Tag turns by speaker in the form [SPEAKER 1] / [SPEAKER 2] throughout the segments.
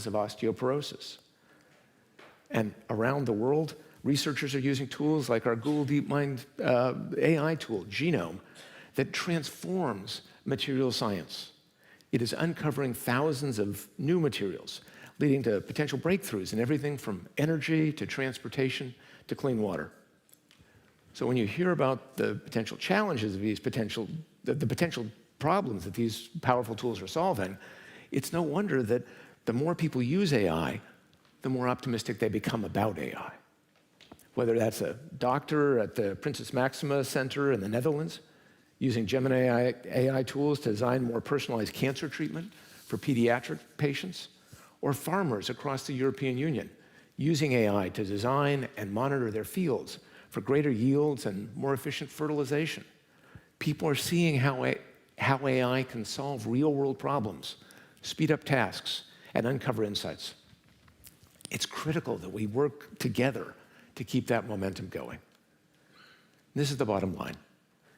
[SPEAKER 1] of osteoporosis. And around the world, researchers are using tools like our Google DeepMind AI tool, Genome, that transforms material science. It is uncovering thousands of new materials, leading to potential breakthroughs in everything from energy to transportation to clean water. So when you hear about the potential challenges of these potential problems that these powerful tools are solving, it's no wonder that the more people use AI, the more optimistic they become about AI. Whether that's a doctor at the Princess Maxima Center in the Netherlands, using Gemini AI tools to design more personalized cancer treatment for pediatric patients, or farmers across the European Union, using AI to design and monitor their fields for greater yields and more efficient fertilization. People are seeing how AI can solve real-world problems, speed up tasks, and uncover insights. It's critical that we work together to keep that momentum going. This is the bottom line.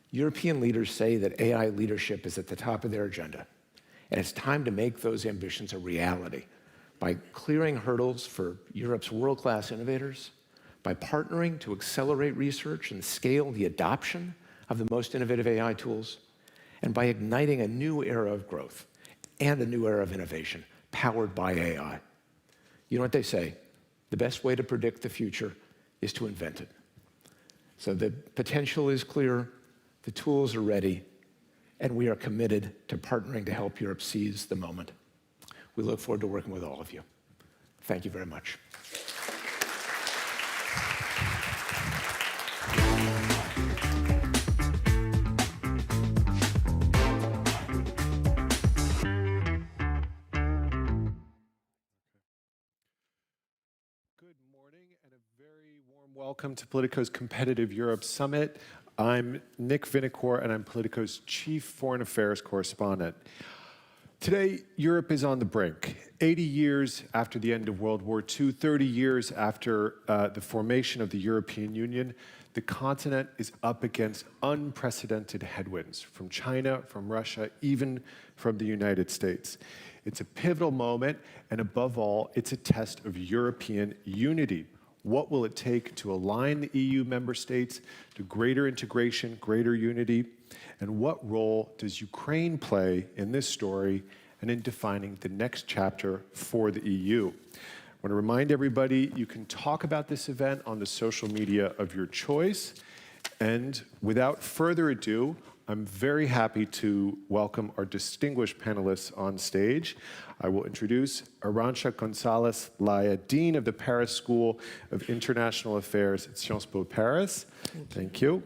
[SPEAKER 1] European leaders say that AI leadership is at the top of their agenda, and it's time to make those ambitions a reality by clearing hurdles for Europe's world-class innovators, by partnering to accelerate research and scale the adoption of the most innovative AI tools, and by igniting a new era of growth and a new era of innovation powered by AI. You know what they say? The best way to predict the future is to invent it. So the potential is clear, the tools are ready, and we are committed to partnering to help Europe seize the moment. We look forward to working with all of you. Thank you very much.
[SPEAKER 2] Welcome to Politico's Competitive Europe Summit. I'm Nick Vinocour, and I'm Politico's Chief Foreign Affairs Correspondent. Today, Europe is on the brink. 80 years after the end of World War II, 30 years after the formation of the European Union, the continent is up against unprecedented headwinds from China, from Russia, even from the United States. It's a pivotal moment, and above all, it's a test of European unity. What will it take to align the EU member states to greater integration, greater unity? And what role does Ukraine play in this story and in defining the next chapter for the EU? I want to remind everybody you can talk about this event on the social media of your choice. And without further ado, I'm very happy to welcome our distinguished panelists on stage. I will introduce Arantxa González-Laya, Dean of the Paris School of International Affairs at Sciences Po Paris. Thank you.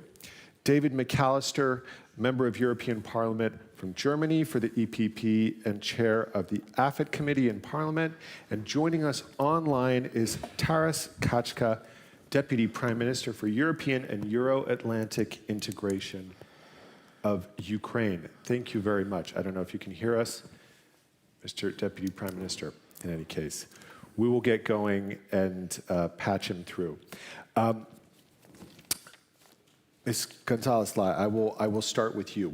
[SPEAKER 2] David McAllister, member of European Parliament from Germany for the EPP and chair of the AFET Committee in Parliament. And joining us online is Taras Kachka, Deputy Prime Minister for European and Euro-Atlantic Integration of Ukraine. Thank you very much. I don't know if you can hear us, Mr. Deputy Prime Minister. In any case, we will get going and patch him through. Ms. González-Laya, I will start with you.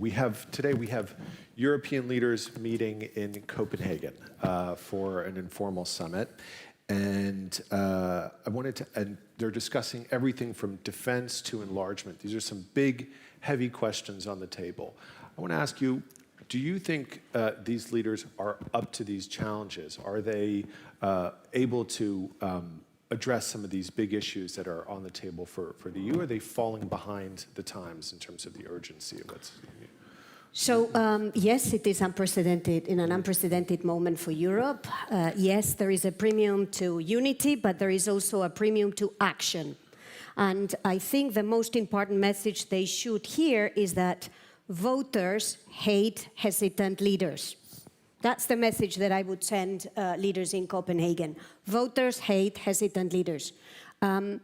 [SPEAKER 2] Today we have European leaders meeting in Copenhagen for an informal summit. And and they're discussing everything from defense to enlargement. These are some big, heavy questions on the table. I want to ask you, do you think these leaders are up to these challenges? Are they able to address some of these big issues that are on the table for the EU? Are they falling behind the times in terms of the urgency of what's...
[SPEAKER 3] So yes, it is unprecedented, in an unprecedented moment for Europe. Yes, there is a premium to unity, but there is also a premium to action. And I think the most important message they should hear is that voters hate hesitant leaders. That's the message that I would send leaders in Copenhagen. Voters hate hesitant leaders. And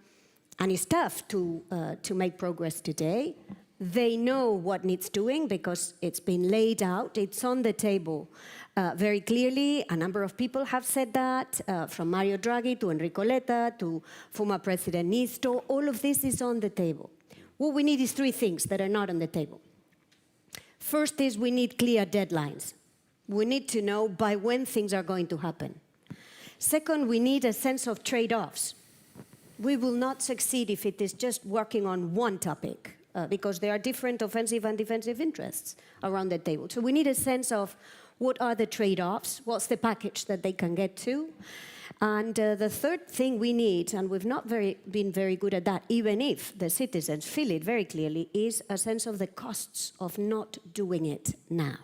[SPEAKER 3] it's tough to make progress today. They know what needs doing because it's been laid out. It's on the table very clearly. A number of people have said that, from Mario Draghi to Enrico Letta to former President Nisto. All of this is on the table. What we need is three things that are not on the table. First is we need clear deadlines. We need to know by when things are going to happen. Second, we need a sense of trade-offs. We will not succeed if it is just working on one topic, because there are different offensive and defensive interests around the table. So we need a sense of what are the trade-offs, what's the package that they can get to. And the third thing we need, and we've not been very good at that, even if the citizens feel it very clearly, is a sense of the costs of not doing it now.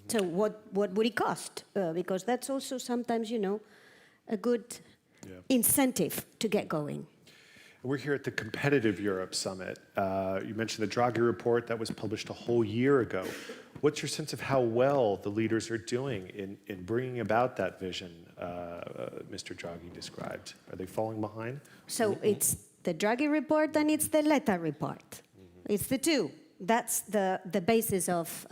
[SPEAKER 3] So what would it cost? Because that's also sometimes, a good incentive to get going.
[SPEAKER 2] We're here at the Competitive Europe Summit. You mentioned the Draghi report that was published a whole year ago. What's your sense of how well the leaders are doing in bringing about that vision Mr. Draghi described? Are they falling behind?
[SPEAKER 3] So it's the Draghi report and it's the Letta report. It's the two. That's the basis of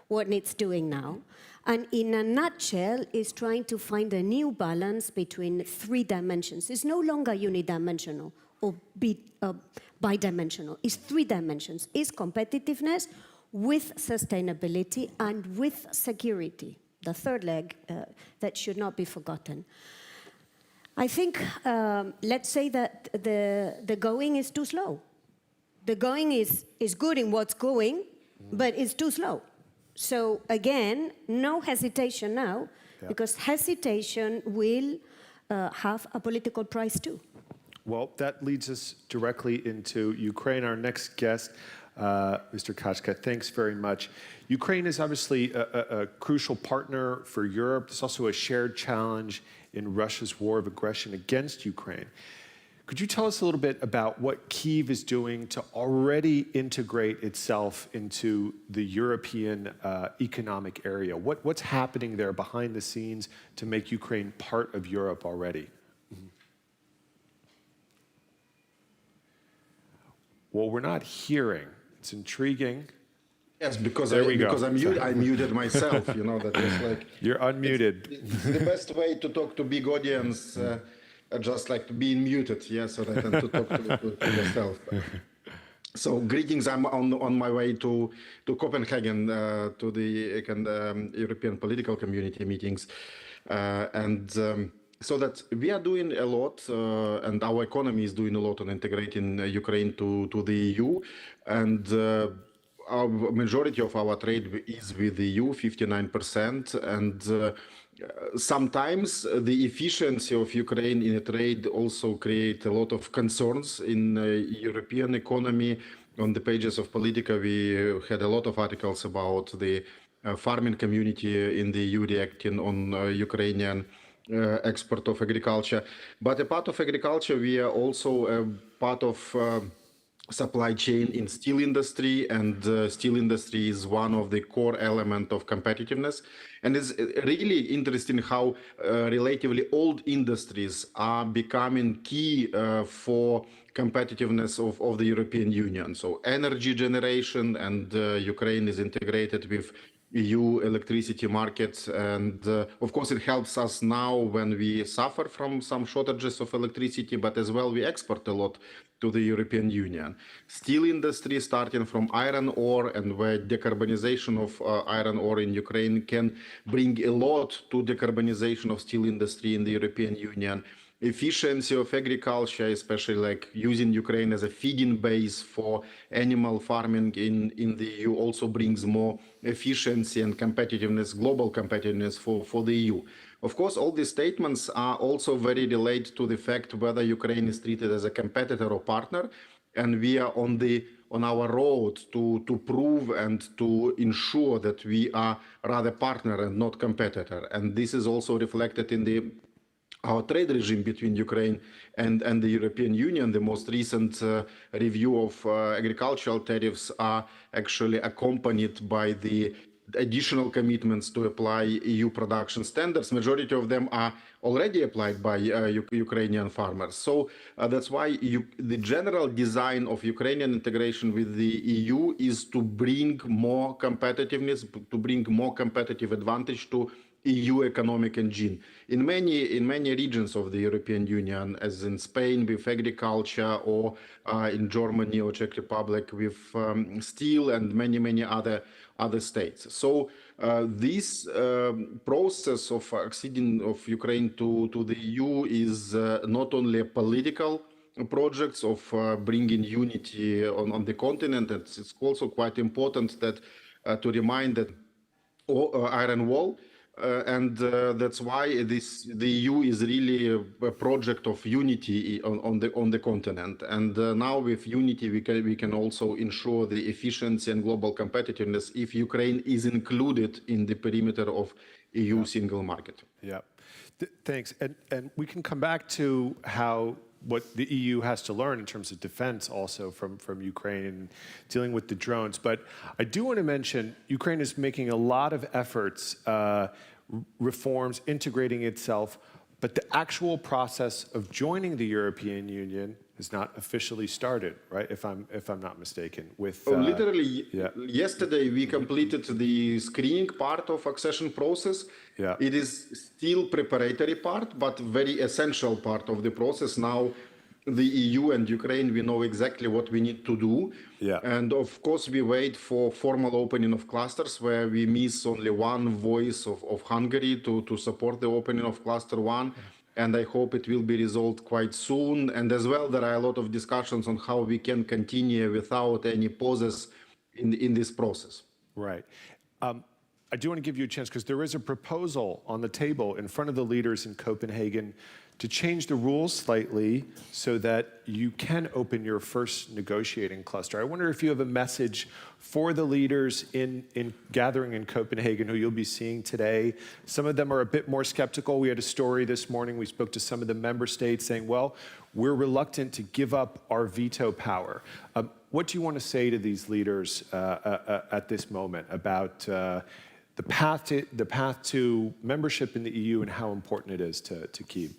[SPEAKER 3] what needs doing now. And in a nutshell, is trying to find a new balance between three dimensions. It's no longer unidimensional or bidimensional. It's three dimensions. It's competitiveness with sustainability and with security, the third leg that should not be forgotten. I think, let's say that the going is too slow. The going is good in what's going, but it's too slow. So again, no hesitation now, because hesitation will have a political price too.
[SPEAKER 2] Well, that leads us directly into Ukraine. Our next guest, Mr. Kachka, thanks very much. Ukraine is obviously a crucial partner for Europe. There's also a shared challenge in Russia's war of aggression against Ukraine. Could you tell us a little bit about what Kyiv is doing to already integrate itself into the European economic area? What's happening there behind the scenes to make Ukraine part of Europe already? Well, we're not hearing. It's intriguing.
[SPEAKER 4] Yes, because
[SPEAKER 2] because
[SPEAKER 4] I muted myself. That is like
[SPEAKER 2] you're unmuted.
[SPEAKER 4] It's the best way to talk to big audience, just like being muted. Yeah, so that I tend to talk to yourself. So greetings. I'm on my way to Copenhagen to the European political community meetings, so that we are doing a lot, and our economy is doing a lot on integrating Ukraine to the EU, and our majority of our trade is with the EU, 59%, and sometimes the efficiency of Ukraine in a trade also create a lot of concerns in European economy. On the pages of Politico, we had a lot of articles about the farming community in the EU reacting on Ukrainian export of agriculture. But a part of agriculture, we are also a part of supply chain in steel industry, and steel industry is one of the core element of competitiveness. And it's really interesting how relatively old industries are becoming key for competitiveness of the European Union. So energy generation, and Ukraine is integrated with EU electricity markets, and of course it helps us now when we suffer from some shortages of electricity, but as well we export a lot to the European Union. Steel industry, starting from iron ore, and where decarbonization of iron ore in Ukraine can bring a lot to decarbonization of steel industry in the European Union. Efficiency of agriculture, especially like using Ukraine as a feeding base for animal farming in the EU, also brings more efficiency and competitiveness, global competitiveness for the EU. Of course, all these statements are also very related to the fact whether Ukraine is treated as a competitor or partner, and we are on our road to prove and to ensure that we are rather partner and not competitor. And this is also reflected in our trade regime between Ukraine and the European Union. The most recent review of agricultural tariffs are actually accompanied by the additional commitments to apply EU production standards. Majority of them are already applied by Ukrainian farmers. So that's why the general design of Ukrainian integration with the EU is to bring more competitiveness, to bring more competitive advantage to EU economic engine. In many regions of the European Union, as in Spain with agriculture, or in Germany or Czech Republic with steel, and many other states. So This process of acceding of Ukraine to the EU is not only a political project of bringing unity on the continent. It's also quite important that to remind that iron wall. That's why the EU is really a project of unity on the continent. And now with unity, we can also ensure the efficiency and global competitiveness if Ukraine is included in the perimeter of EU single market.
[SPEAKER 2] Yeah, thanks. And we can come back to what the EU has to learn in terms of defense also from Ukraine and dealing with the drones. But I do want to mention Ukraine is making a lot of efforts, reforms, integrating itself, but the actual process of joining the European Union has not officially started, right? If I'm not mistaken. With
[SPEAKER 4] literally yesterday we completed the screening part of accession process.
[SPEAKER 2] Yeah.
[SPEAKER 4] It is still preparatory part, but very essential part of the process. Now the EU and Ukraine, we know exactly what we need to do.
[SPEAKER 2] Yeah.
[SPEAKER 4] And of course we wait for formal opening of clusters where we miss only one voice of Hungary to support the opening of cluster 1. And I hope it will be resolved quite soon. And as well, there are a lot of discussions on how we can continue without any pauses in this process.
[SPEAKER 2] Right. I do want to give you a chance because there is a proposal on the table in front of the leaders in Copenhagen to change the rules slightly so that you can open your first negotiating cluster. I wonder if you have a message for the leaders in gathering in Copenhagen who you'll be seeing today. Some of them are a bit more skeptical. We had a story this morning. We spoke to some of the member states saying, well, we're reluctant to give up our veto power. What do you want to say to these leaders at this moment about the path to membership in the EU and how important it is to keep?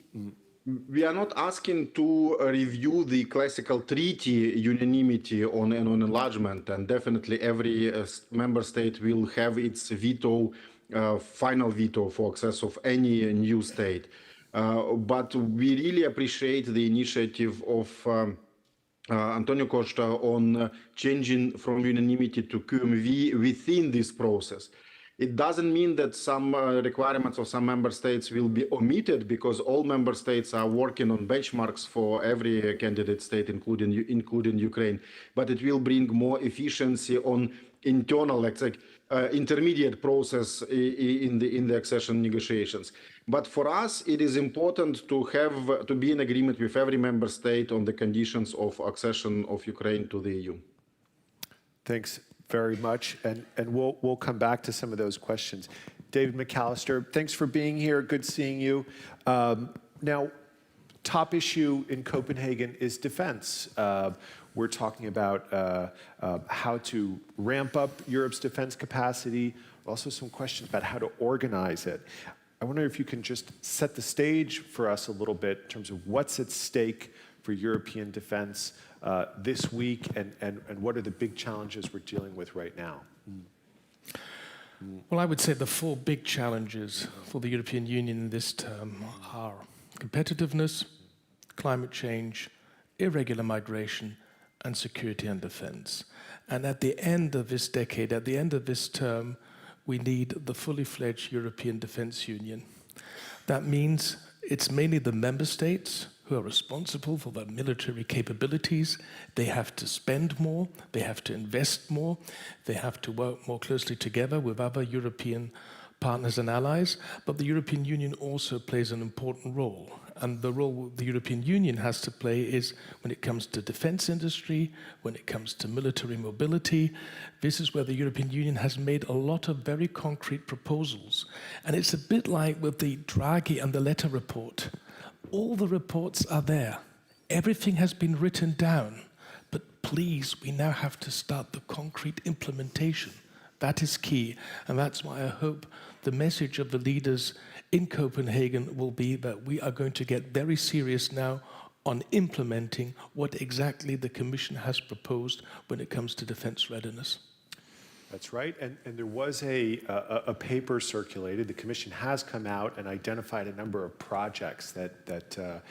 [SPEAKER 4] We are not asking to review the classical treaty unanimity on enlargement, and definitely every member state will have its veto, final veto for access of any new state. But we really appreciate the initiative of Antonio Costa on changing from unanimity to QMV within this process. It doesn't mean that some requirements of some member states will be omitted because all member states are working on benchmarks for every candidate state, including Ukraine. But it will bring more efficiency on internal, intermediate process in the accession negotiations. But for us, it is important to be in agreement with every member state on the conditions of accession of Ukraine to the EU.
[SPEAKER 2] Thanks very much, and we'll come back to some of those questions. David McAllister, thanks for being here. Good seeing you. Now, top issue in Copenhagen is defense. We're talking about how to ramp up Europe's defense capacity, also some questions about how to organize it. I wonder if you can just set the stage for us a little bit in terms of what's at stake for European defense this week, and what are the big challenges we're dealing with right now?
[SPEAKER 5] Well, I would say the four big challenges for the European Union in this term are competitiveness, climate change, irregular migration, and security and defense. And at the end of this decade, at the end of this term, we need the fully fledged European Defense Union. That means it's mainly the member states who are responsible for their military capabilities. They have to spend more, they have to invest more, they have to work more closely together with other European partners and allies, but the European Union also plays an important role. And the role the European Union has to play is when it comes to defense industry, when it comes to military mobility. This is where the European Union has made a lot of very concrete proposals. And it's a bit like with the Draghi and the letter report. All the reports are there. Everything has been written down. But please, we now have to start the concrete implementation. That is key. And that's why I hope the message of the leaders in Copenhagen will be that we are going to get very serious now on implementing what exactly the Commission has proposed when it comes to defense readiness.
[SPEAKER 2] That's right, and there was a paper circulated. The Commission has come out and identified a number of projects that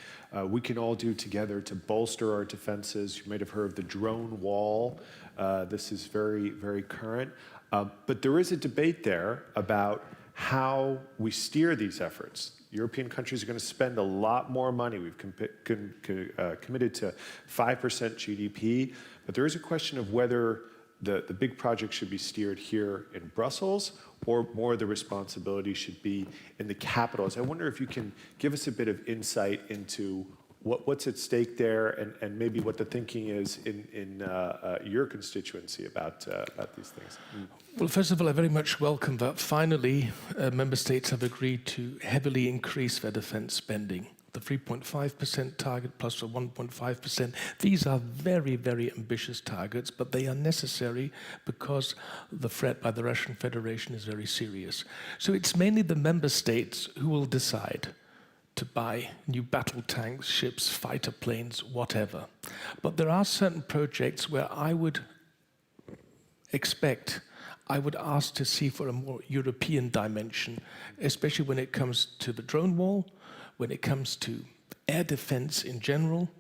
[SPEAKER 2] we can all do together to bolster our defenses. You might have heard of the drone wall. This is very, very current. But there is a debate there about how we steer these efforts. European countries are going to spend a lot more money. We've committed to 5% GDP, but there is a question of whether the big project should be steered here in Brussels or more the responsibility should be in the capitals. I wonder if you can give us a bit of insight into what's at stake there and maybe what the thinking is in your constituency about these things.
[SPEAKER 5] Well, first of all, I very much welcome that finally member states have agreed to heavily increase their defense spending. The 3.5% target plus the 1.5%. These are very, very ambitious targets, but they are necessary because the threat by the Russian Federation is very serious. So it's mainly the member states who will decide to buy new battle tanks, ships, fighter planes, whatever. But there are certain projects where I would ask to see for a more European dimension, especially when it comes to the drone war, when it comes to air defense in general,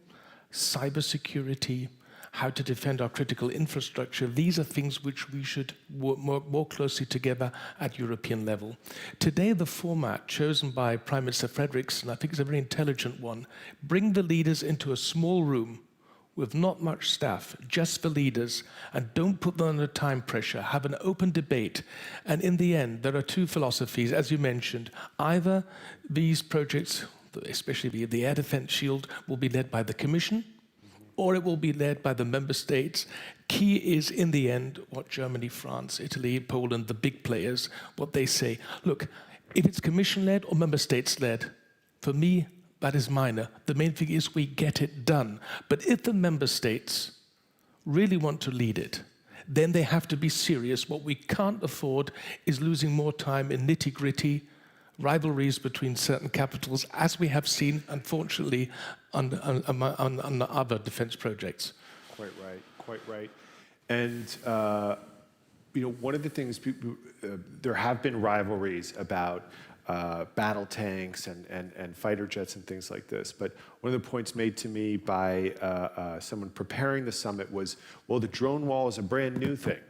[SPEAKER 5] cybersecurity, how to defend our critical infrastructure. These are things which we should work more closely together at European level. Today, the format chosen by Prime Minister Frederiksen, I think is a very intelligent one. Bring the leaders into a small room with not much staff, just the leaders, and don't put them under time pressure. Have an open debate. And in the end, there are two philosophies, as you mentioned. Either these projects, especially the air defense shield, will be led by the Commission, or it will be led by the member states. Key is, in the end, what Germany, France, Italy, Poland, the big players, what they say. Look, if it's Commission-led or member states-led, for me, that is minor. The main thing is we get it done. But if the member states really want to lead it, then they have to be serious. What we can't afford is losing more time in nitty-gritty rivalries between certain capitals, as we have seen, unfortunately, on other defense projects.
[SPEAKER 2] Quite right. And one of the things, there have been rivalries about battle tanks and fighter jets and things like this. But one of the points made to me by someone preparing the summit was, well, the drone wall is a brand new thing.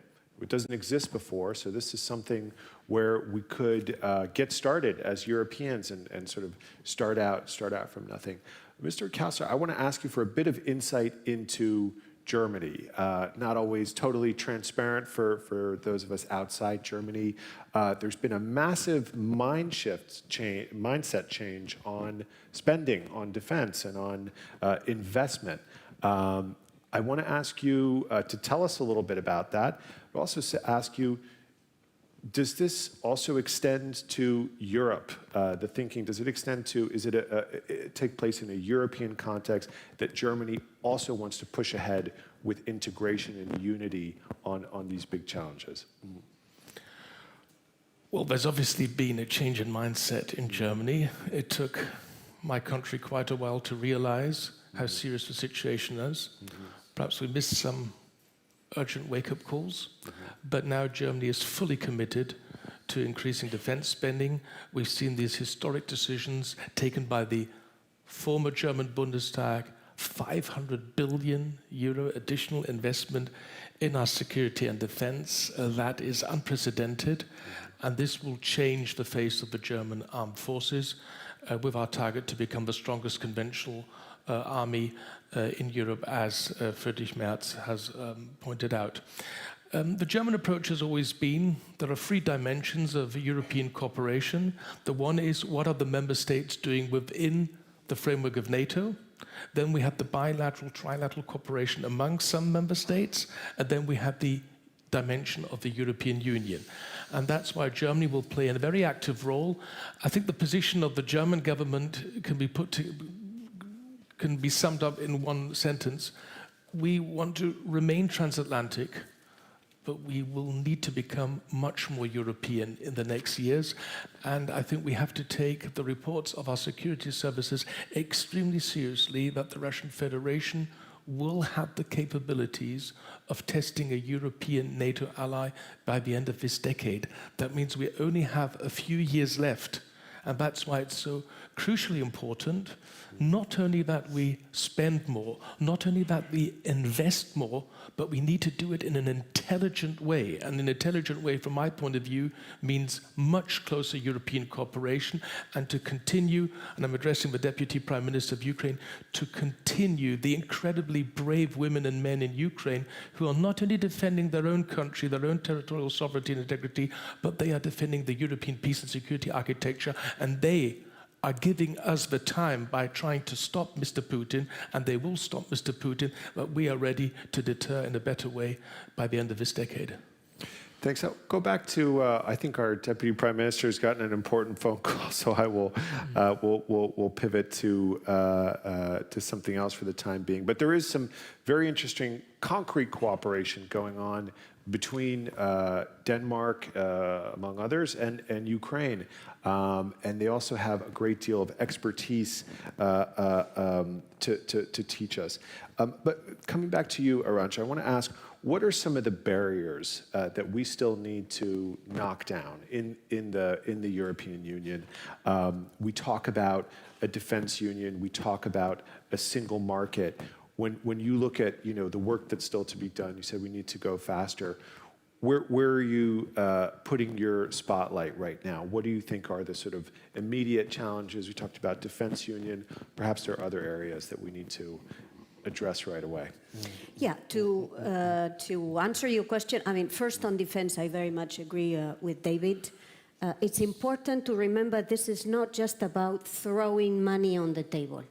[SPEAKER 2] It doesn't exist before, so this is something where we could get started as Europeans and sort of start out from nothing. Mr. Kausler, I want to ask you for a bit of insight into Germany. Not always totally transparent for those of us outside Germany. There's been a massive mindset change on spending, on defense, and on investment. I want to ask you to tell us a little bit about that, but also ask you, does this also extend to Europe? The thinking, does it extend to, take place in a European context that Germany also wants to push ahead with integration and unity on these big challenges?
[SPEAKER 5] Well, there's obviously been a change in mindset in Germany. It took my country quite a while to realize how serious the situation is. Perhaps we missed some urgent wake-up calls, but now Germany is fully committed to increasing defense spending. We've seen these historic decisions taken by the former German Bundestag, 500 billion euro additional investment in our security and defense. That is unprecedented, and this will change the face of the German armed forces with our target to become the strongest conventional army in Europe, as Friedrich Merz has pointed out. The German approach has always been, there are three dimensions of European cooperation. The one is, what are the member states doing within the framework of NATO? Then we have the bilateral, trilateral cooperation among some member states, and then we have the dimension of the European Union. And that's why Germany will play a very active role. I think the position of the German government can be summed up in one sentence. We want to remain transatlantic, but we will need to become much more European in the next years. And I think we have to take the reports of our security services extremely seriously that the Russian Federation will have the capabilities of testing a European NATO ally by the end of this decade. That means we only have a few years left. And that's why it's so crucially important, not only that we spend more, not only that we invest more, but we need to do it in an intelligent way. And an intelligent way, from my point of view, means much closer European cooperation and to continue, and I'm addressing the Deputy Prime Minister of Ukraine, to continue the incredibly brave women and men in Ukraine who are not only defending their own country, their own territorial sovereignty and integrity, but they are defending the European peace and security architecture, and they are giving us the time by trying to stop Mr. Putin, and they will stop Mr. Putin, but we are ready to deter in a better way by the end of this decade.
[SPEAKER 2] Thanks. I'll go back to, I think our Deputy Prime Minister has gotten an important phone call, so I will we'll pivot to something else for the time being. But there is some very interesting concrete cooperation going on between Denmark, among others, and Ukraine. And they also have a great deal of expertise to teach us. But coming back to you, Arantxa, I want to ask, what are some of the barriers that we still need to knock down in the European Union? We talk about a defense union. We talk about a single market. When you look at the work that's still to be done, you said we need to go faster. Where are you putting your spotlight right now? What do you think are the sort of immediate challenges? We talked about defense union. Perhaps there are other areas that we need to address right away.
[SPEAKER 3] Yeah, to answer your question, I mean, first on defense, I very much agree with David. It's important to remember this is not just about throwing money on the table.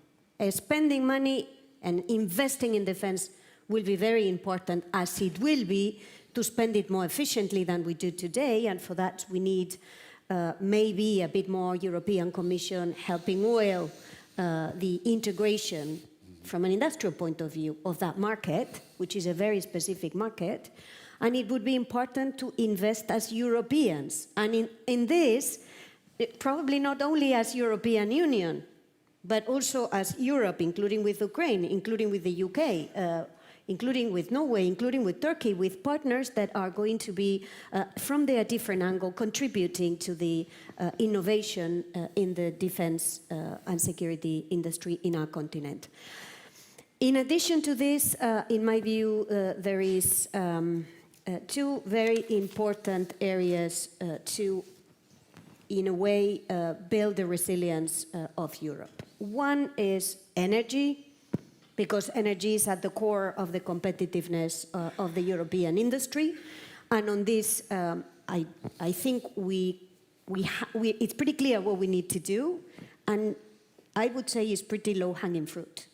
[SPEAKER 3] Spending money and investing in defense will be very important, as it will be to spend it more efficiently than we do today, and for that we need maybe a bit more European Commission helping oil the integration from an industrial point of view of that market, which is a very specific market, and it would be important to invest as Europeans. And in this, probably not only as European Union, but also as Europe, including with Ukraine, including with the UK, including with Norway, including with Turkey, with partners that are going to be, from their different angle, contributing to the innovation in the defense and security industry in our continent. In addition to this, in my view, there is two very important areas to, in a way, build the resilience of Europe. One is energy, because energy is at the core of the competitiveness of the European industry. And on this, I think it's pretty clear what we need to do. And I would say it's pretty low-hanging fruit,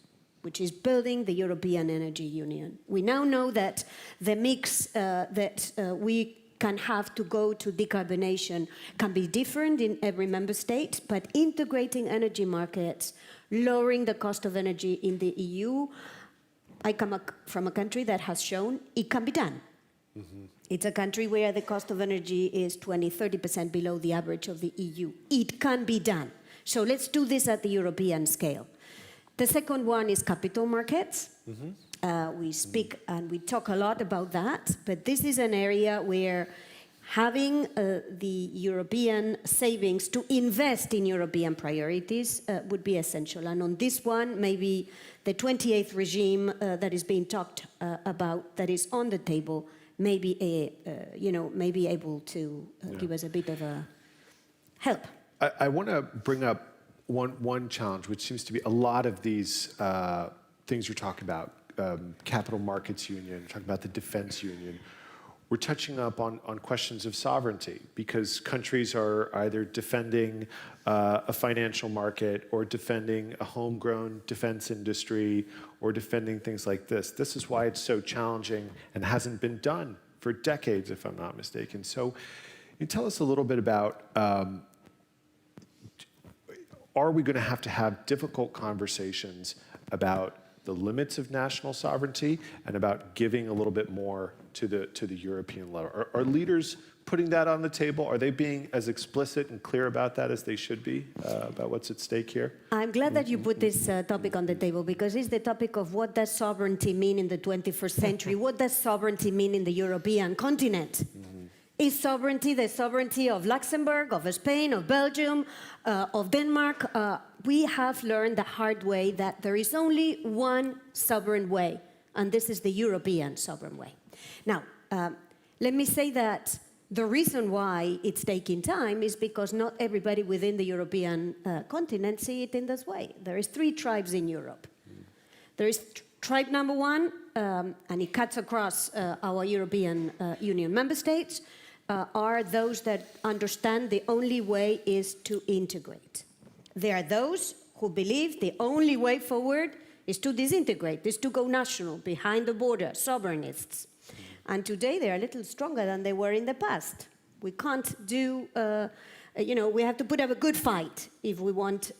[SPEAKER 3] which is building the European Energy Union. We now know that the mix that we can have to go to decarbonation can be different in every member state, but integrating energy markets, lowering the cost of energy in the EU, I come from a country that has shown it can be done. Mm-hmm. It's a country where the cost of energy is 20-30% below the average of the EU. It can be done. So let's do this at the European scale. The second one is capital markets. Mm-hmm. We speak and we talk a lot about that, but this is an area where having the European savings to invest in European priorities would be essential. And on this one, maybe the 28th regime that is being talked about, that is on the table, may be able to give us a bit of a help.
[SPEAKER 2] I want to bring up one challenge, which seems to be a lot of these things you're talking about, capital markets union, talking about the defense union. We're touching up on questions of sovereignty, because countries are either defending a financial market or defending a homegrown defense industry or defending things like this. This is why it's so challenging and hasn't been done for decades, if I'm not mistaken. So can you tell us a little bit about, are we going to have difficult conversations about the limits of national sovereignty and about giving a little bit more to the European level? Are leaders putting that on the table? Are they being as explicit and clear about that as they should be, about what's at stake here?
[SPEAKER 3] I'm glad that you put this topic on the table, because it's the topic of what does sovereignty mean in the 21st century? What does sovereignty mean in the European continent? Mm-hmm. Is sovereignty the sovereignty of Luxembourg, of Spain, of Belgium, of Denmark? we have learned the hard way that there is only one sovereign way, and this is the European sovereign way. Now, let me say that the reason why it's taking time is because not everybody within the European continent see it in this way. There is 3 tribes in Europe. There is tribe number 1, and it cuts across our European Union member states, are those that understand the only way is to integrate. There are those who believe the only way forward is to disintegrate, is to go national, behind the border, sovereignists. And today they are a little stronger than they were in the past. We can't do, we have to put up a good fight if we want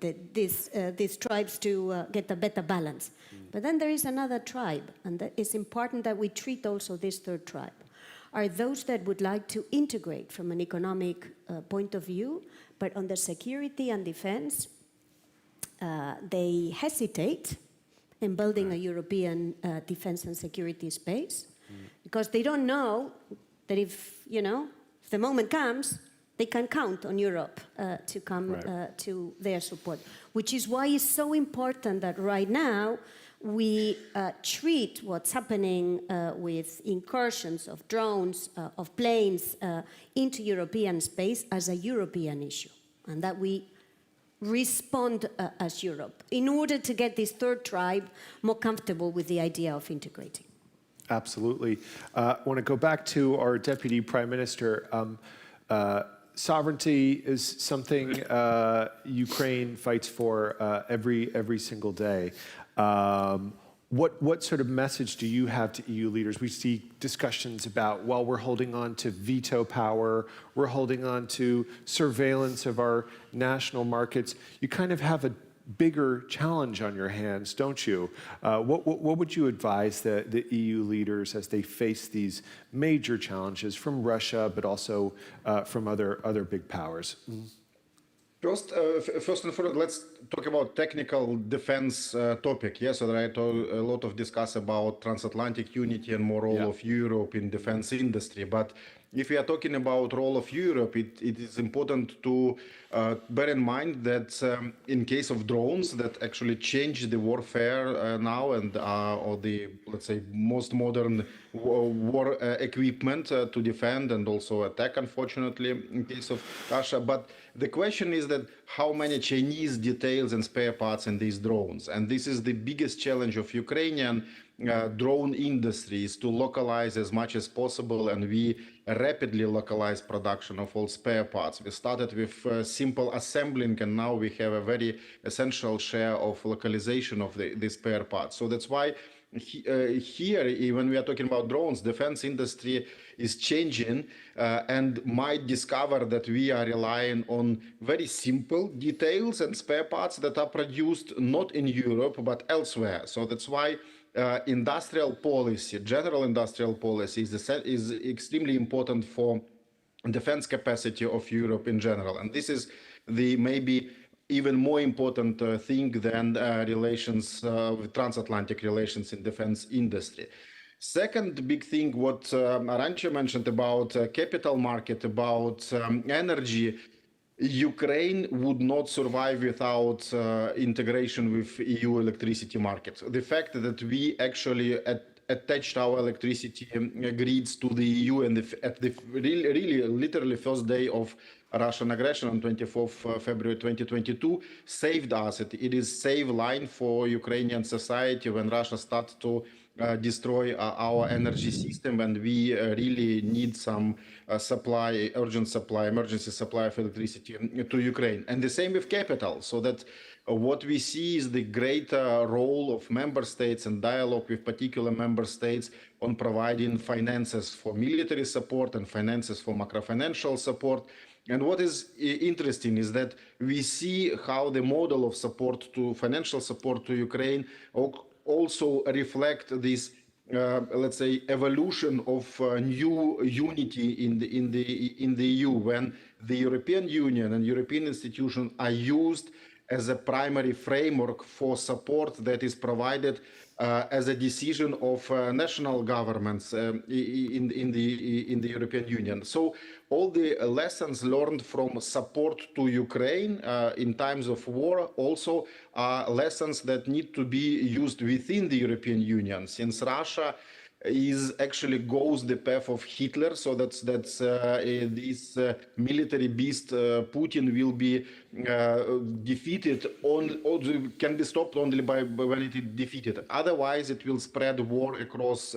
[SPEAKER 3] these tribes to get a better balance. But then there is another tribe, and it's important that we treat also this 3rd tribe, are those that would like to integrate from an economic point of view, but on the security and defense, they hesitate in building a European defense and security space, because they don't know that if the moment comes, they can count on Europe to come to their support. Which is why it's so important that right now we treat what's happening with incursions of drones, of planes into European space as a European issue, and that we respond as Europe in order to get this 3rd tribe more comfortable with the idea of integrating.
[SPEAKER 2] Absolutely. I want to go back to our Deputy Prime Minister. Sovereignty is something Ukraine fights for every single day. What sort of message do you have to EU leaders? We see discussions about, well, we're holding on to veto power, we're holding on to surveillance of our national markets. You kind of have a bigger challenge on your hands, don't you? What would you advise the EU leaders as they face these major challenges from Russia, but also from other big powers?
[SPEAKER 4] First and foremost, let's talk about technical defense topic. Yes, so there are a lot of discuss about transatlantic unity and more role of Europe in defense industry. But if we are talking about role of Europe, it is important to bear in mind that in case of drones that actually change the warfare now and or the, let's say, most modern war equipment to defend and also attack, unfortunately, in case of Russia. But the question is that how many Chinese details and spare parts in these drones? And this is the biggest challenge of Ukrainian drone industry, is to localize as much as possible, and we rapidly localize production of all spare parts. We started with simple assembling, and now we have a very essential share of localization of the spare parts. So that's why here, when we are talking about drones, defense industry is changing and might discover that we are relying on very simple details and spare parts that are produced not in Europe but elsewhere. So that's why industrial policy, general industrial policy is extremely important for defense capacity of Europe in general. And this is the maybe even more important thing than relations with transatlantic relations in defense industry. Second big thing, what Arantxa mentioned about capital market, about energy. Ukraine would not survive without integration with EU electricity market. The fact that we actually attached our electricity grids to the EU and at the really literally first day of Russian aggression on 24th February 2022 saved us. It is save line for Ukrainian society when Russia starts to destroy our energy system, and we really need some supply, urgent supply, emergency supply of electricity to Ukraine. And the same with capital, so that what we see is the greater role of member states and dialogue with particular member states on providing finances for military support and finances for macrofinancial support. And what is interesting is that we see how the model of support to financial support to Ukraine also reflect this, let's say, evolution of new unity in the EU, when the European Union and European institutions are used as a primary framework for support that is provided as a decision of national governments in the European Union. So all the lessons learned from support to Ukraine in times of war also are lessons that need to be used within the European Union, since Russia actually goes the path of Hitler. So that's this military beast Putin will be defeated can be stopped only when it is defeated. Otherwise, it will spread war across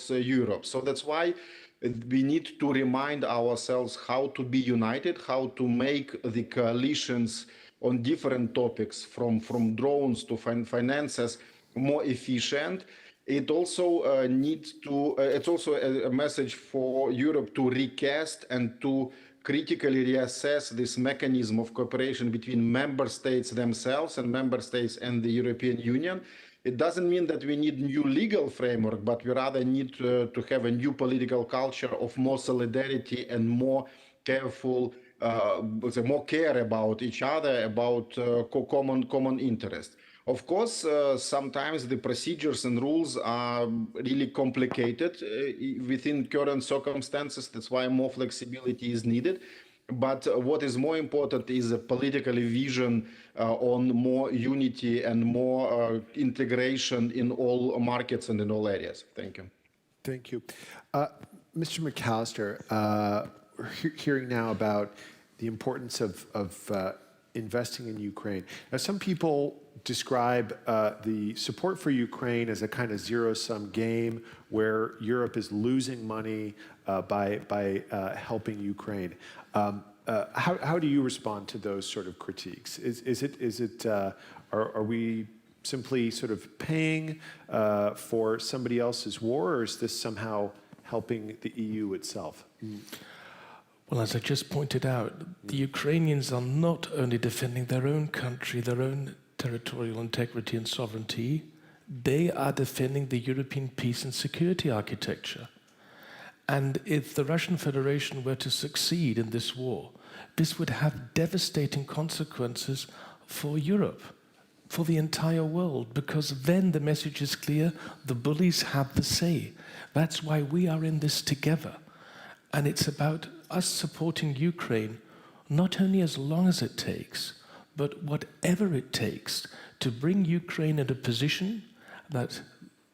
[SPEAKER 4] Europe. So that's why we need to remind ourselves how to be united, how to make the coalitions on different topics, from drones to finances, more efficient. It also needs to. It's also a message for Europe to recast and to critically reassess this mechanism of cooperation between member states themselves and member states and the European Union. It doesn't mean that we need new legal framework, but we rather need to have a new political culture of more solidarity and more careful, more care about each other, about common interest. Of course, sometimes the procedures and rules are really complicated within current circumstances. That's why more flexibility is needed. But what is more important is a political vision on more unity and more integration in all markets and in all areas. Thank you.
[SPEAKER 2] Thank you. Mr. McAllister, hearing now about the importance of investing in Ukraine. Now, some people describe the support for Ukraine as a kind of zero-sum game where Europe is losing money by helping Ukraine. How do you respond to those sort of critiques? Are we simply sort of paying for somebody else's war, or is this somehow helping the EU itself?
[SPEAKER 5] Well, as I just pointed out, the Ukrainians are not only defending their own country, their own territorial integrity and sovereignty, they are defending the European peace and security architecture. And if the Russian Federation were to succeed in this war, this would have devastating consequences for Europe, for the entire world, because then the message is clear, the bullies have the say. That's why we are in this together. And it's about us supporting Ukraine, not only as long as it takes, but whatever it takes to bring Ukraine in a position that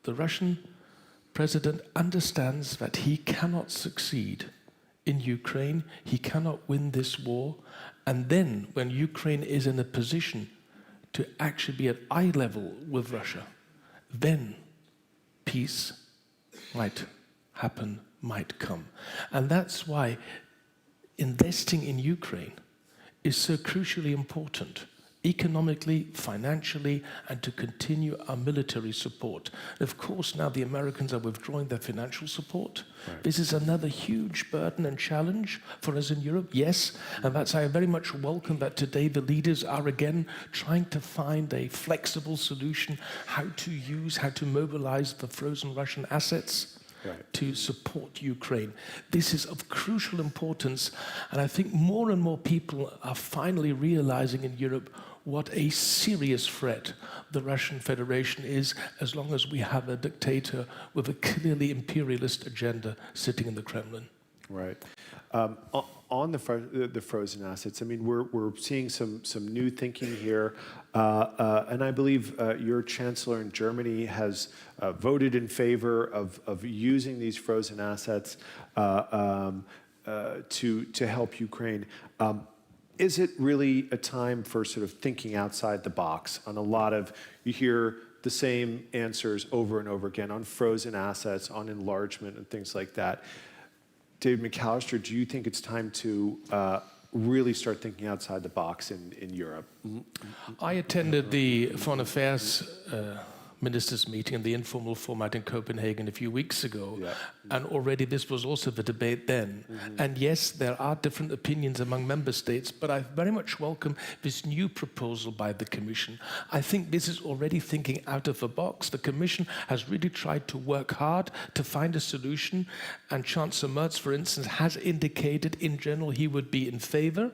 [SPEAKER 5] the Russian president understands that he cannot succeed in Ukraine, he cannot win this war, and then when Ukraine is in a position to actually be at eye level with Russia, then peace might happen, might come. And that's why investing in Ukraine is so crucially important, economically, financially, and to continue our military support. And of course, now the Americans are withdrawing their financial support. Right. This is another huge burden and challenge for us in Europe, yes, and that's why I very much welcome that today the leaders are again trying to find a flexible solution, how to mobilize the frozen Russian assets. Right. To support Ukraine. This is of crucial importance, and I think more and more people are finally realizing in Europe what a serious threat the Russian Federation is, as long as we have a dictator with a clearly imperialist agenda sitting in the Kremlin.
[SPEAKER 2] Right. On the frozen assets, I mean, we're seeing some new thinking here, and I believe your chancellor in Germany has voted in favor of using these frozen assets to help Ukraine. Is it really a time for sort of thinking outside the box on a lot of, you hear the same answers over and over again on frozen assets, on enlargement and things like that. David McAllister, do you think it's time to really start thinking outside the box in Europe?
[SPEAKER 5] I attended the Foreign Affairs ministers' meeting in the informal format in Copenhagen a few weeks ago, and already this was also the debate then. And yes, there are different opinions among member states, but I very much welcome this new proposal by the Commission. I think this is already thinking out of the box. The Commission has really tried to work hard to find a solution, and Chancellor Merz, for instance, has indicated in general he would be in favor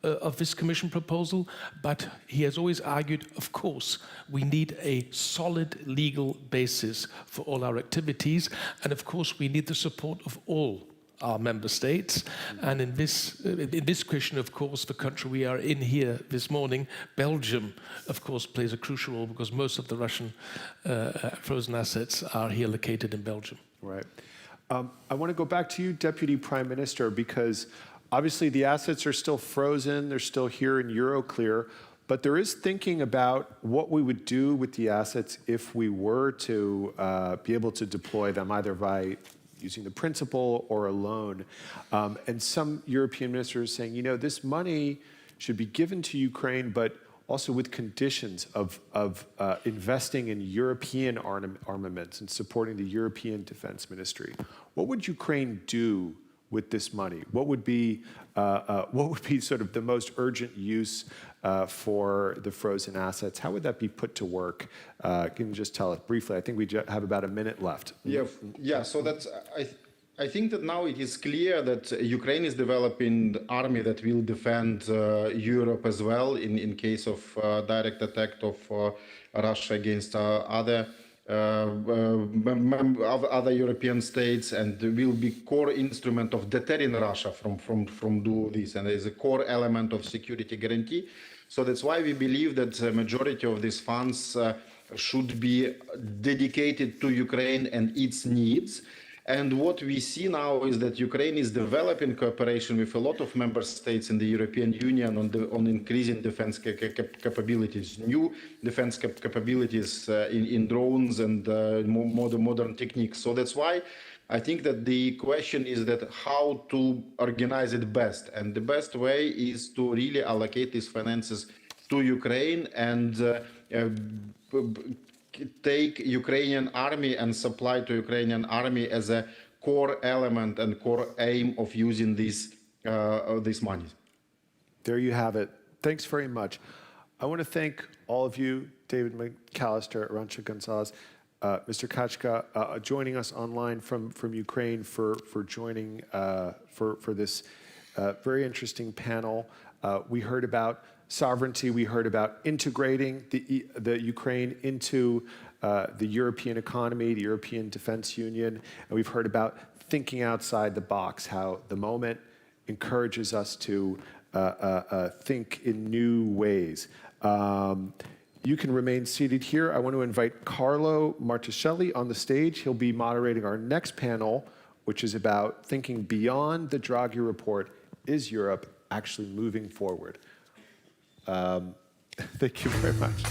[SPEAKER 5] of this Commission proposal, but he has always argued, of course, we need a solid legal basis for all our activities, and of course we need the support of all our member states. And in this question, of course, the country we are in here this morning, Belgium, of course, plays a crucial role because most of the Russian frozen assets are here located in Belgium.
[SPEAKER 2] Right. I want to go back to you, Deputy Prime Minister, because obviously the assets are still frozen, they're still here in Euroclear, but there is thinking about what we would do with the assets if we were to be able to deploy them either by using the principal or a loan. And some European ministers are saying, you know, this money should be given to Ukraine, but also with conditions of investing in European armaments and supporting the European Defense Ministry. What would Ukraine do with this money? What would be sort of the most urgent use for the frozen assets? How would that be put to work? Can you just tell us briefly? I think we have about a minute left.
[SPEAKER 4] Yeah. So that's I think that now it is clear that Ukraine is developing the army that will defend Europe as well in case of direct attack of Russia against other European states, and will be core instrument of deterring Russia from do this, and is a core element of security guarantee. So that's why we believe that the majority of these funds should be dedicated to Ukraine and its needs. And what we see now is that Ukraine is developing cooperation with a lot of member states in the European Union on increasing defense capabilities, new defense capabilities in drones and modern techniques. So that's why I think that the question is that how to organize it best. And the best way is to really allocate these finances to Ukraine and take Ukrainian army and supply to Ukrainian army as a core element and core aim of using this money.
[SPEAKER 2] There you have it. Thanks very much. I want to thank all of you, David McAllister, Arantxa Gonzalez, Mr. Kachka, joining us online from Ukraine for joining for this very interesting panel. We heard about sovereignty. We heard about integrating the Ukraine into the European economy, the European Defense Union, and we've heard about thinking outside the box, how the moment encourages us to think in new ways. You can remain seated here. I want to invite Carlo Martuscelli on the stage. He'll be moderating our next panel, which is about thinking beyond the Draghi report. Is Europe actually moving forward? Thank you very much.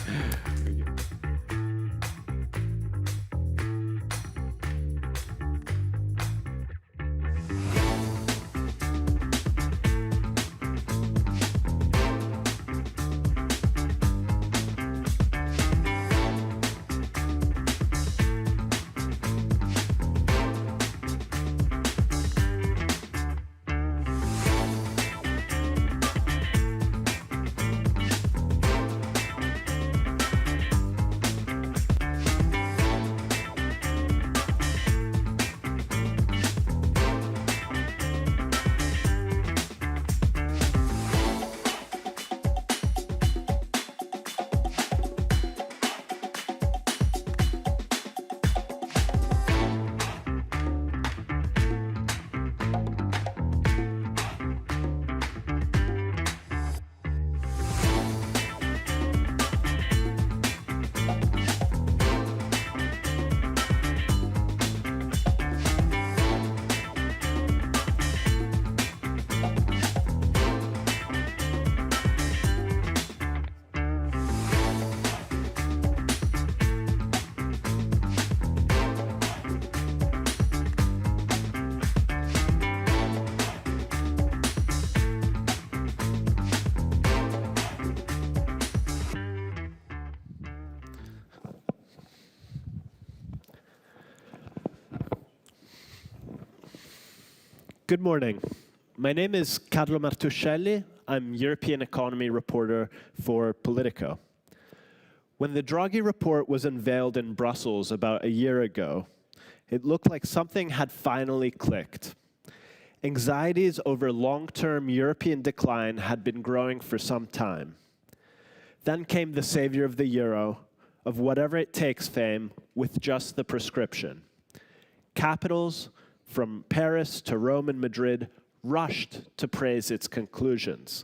[SPEAKER 6] Good morning. My name is Carlo Martuscelli. I'm European economy reporter for Politico. When the Draghi report was unveiled in Brussels about a year ago, it looked like something had finally clicked. Anxieties over long-term European decline had been growing for some time. Then came the savior of the euro, of whatever it takes fame, with just the prescription. Capitals, from Paris to Rome and Madrid, rushed to praise its conclusions.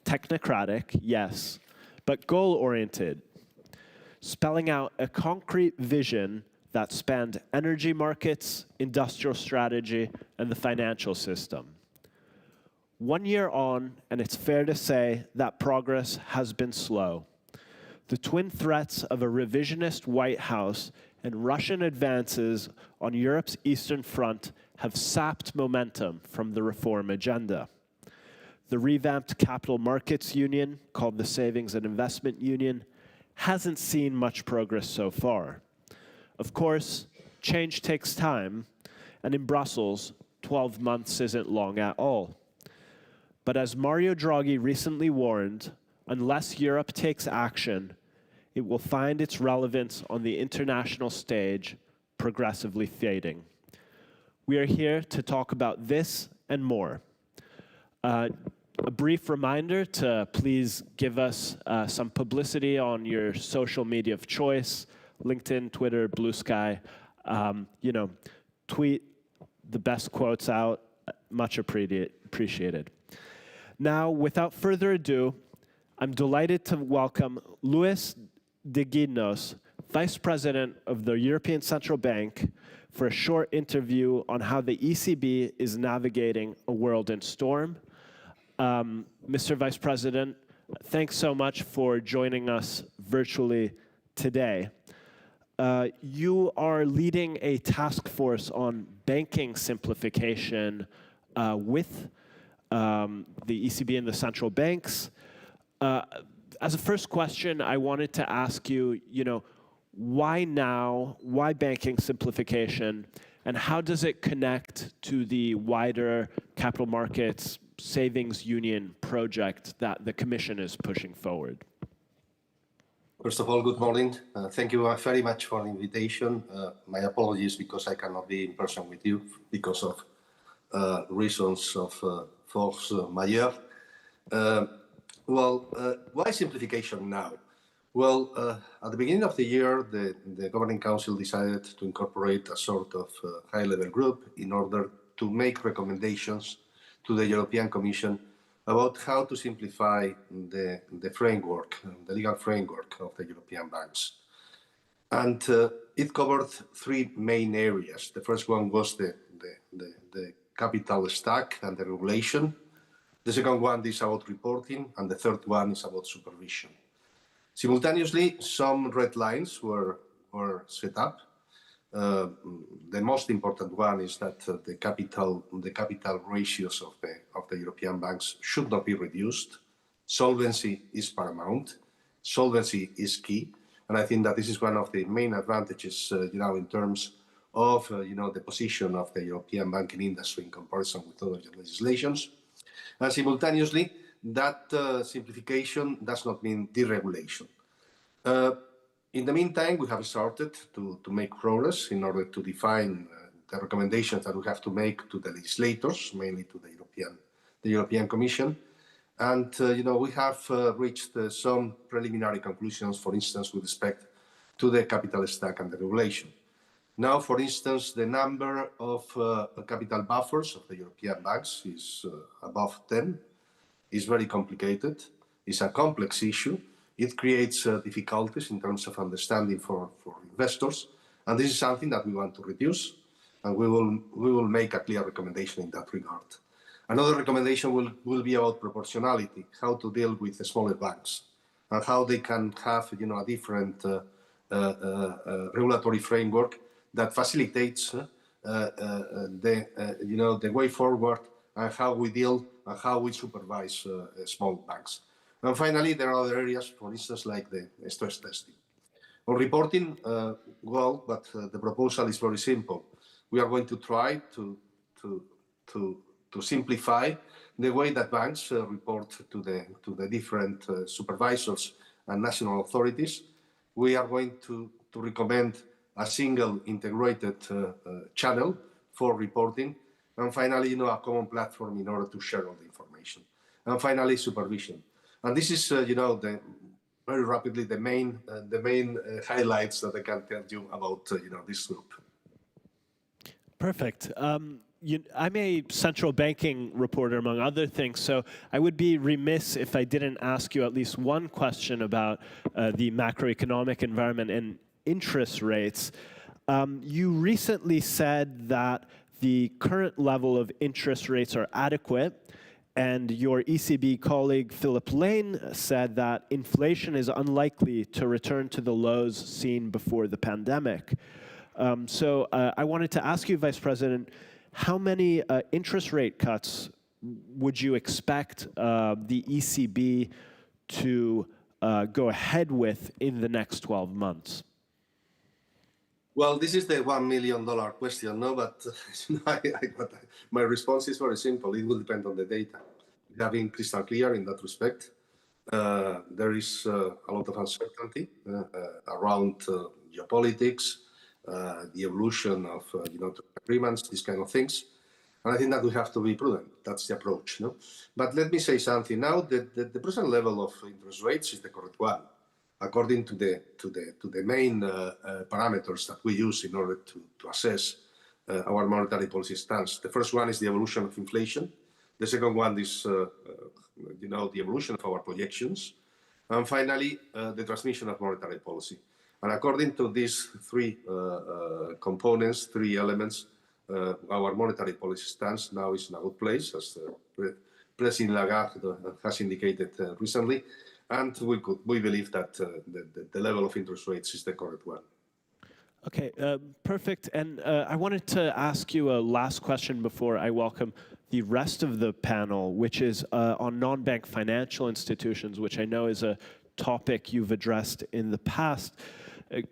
[SPEAKER 6] Technocratic, yes, but goal-oriented, spelling out a concrete vision that spanned energy markets, industrial strategy, and the financial system. 1 year on, and it's fair to say that progress has been slow. The twin threats of a revisionist White House and Russian advances on Europe's Eastern Front have sapped momentum from the reform agenda. The revamped Capital Markets Union, called the Savings and Investment Union, hasn't seen much progress so far. Of course, change takes time, and in Brussels, 12 months isn't long at all. But as Mario Draghi recently warned, unless Europe takes action, it will find its relevance on the international stage progressively fading. We are here to talk about this and more. A brief reminder to please give us some publicity on your social media of choice, LinkedIn, Twitter, Blue Sky. Tweet the best quotes out, much appreciated. Now, without further ado, I'm delighted to welcome Luis de Guindos, Vice President of the European Central Bank, for a short interview on how the ECB is navigating a world in storm. Mr. Vice President, thanks so much for joining us virtually today. You are leading a task force on banking simplification with the ECB and the central banks. As a first question, I wanted to ask you, why now? Why banking simplification? And how does it connect to the wider capital markets savings union project that the Commission is pushing forward?
[SPEAKER 7] First of all, good morning. Thank you very much for the invitation. My apologies because I cannot be in person with you because of reasons of force majeure. Why simplification now? Well, at the beginning of the year, the Governing Council decided to incorporate a sort of high-level group in order to make recommendations to the European Commission about how to simplify the framework, the legal framework of the European banks. And it covered three main areas. The first one was the capital stack and the regulation. The second one is about reporting, and the third one is about supervision. Simultaneously, some red lines were set up. The most important one is that the capital ratios of the European banks should not be reduced. Solvency is paramount. Solvency is key, and I think that this is one of the main advantages, in terms of the position of the European banking industry in comparison with other legislations. And simultaneously, that simplification does not mean deregulation. In the meantime, we have started to make progress in order to define the recommendations that we have to make to the legislators, mainly to the European Commission. And we have reached some preliminary conclusions, for instance, with respect to the capital stack and the regulation. Now, for instance, the number of capital buffers of the European banks is above 10. It's very complicated. It's a complex issue. It creates difficulties in terms of understanding for investors. And this is something that we want to reduce. And we will make a clear recommendation in that regard. Another recommendation will be about proportionality, how to deal with the smaller banks and how they can have a different regulatory framework that facilitates the way forward and how we deal and how we supervise small banks. And finally, there are other areas, for instance, like the stress testing. On reporting, the proposal is very simple. We are going to try to simplify the way that banks report to the different supervisors and national authorities. We are going to recommend a single integrated channel for reporting. And finally, a common platform in order to share all the information. And finally, supervision. And this is, very rapidly the main highlights that I can tell you about, this group.
[SPEAKER 6] Perfect. I'm a central banking reporter, among other things, so I would be remiss if I didn't ask you at least one question about the macroeconomic environment and interest rates. You recently said that the current level of interest rates are adequate, and your ECB colleague Philip Lane said that inflation is unlikely to return to the lows seen before the pandemic. So I wanted to ask you, Vice President, how many interest rate cuts would you expect the ECB to go ahead with in the next 12 months?
[SPEAKER 7] Well, this is the $1 million question, no? But my response is very simple. It will depend on the data. We have been crystal clear in that respect. There is a lot of uncertainty around geopolitics, the evolution of agreements, these kind of things. And I think that we have to be prudent. That's the approach. No? But let me say something now. The present level of interest rates is the correct one, according to the main parameters that we use in order to assess our monetary policy stance. The first one is the evolution of inflation. The second one is the evolution of our projections. And finally, the transmission of monetary policy. And according to these three components, three elements, our monetary policy stance now is in a good place, as President Lagarde has indicated recently. And we believe that the level of interest rates is the correct one.
[SPEAKER 6] Okay, perfect. And I wanted to ask you a last question before I welcome the rest of the panel, which is on non-bank financial institutions, which I know is a topic you've addressed in the past.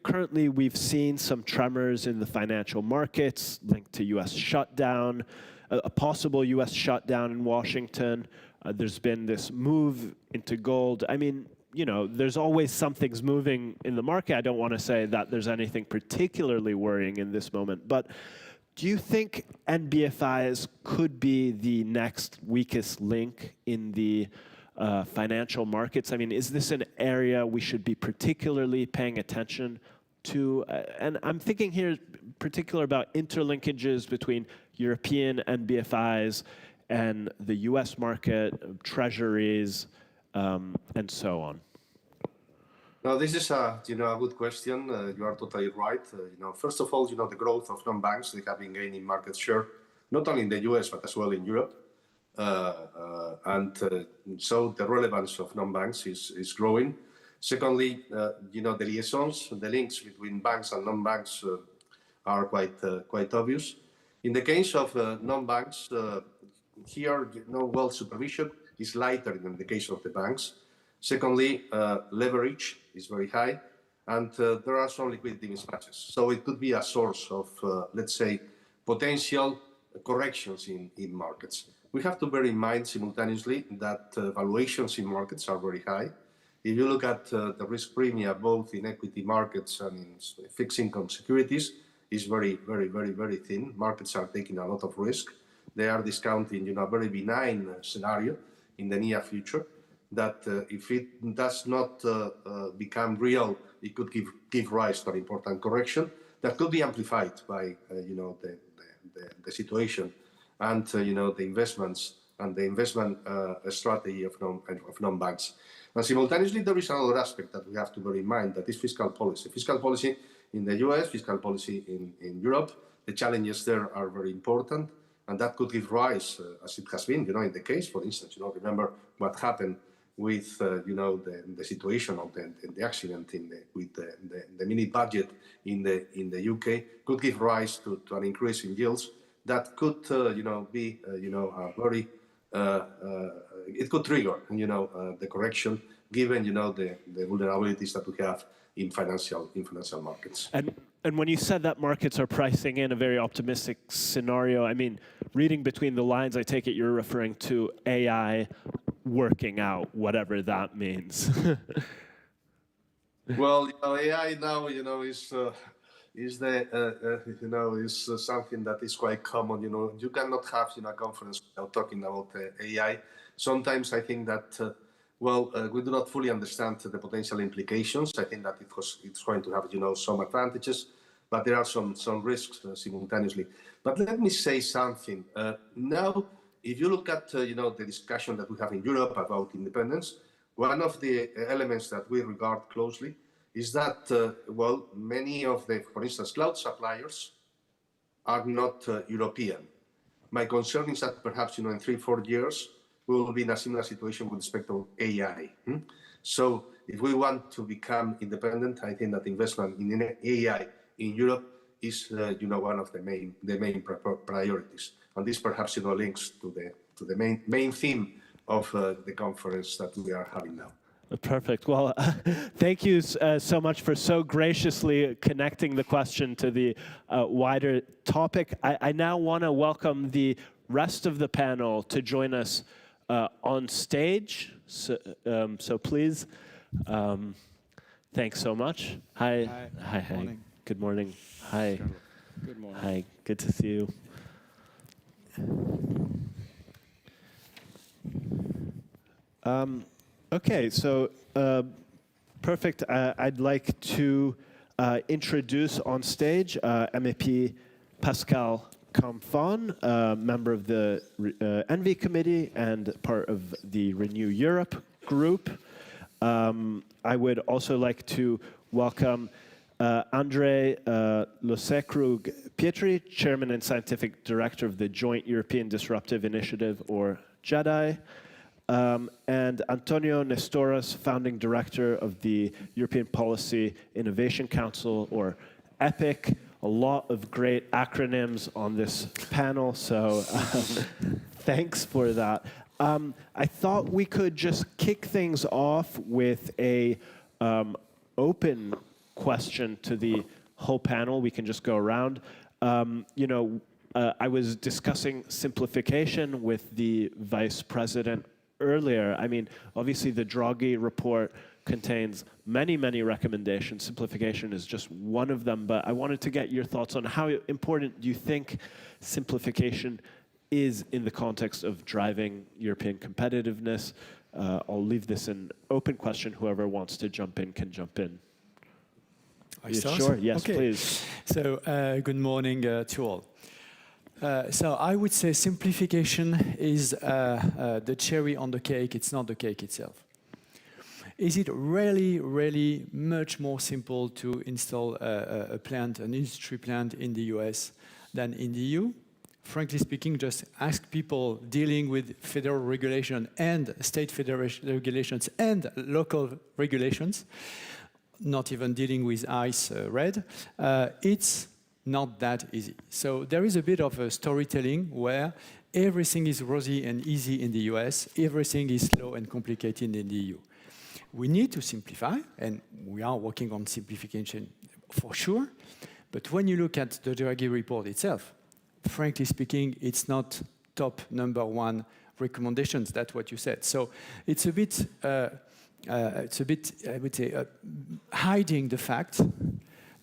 [SPEAKER 6] Currently, we've seen some tremors in the financial markets linked to U.S. shutdown, a possible U.S. shutdown in Washington. There's been this move into gold. I mean, there's always something's moving in the market. I don't want to say that there's anything particularly worrying in this moment, but do you think NBFIs could be the next weakest link in the financial markets? I mean, is this an area we should be particularly paying attention to? And I'm thinking here in particular about interlinkages between European NBFIs and the US market, treasuries, and so on.
[SPEAKER 7] Now, this is a good question. You are totally right. First of all, the growth of non-banks, they have been gaining market share, not only in the US, but as well in Europe. So the relevance of non-banks is growing. Secondly, the liaisons, the links between banks and non-banks are quite obvious. In the case of non-banks, here, supervision is lighter than the case of the banks. Secondly, leverage is very high, and there are some liquidity mismatches. So it could be a source of, let's say, potential corrections in markets. We have to bear in mind simultaneously that valuations in markets are very high. If you look at the risk premium, both in equity markets and in fixed income securities, is very, very, very, very thin. Markets are taking a lot of risk. They are discounting, a very benign scenario in the near future that if it does not become real, it could give rise to an important correction that could be amplified by, the situation and, the investments and the investment strategy of non-banks. And simultaneously, there is another aspect that we have to bear in mind, that is fiscal policy. Fiscal policy in the US, fiscal policy in Europe, the challenges there are very important. And that could give rise, as it has been, in the case, for instance, remember what happened with, the situation of the accident with the mini budget in the UK, could give rise to an increase in yields that could, be, a very, it could trigger, the correction, given, the vulnerabilities that we have in financial markets.
[SPEAKER 6] And when you said that markets are pricing in a very optimistic scenario, I mean, reading between the lines, I take it you're referring to AI working out, whatever that means.
[SPEAKER 7] Well, AI now, is is something that is quite common. You cannot have a conference without talking about AI. Sometimes I think that we do not fully understand the potential implications. I think that it's going to have some advantages, but there are some risks simultaneously. But let me say something now. If you look at the discussion that we have in Europe about independence, one of the elements that we regard closely is that, many of the, for instance, cloud suppliers are not European. My concern is that perhaps, in 3-4 years, we will be in a similar situation with respect to AI. So if we want to become independent, I think that investment in AI in Europe is, one of the main priorities. And this perhaps, links to the main theme of the conference that we are having now.
[SPEAKER 6] Perfect. Well, thank you so much for so graciously connecting the question to the wider topic. I now want to welcome the rest of the panel to join us on stage. So please, thanks so much. Hi. Hi. Good morning. Hi.
[SPEAKER 8] Good morning.
[SPEAKER 6] Hi. Good to see you. Okay, so perfect. I'd like to introduce on stage MEP Pascal Camfon, member of the Envy Committee and part of the Renew Europe group. I would also like to welcome Andrei Losecru-Pietri, Chairman and Scientific Director of the Joint European Disruptive Initiative, or JEDI, and Antonio Nestoras, Founding Director of the European Policy Innovation Council, or EPIC. A lot of great acronyms on this panel, so thanks for that. I thought we could just kick things off with a open question to the whole panel. We can just go around. I was discussing simplification with the Vice President earlier. I mean, obviously the Draghi report contains many, many recommendations. Simplification is just one of them, but I wanted to get your thoughts on how important you think simplification is in the context of driving European competitiveness. I'll leave this an open question. Whoever wants to jump in can jump in.
[SPEAKER 8] Are you
[SPEAKER 6] sure? Yes,
[SPEAKER 8] okay.
[SPEAKER 6] Please.
[SPEAKER 8] So, good morning to all. So I would say simplification is the cherry on the cake. It's not the cake itself. Is it really, really much more simple to install a plant, an industry plant in the US than in the EU? Frankly speaking, just ask people dealing with federal regulation and state federation regulations and local regulations, not even dealing with ICE red. It's not that easy. So there is a bit of a storytelling where everything is rosy and easy in the US, everything is slow and complicated in the EU. We need to simplify, and we are working on simplification for sure. But when you look at the Draghi report itself, frankly speaking, it's not top #1 recommendations. That's what you said. So it's a bit, I would say, hiding the fact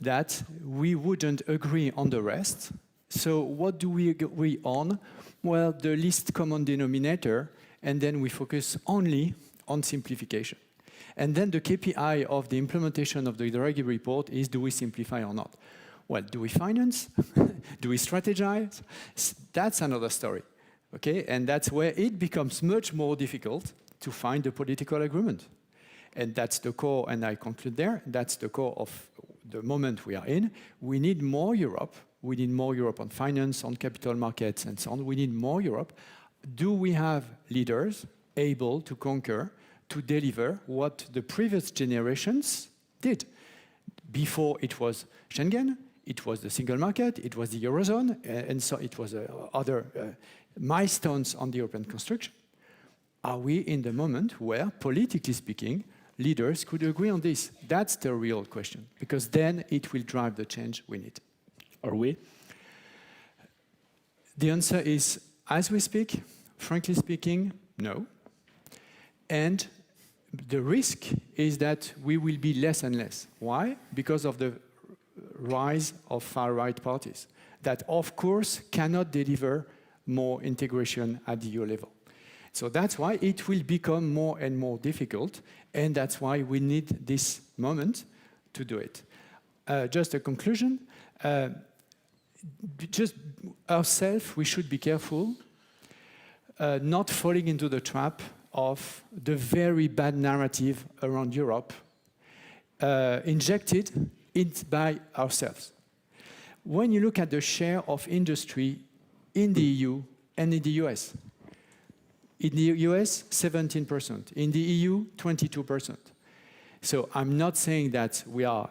[SPEAKER 8] that we wouldn't agree on the rest. So what do we agree on? Well, the least common denominator, and then we focus only on simplification. And then the KPI of the implementation of the Draghi report is, do we simplify or not? Well, do we finance? Do we strategize? That's another story, okay? And that's where it becomes much more difficult to find a political agreement. And that's the core, and I conclude there, that's the core of the moment we are in. We need more Europe. We need more Europe on finance, on capital markets, and so on. We need more Europe. Do we have leaders able to conquer, to deliver what the previous generations did? Before it was Schengen, it was the single market, it was the Eurozone, and so it was other milestones on the European construction. Are we in the moment where, politically speaking, leaders could agree on this? That's the real question, because then it will drive the change we need.
[SPEAKER 6] Are we?
[SPEAKER 8] The answer is, as we speak, frankly speaking, no. And the risk is that we will be less and less. Why? Because of the rise of far-right parties that, of course, cannot deliver more integration at the EU level. So that's why it will become more and more difficult, and that's why we need this moment to do it. Just a conclusion, just ourselves, we should be careful not falling into the trap of the very bad narrative around Europe injected by ourselves. When you look at the share of industry in the EU and in the US, in the US, 17%. In the EU, 22%. So I'm not saying that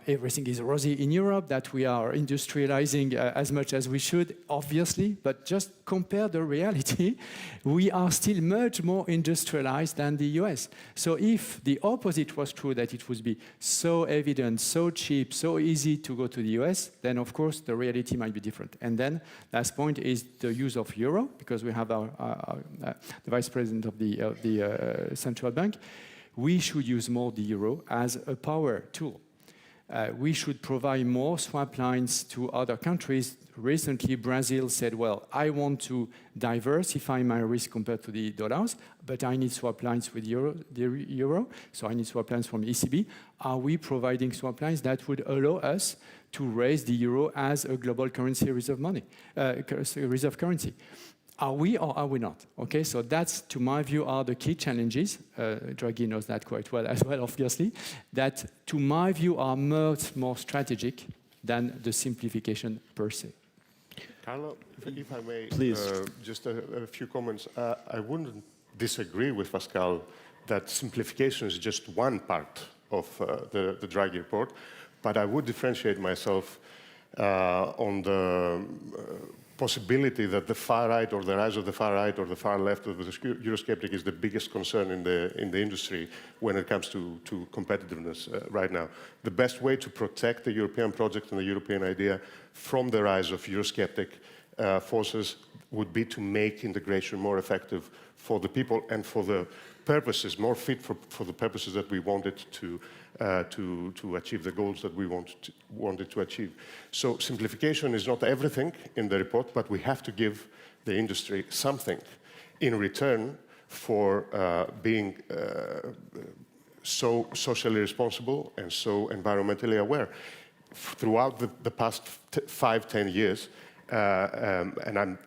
[SPEAKER 8] everything is rosy in Europe, that we are industrializing as much as we should, obviously, but just compare the reality. We are still much more industrialized than the US. So if the opposite was true, that it would be so evident, so cheap, so easy to go to the US, then of course the reality might be different. And then last point is the use of euro, because we have the vice president of the central bank. We should use more the euro as a power tool. We should provide more swap lines to other countries. Recently, Brazil said, well, I want to diversify my risk compared to the dollars, but I need swap lines with the euro, so I need swap lines from ECB. Are we providing swap lines that would allow us to raise the euro as a global currency reserve currency? Are we or are we not? Okay, so that's, to my view, are the key challenges. Draghi knows that quite well as well, obviously, that, to my view, are much more strategic than the simplification per se.
[SPEAKER 9] Carlo, if I may,
[SPEAKER 6] Please.
[SPEAKER 9] Just a few comments. I wouldn't disagree with Pascal that simplification is just one part of the Draghi report, but I would differentiate myself on the possibility that the far right or the rise of the far right or the far left of the Eurosceptic is the biggest concern in the industry when it comes to competitiveness right now. The best way to protect the European project and the European idea from the rise of Eurosceptic forces would be to make integration more effective for the people and for the purposes, more fit for the purposes that we wanted to achieve the goals that we wanted to achieve. So simplification is not everything in the report, but we have to give the industry something in return for being so socially responsible and so environmentally aware. Throughout the past 5-10 years, and I'm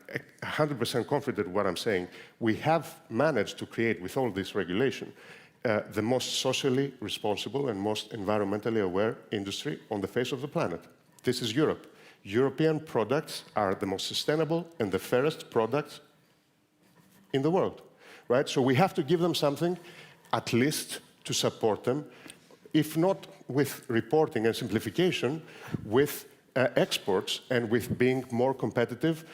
[SPEAKER 9] 100% confident in what I'm saying, we have managed to create, with all this regulation, the most socially responsible and most environmentally aware industry on the face of the planet. This is Europe. European products are the most sustainable and the fairest products in the world, right? So we have to give them something, at least to support them, if not with reporting and simplification, with exports and with being more competitive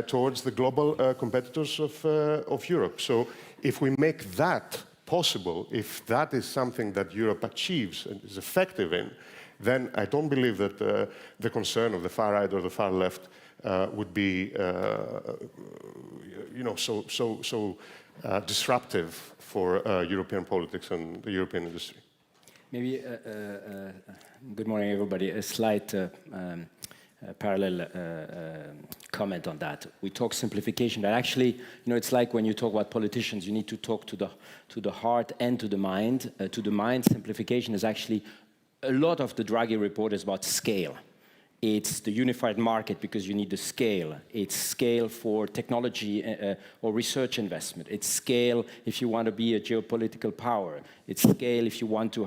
[SPEAKER 9] towards the global competitors of Europe. So if we make that possible, if that is something that Europe achieves and is effective in, then I don't believe that the concern of the far right or the far left would be, so disruptive for European politics and the European industry.
[SPEAKER 10] Maybe, good morning, everybody. A slight parallel comment on that. We talk simplification, but actually, it's like when you talk about politicians, you need to talk to the heart and to the mind. To the mind, simplification is actually, a lot of the Draghi report is about scale. It's the unified market because you need the scale. It's scale for technology or research investment. It's scale if you want to be a geopolitical power. It's scale if you want to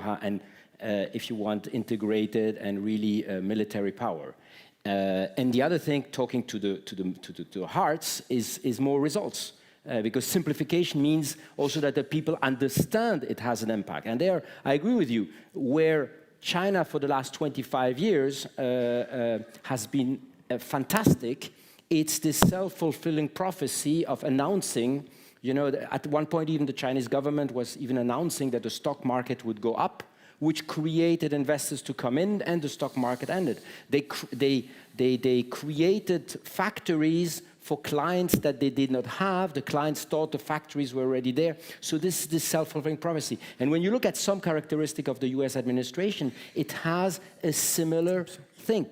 [SPEAKER 10] if you want integrated and really military power. And the other thing, talking to the hearts, is more results. Because simplification means also that the people understand it has an impact. And there, I agree with you, where China for the last 25 years has been fantastic. It's this self-fulfilling prophecy of announcing, at one point even the Chinese government was even announcing that the stock market would go up, which created investors to come in, and the stock market ended. They created factories for clients that they did not have. The clients thought the factories were already there. So this is this self-fulfilling prophecy. And when you look at some characteristic of the US administration, it has a similar thing.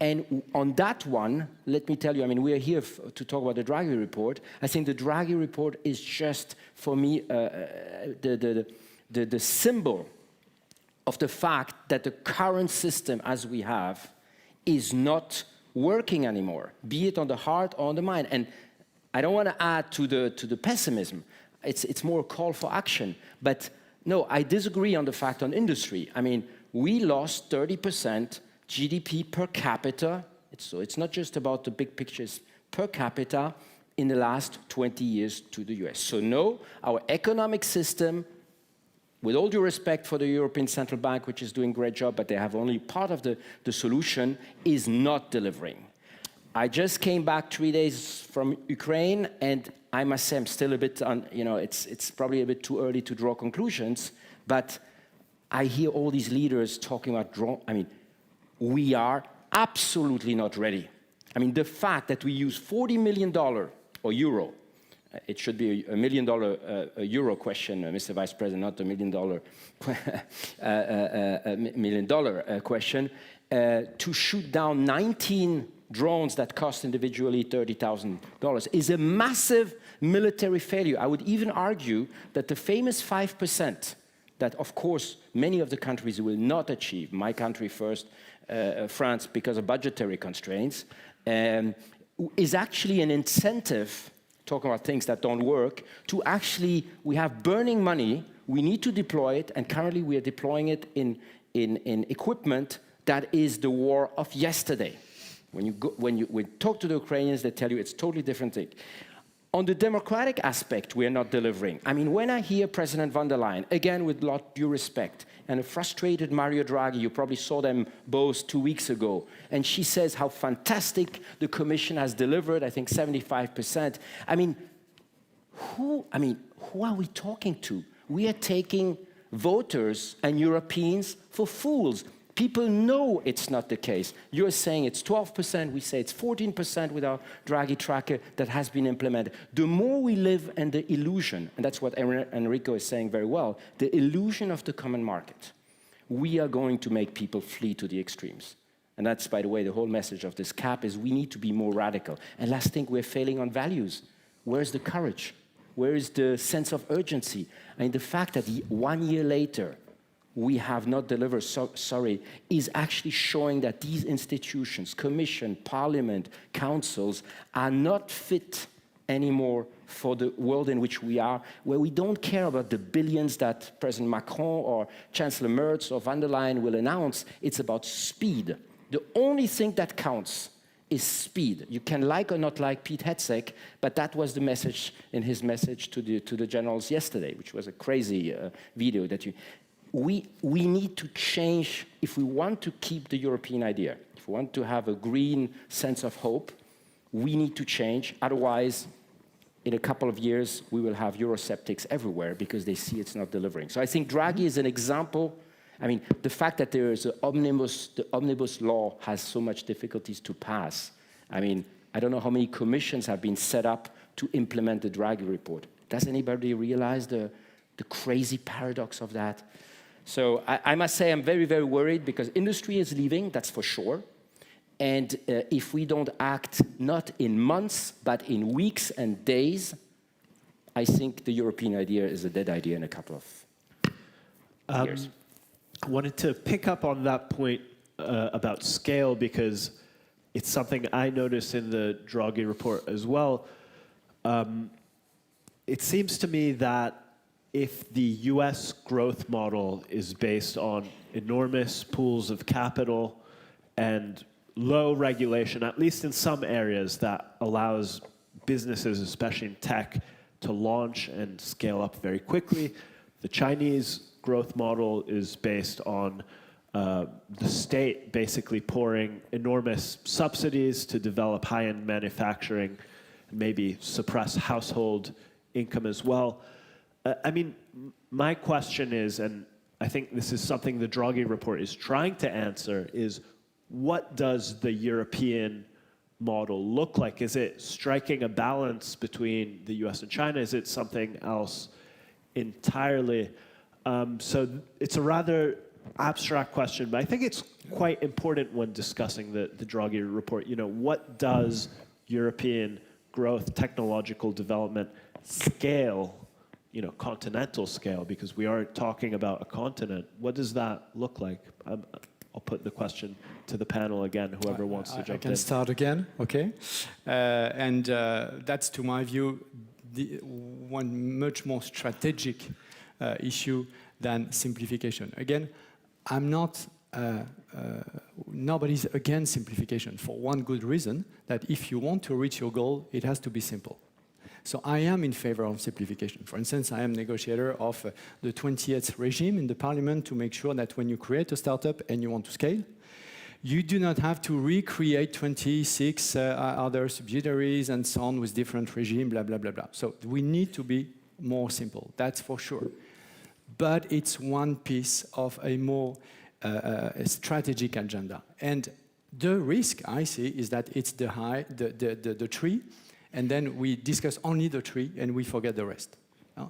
[SPEAKER 10] And on that one, let me tell you, I mean, we are here to talk about the Draghi report. I think the Draghi report is just, for me, the symbol of the fact that the current system as we have is not working anymore, be it on the heart or on the mind. And I don't want to add to the pessimism. It's more a call for action. But no, I disagree on the fact on industry. I mean, we lost 30% GDP per capita. So it's not just about the big pictures, per capita in the last 20 years to the US. So no, our economic system, with all due respect for the European Central Bank, which is doing a great job, but they have only part of the solution, is not delivering. I just came back 3 days from Ukraine, and I must say I'm still a bit, it's probably a bit too early to draw conclusions, but I hear all these leaders talking about we are absolutely not ready. I mean, the fact that we use $40 million or euro, it should be $1 million euro question, Mr. Vice President, not $1 million question, to shoot down 19 drones that cost individually $30,000 is a massive military failure. I would even argue that the famous 5% that, of course, many of the countries will not achieve, my country first, France, because of budgetary constraints, is actually an incentive, talking about things that don't work, to actually, we have burning money, we need to deploy it, and currently we are deploying it in equipment that is the war of yesterday. When you talk to the Ukrainians, they tell you it's a totally different thing. On the democratic aspect, we are not delivering. I mean, when I hear President von der Leyen, again with a lot of due respect, and a frustrated Mario Draghi, you probably saw them both 2 weeks ago, and she says how fantastic the Commission has delivered, I think 75%. I mean, who are we talking to? We are taking voters and Europeans for fools. People know it's not the case. You're saying it's 12%, we say it's 14% with our Draghi tracker that has been implemented. The more we live in the illusion, and that's what Enrico is saying very well, the illusion of the common market, we are going to make people flee to the extremes. And that's, by the way, the whole message of this cap is we need to be more radical. And last thing, we're failing on values. Where's the courage? Where is the sense of urgency? I mean, the fact that 1 year later, we have not delivered, is actually showing that these institutions, Commission, Parliament, councils, are not fit anymore for the world in which we are, where we don't care about the billions that President Macron or Chancellor Merz or von der Leyen will announce. It's about speed. The only thing that counts is speed. You can like or not like Pete Hegseth, but that was the message in his message to the generals yesterday, which was a crazy video that you... We need to change if we want to keep the European idea. If we want to have a green sense of hope, we need to change. Otherwise, in a couple of years, we will have Eurosceptics everywhere because they see it's not delivering. So I think Draghi is an example. I mean, the fact that there is the omnibus law has so much difficulties to pass. I mean, I don't know how many commissions have been set up to implement the Draghi report. Does anybody realize the crazy paradox of that? So I must say I'm very, very worried because industry is leaving, that's for sure. And if we don't act not in months, but in weeks and days, I think the European idea is a dead idea in a couple of years.
[SPEAKER 6] I wanted to pick up on that point about scale because it's something I noticed in the Draghi report as well. It seems to me that if the US growth model is based on enormous pools of capital and low regulation, at least in some areas that allows businesses, especially in tech, to launch and scale up very quickly, the Chinese growth model is based on the state basically pouring enormous subsidies to develop high-end manufacturing and maybe suppress household income as well. I mean, my question is, and I think this is something the Draghi report is trying to answer, is what does the European model look like? Is it striking a balance between the US and China? Is it something else entirely? So it's a rather abstract question, but I think it's quite important when discussing the Draghi report. You know, what does European growth, technological development scale, you know, continental scale, because we are talking about a continent. What does that look like? I'll put the question to the panel again, whoever wants to jump in.
[SPEAKER 8] I can start again, okay? That's, to my view, one much more strategic issue than simplification. Again, I'm not, nobody's against simplification for one good reason, that if you want to reach your goal, it has to be simple. So I am in favor of simplification. For instance, I am negotiator of the 20th regime in the parliament to make sure that when you create a startup and you want to scale, you do not have to recreate 26 other subsidiaries and so on with different regime, blah, blah, blah, blah. So we need to be more simple, that's for sure. But it's one piece of a more strategic agenda. And the risk I see is that it's the tree, and then we discuss only the tree and we forget the rest.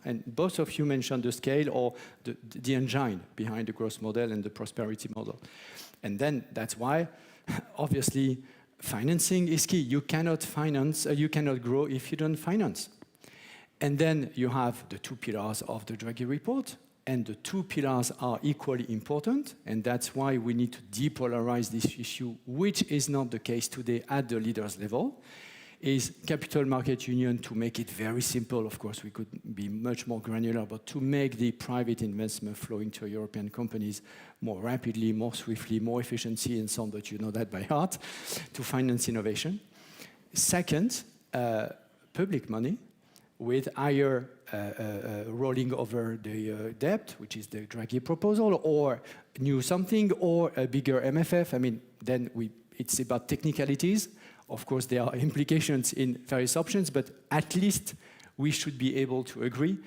[SPEAKER 8] And both of you mentioned the scale or the engine behind the growth model and the prosperity model. And then that's why, obviously, financing is key. You cannot finance, you cannot grow if you don't finance. And then you have the two pillars of the Draghi report, and the two pillars are equally important, and that's why we need to depolarize this issue, which is not the case today at the leaders level. Is capital market union, to make it very simple. Of course, we could be much more granular, but to make the private investment flow into European companies more rapidly, more swiftly, more efficiency, and so on, but you know that by heart, to finance innovation. Second, public money with higher rolling over the debt, which is the Draghi proposal, or new something, or a bigger MFF. I mean, then it's about technicalities. Of course, there are implications in various options, but at least we should be able to agree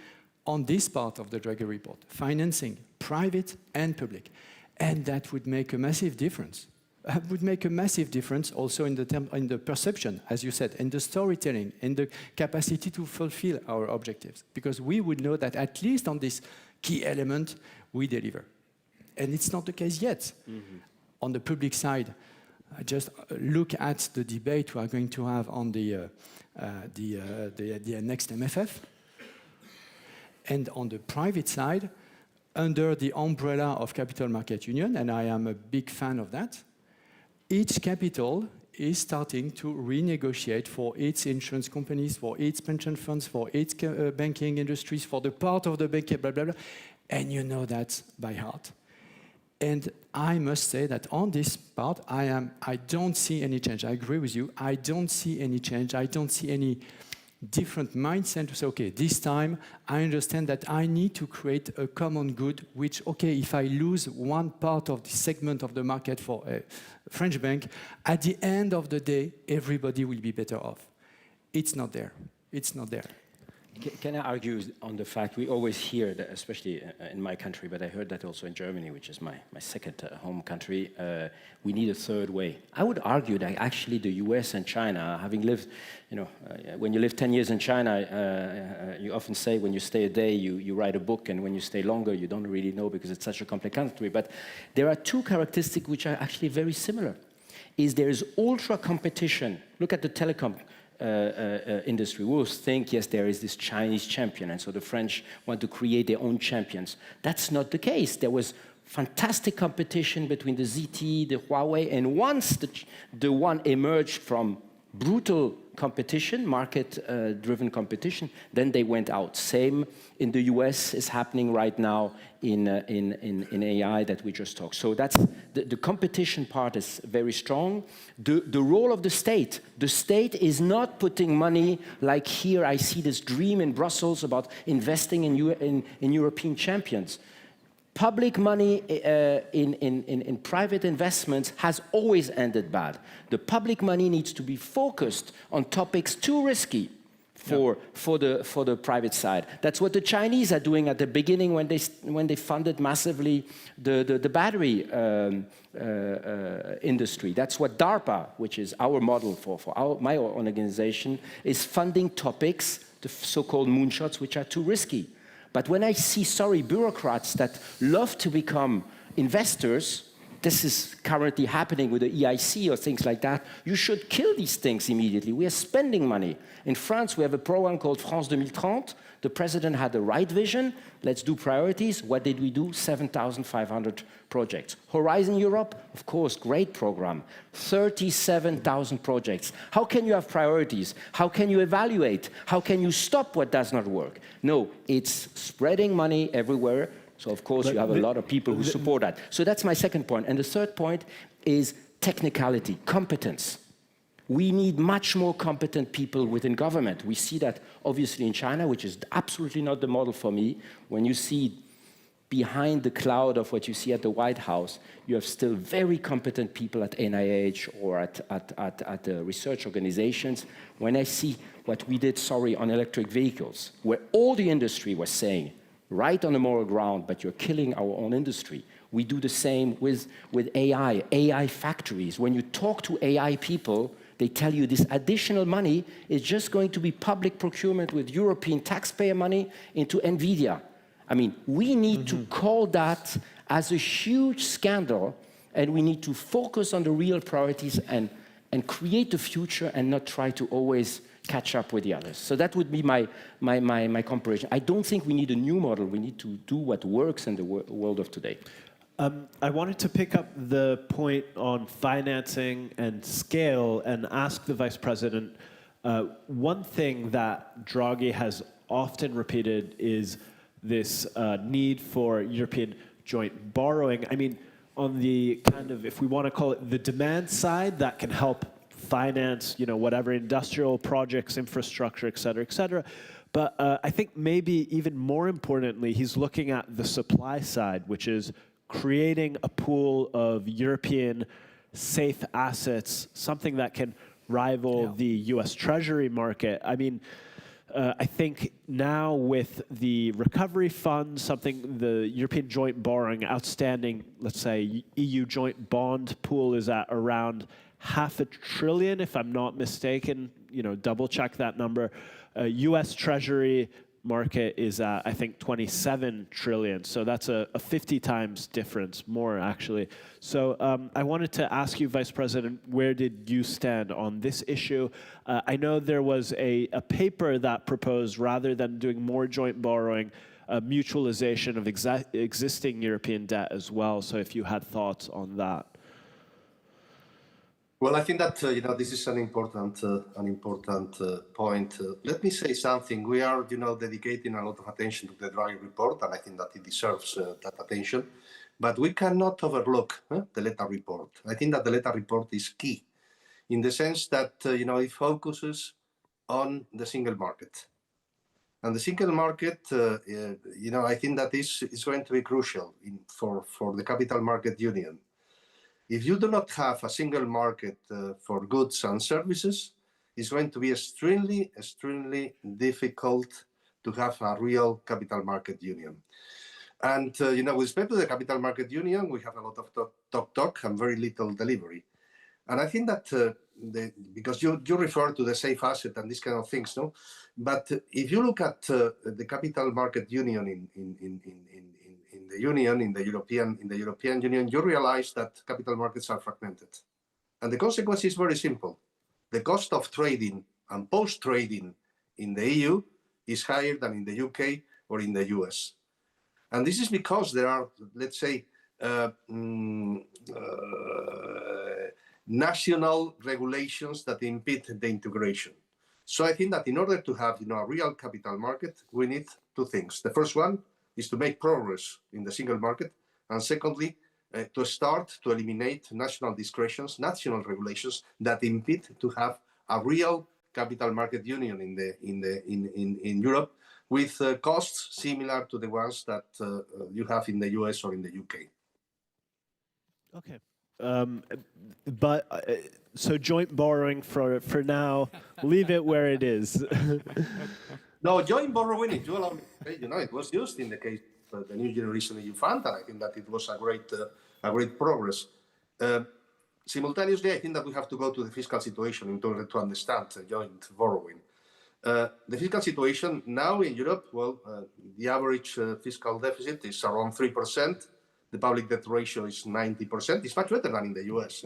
[SPEAKER 8] on this part of the Draghi report, financing private and public. And that would make a massive difference. It would make a massive difference also in the perception, as you said, in the storytelling, in the capacity to fulfill our objectives. Because we would know that at least on this key element, we deliver. And it's not the case yet. Mm-hmm. On the public side, just look at the debate we are going to have on the next MFF. And on the private side, under the umbrella of capital market union, and I am a big fan of that, each capital is starting to renegotiate for its insurance companies, for its pension funds, for its banking industries, for the part of the banking, blah, blah, blah. And you know that by heart. And I must say that on this part, I don't see any change. I agree with you. I don't see any change. I don't see any different mindset to say, okay, this time I understand that I need to create a common good, which, okay, if I lose one part of the segment of the market for a French bank, at the end of the day, everybody will be better off. It's not there. It's not there.
[SPEAKER 10] Can I argue on the fact we always hear that, especially in my country, but I heard that also in Germany, which is my second home country, we need a third way. I would argue that actually the US and China, having lived, when you live 10 years in China, you often say when you stay a day, you write a book, and when you stay longer, you don't really know because it's such a complex country. But there are two characteristics which are actually very similar. There is ultra competition. Look at the telecom industry. We always think, yes, there is this Chinese champion, and so the French want to create their own champions. That's not the case. There was fantastic competition between the ZTE, the Huawei, and once the one emerged from brutal competition, market-driven competition, then they went out. Same in the US is happening right now in AI that we just talked. So that's the competition part is very strong. The role of the state is not putting money like here. I see this dream in Brussels about investing in European champions. Public money in private investments has always ended bad. The public money needs to be focused on topics too risky for the private side. That's what the Chinese are doing at the beginning when they funded massively the battery industry. That's what DARPA, which is our model for my organization, is funding topics, the so-called moonshots, which are too risky. But when I see, bureaucrats that love to become investors, this is currently happening with the EIC or things like that, you should kill these things immediately. We are spending money. In France, we have a program called France 2030. The president had the right vision. Let's do priorities. What did we do? 7,500 projects. Horizon Europe, of course, great program. 37,000 projects. How can you have priorities? How can you evaluate? How can you stop what does not work? No, it's spreading money everywhere. So, of course, you have a lot of people who support that. So that's my second point. And the third point is technicality, competence. We need much more competent people within government. We see that, obviously, in China, which is absolutely not the model for me. When you see behind the cloud of what you see at the White House, you have still very competent people at NIH or at the research organizations. When I see what we did, on electric vehicles, where all the industry was saying, right on the moral ground, but you're killing our own industry. We do the same with AI factories. When you talk to AI people, they tell you this additional money is just going to be public procurement with European taxpayer money into NVIDIA. I mean, we need to call that as a huge scandal, and we need to focus on the real priorities and create the future and not try to always catch up with the others. So that would be my comparison. I don't think we need a new model. We need to do what works in the world of today.
[SPEAKER 6] I wanted to pick up the point on financing and scale and ask the Vice President, one thing that Draghi has often repeated is this need for European joint borrowing. I mean, on the kind of, if we want to call it the demand side, that can help finance, whatever industrial projects, infrastructure, et cetera, But I think maybe even more importantly, he's looking at the supply side, which is creating a pool of European safe assets, something that can rival the US Treasury market. I mean, I think now with the recovery fund, the European joint borrowing outstanding, let's say EU joint bond pool is at around $500 billion, if I'm not mistaken, double check that number. US Treasury market is at, I think, 27 trillion. So that's a 50 times difference, more actually. So I wanted to ask you, Vice President, where did you stand on this issue? I know there was a paper that proposed, rather than doing more joint borrowing, mutualization of existing European debt as well. So if you had thoughts on that.
[SPEAKER 7] Well, I think that this is an important point. Let me say something. We are, dedicating a lot of attention to the Draghi report, and I think that it deserves that attention. But we cannot overlook the Letta report. I think that the Letta report is key, in the sense that it focuses on the single market, and the single market. I think that is going to be crucial for the capital market union. If you do not have a single market for goods and services, it's going to be extremely, extremely difficult to have a real capital market union. And, with respect to the capital market union, we have a lot of talk and very little delivery. And I think that, because you refer to the safe asset and these kind of things, no? But if you look at the capital market union in the European Union, you realize that capital markets are fragmented. And the consequence is very simple. The cost of trading and post-trading in the EU is higher than in the UK or in the US. And this is because there are, let's say, national regulations that impede the integration. So I think that in order to have a real capital market, we need two things. The first one is to make progress in the single market, and secondly, to start to eliminate national discretions, national regulations that impede to have a real capital market union in Europe, with costs similar to the ones that you have in the US or in the UK.
[SPEAKER 6] Okay. So joint borrowing for now, leave it where it is.
[SPEAKER 7] No, joint borrowing, if you allow me, it was used in the case of the New Generation EU Fund, and I think that it was a great progress. Simultaneously, I think that we have to go to the fiscal situation in order to understand joint borrowing. The fiscal situation now in Europe, the average fiscal deficit is around 3%. the public debt ratio is 90%. It's much better than in the US.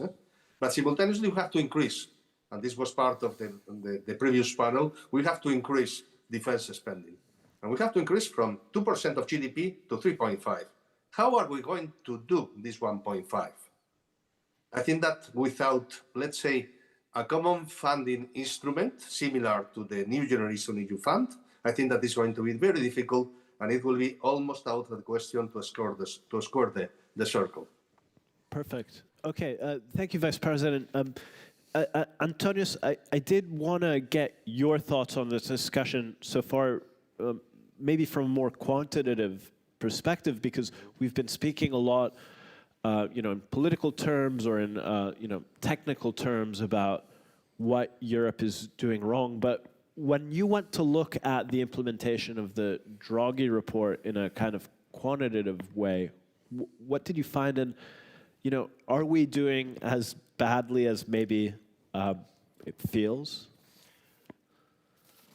[SPEAKER 7] But simultaneously, we have to increase, and this was part of the previous panel, we have to increase defense spending. And we have to increase from 2% of GDP to 3.5. How are we going to do this 1.5? I think that without, let's say, a common funding instrument similar to the New Generation EU Fund, I think that is going to be very difficult, and it will be almost out of the question to score the circle.
[SPEAKER 6] Perfect. Okay, thank you, Vice President. Antonius, I did want to get your thoughts on this discussion so far, maybe from a more quantitative perspective, because we've been speaking a lot, in political terms or in, technical terms about what Europe is doing wrong. But when you went to look at the implementation of the Draghi report in a kind of quantitative way, what did you find? And, are we doing as badly as maybe it feels?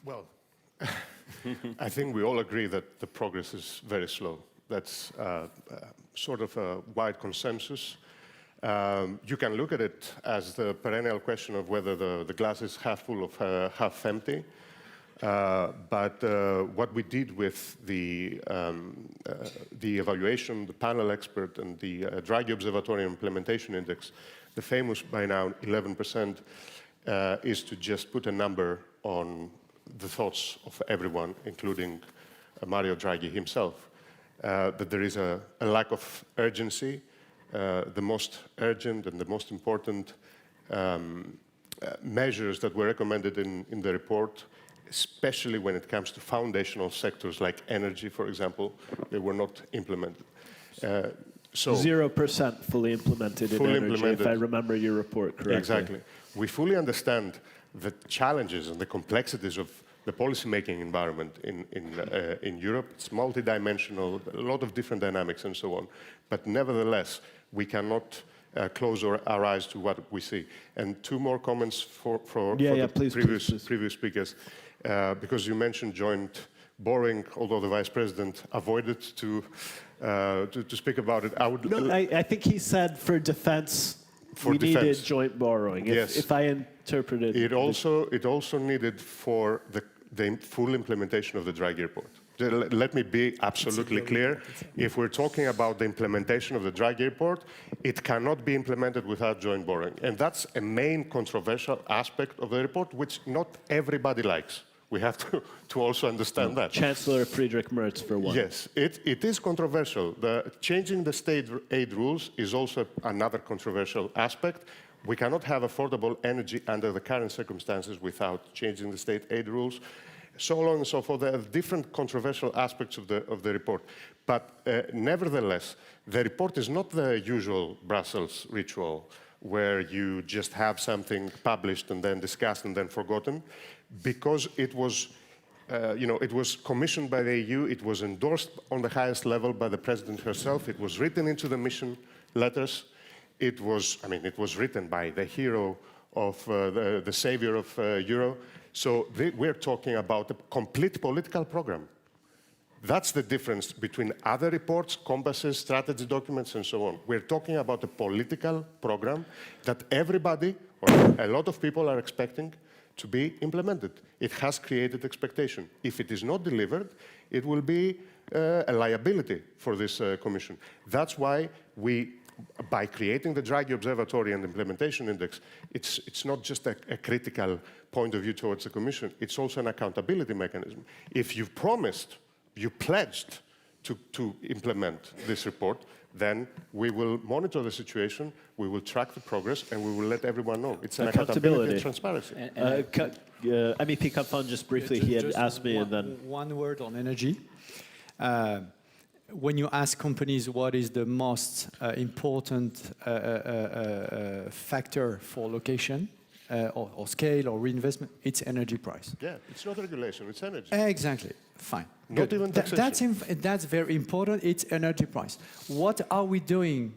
[SPEAKER 9] Well, I think we all agree that the progress is very slow. That's sort of a wide consensus. You can look at it as the perennial question of whether the glass is half full or half empty. But what we did with the evaluation, the panel expert, and the Draghi Observatory Implementation Index, the famous by now 11%, is to just put a number on the thoughts of everyone, including Mario Draghi himself, that there is a lack of urgency. The most urgent and the most important measures that were recommended in the report, especially when it comes to foundational sectors like energy, for example, they were not implemented. So
[SPEAKER 6] 0% fully implemented in energy, if I remember your report correctly.
[SPEAKER 9] Exactly. We fully understand the challenges and the complexities of the policymaking environment in Europe. It's multidimensional, a lot of different dynamics and so on. But nevertheless, we cannot close our eyes to what we see. And two more comments for the previous speakers, because you mentioned joint borrowing, although the Vice President avoided to speak about it.
[SPEAKER 6] I think he said for defense, we needed joint borrowing, if I interpreted
[SPEAKER 9] it. It also needed for the full implementation of the Draghi report. Let me be absolutely clear. If we're talking about the implementation of the Draghi report, it cannot be implemented without joint borrowing. And that's a main controversial aspect of the report, which not everybody likes. We have to also understand that.
[SPEAKER 6] Chancellor Friedrich Merz, for one.
[SPEAKER 9] Yes, it is controversial. Changing the state aid rules is also another controversial aspect. We cannot have affordable energy under the current circumstances without changing the state aid rules. So on and so forth. There are different controversial aspects of the report. But nevertheless, the report is not the usual Brussels ritual where you just have something published and then discussed and then forgotten, because it was, it was commissioned by the EU, it was endorsed on the highest level by the President herself, it was written into the mission letters, it was written by the hero of the savior of Euro. So we're talking about a complete political program. That's the difference between other reports, compasses, strategy documents, and so on. We're talking about a political program that everybody, or a lot of people, are expecting to be implemented. It has created expectation. If it is not delivered, it will be a liability for this Commission. That's why by creating the Draghi Observatory and Implementation Index, it's not just a critical point of view towards the Commission, it's also an accountability mechanism. If you've promised, you pledged to implement this report, then we will monitor the situation, we will track the progress, and we will let everyone know. It's an accountability and transparency.
[SPEAKER 6] MEP Kafan, just briefly, he had asked me, and then...
[SPEAKER 8] One word on energy. When you ask companies what is the most important factor for location, or scale or reinvestment, it's energy price.
[SPEAKER 9] Yeah, it's not regulation, it's energy.
[SPEAKER 8] Exactly, fine.
[SPEAKER 9] Not even taxation.
[SPEAKER 8] That's very important, it's energy price. What are we doing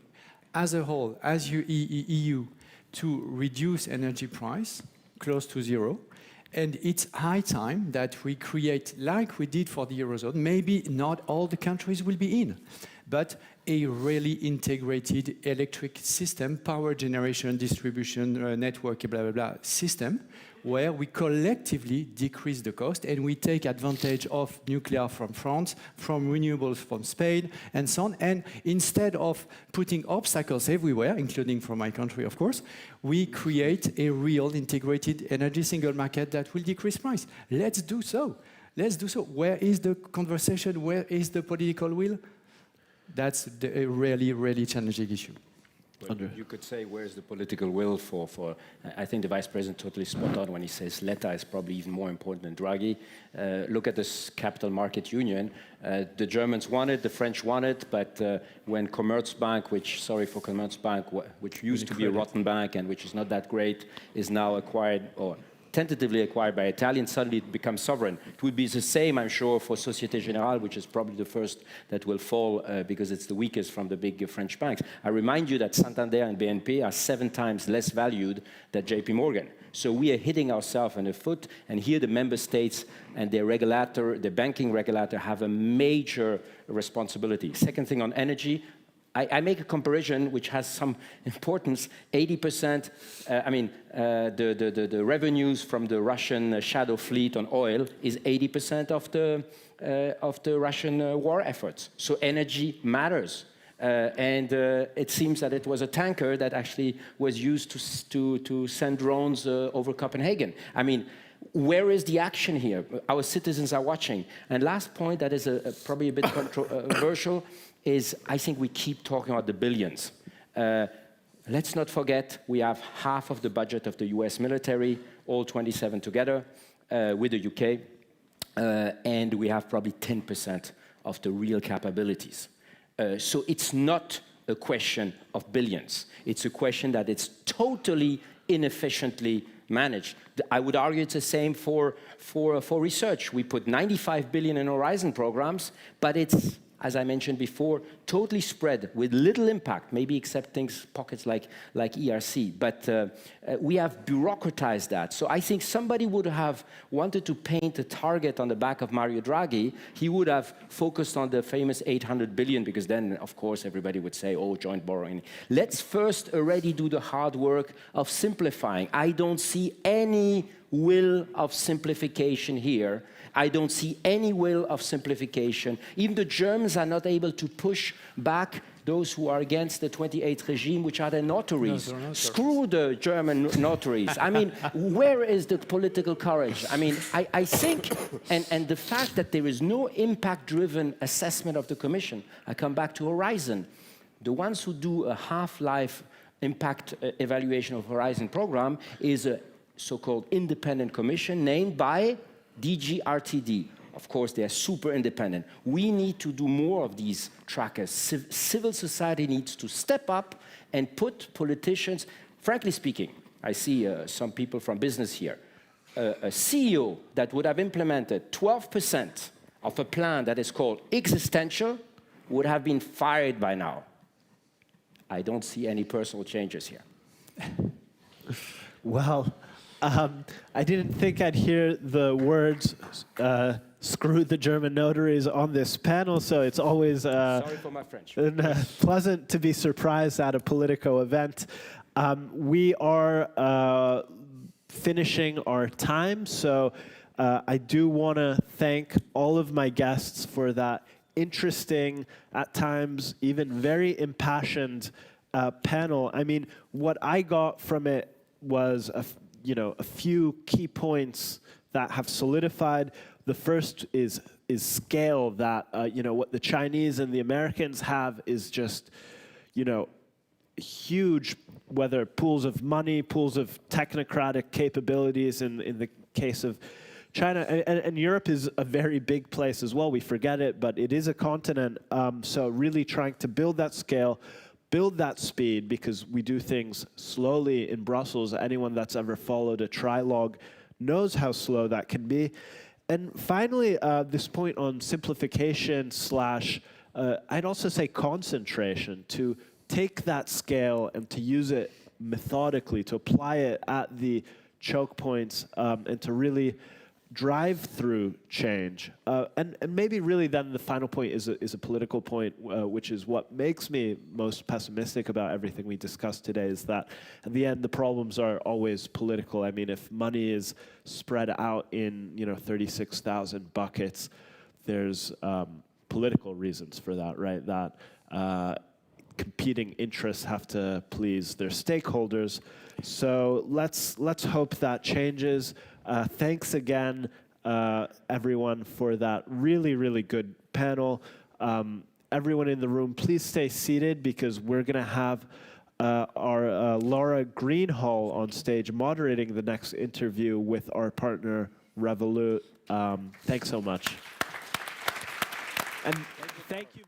[SPEAKER 8] as a whole, as EU, to reduce energy price close to zero? And it's high time that we create, like we did for the Eurozone, maybe not all the countries will be in, but a really integrated electric system, power generation, distribution, network, blah, blah, blah, system, where we collectively decrease the cost and we take advantage of nuclear from France, from renewables from Spain, and so on. And instead of putting obstacles everywhere, including from my country, of course, we create a real integrated energy single market that will decrease price. Let's do so. Let's do so. Where is the conversation? Where is the political will? That's a really, really challenging issue.
[SPEAKER 10] Well, you could say, where's the political will for I think the Vice President totally spot on when he says Letta is probably even more important than Draghi. Look at this capital market union. The Germans want it, the French want it, but when Commerzbank, which used to be a rotten bank and which is not that great, is now acquired, or tentatively acquired by Italians, suddenly it becomes sovereign. It would be the same, I'm sure, for Société Générale, which is probably the first that will fall because it's the weakest from the big French banks. I remind you that Santander and BNP are 7 times less valued than JP Morgan. So we are hitting ourselves in the foot, and here the member states and their regulator, the banking regulator, have a major responsibility. Second thing on energy, I make a comparison which has some importance. 80%, the revenues from the Russian shadow fleet on oil is 80% of the Russian war efforts. So energy matters. And it seems that it was a tanker that actually was used to send drones over Copenhagen. I mean, where is the action here? Our citizens are watching. And last point that is probably a bit controversial is I think we keep talking about the billions. Let's not forget we have half of the budget of the US military, all 27 together, with the UK, and we have probably 10% of the real capabilities. So it's not a question of billions. It's a question that it's totally inefficiently managed. I would argue it's the same for research. We put 95 billion in Horizon programs, but it's, as I mentioned before, totally spread with little impact, maybe except pockets like ERC. But we have bureaucratized that. So I think somebody would have wanted to paint a target on the back of Mario Draghi. He would have focused on the famous 800 billion, because then, of course, everybody would say, oh, joint borrowing. Let's first already do the hard work of simplifying. I don't see any will of simplification here. I don't see any will of simplification. Even the Germans are not able to push back those who are against the 28th regime, which are the notaries. No, screw the German notaries. I mean, where is the political courage? I mean, I think, and the fact that there is no impact-driven assessment of the Commission, I come back to Horizon. The ones who do a half-life impact evaluation of Horizon program is a so-called independent commission named by DG RTD. Of course, they are super independent. We need to do more of these trackers. Civil society needs to step up and put politicians, frankly speaking, I see some people from business here, a CEO that would have implemented 12% of a plan that is called existential would have been fired by now. I don't see any personal changes here.
[SPEAKER 6] Well, I didn't think I'd hear the words screw the German notaries on this panel, so it's always
[SPEAKER 10] sorry for my French.
[SPEAKER 6] Pleasant to be surprised at a Politico event. We are finishing our time, so I do want to thank all of my guests for that interesting, at times even very impassioned panel. I mean, what I got from it was a few key points that have solidified. The first is scale, that what the Chinese and the Americans have is just huge, whether pools of money, pools of technocratic capabilities in the case of China. And Europe is a very big place as well. We forget it, but it is a continent. So really trying to build that scale, build that speed, because we do things slowly in Brussels. Anyone that's ever followed a trilogue knows how slow that can be. And finally, this point on simplification / I'd also say concentration, to take that scale and to use it methodically, to apply it at the choke points, and to really drive through change. And maybe really then the final point is a political point, which is what makes me most pessimistic about everything we discussed today, is that at the end the problems are always political. I mean, if money is spread out in 36,000 buckets, there's political reasons for that, right? That competing interests have to please their stakeholders. So let's hope that changes. Thanks again, everyone, for that really, really good panel. Everyone in the room, please stay seated because we're going to have our Laura Greenhall on stage moderating the next interview with our partner, Revolut. Thanks so much. And thank you.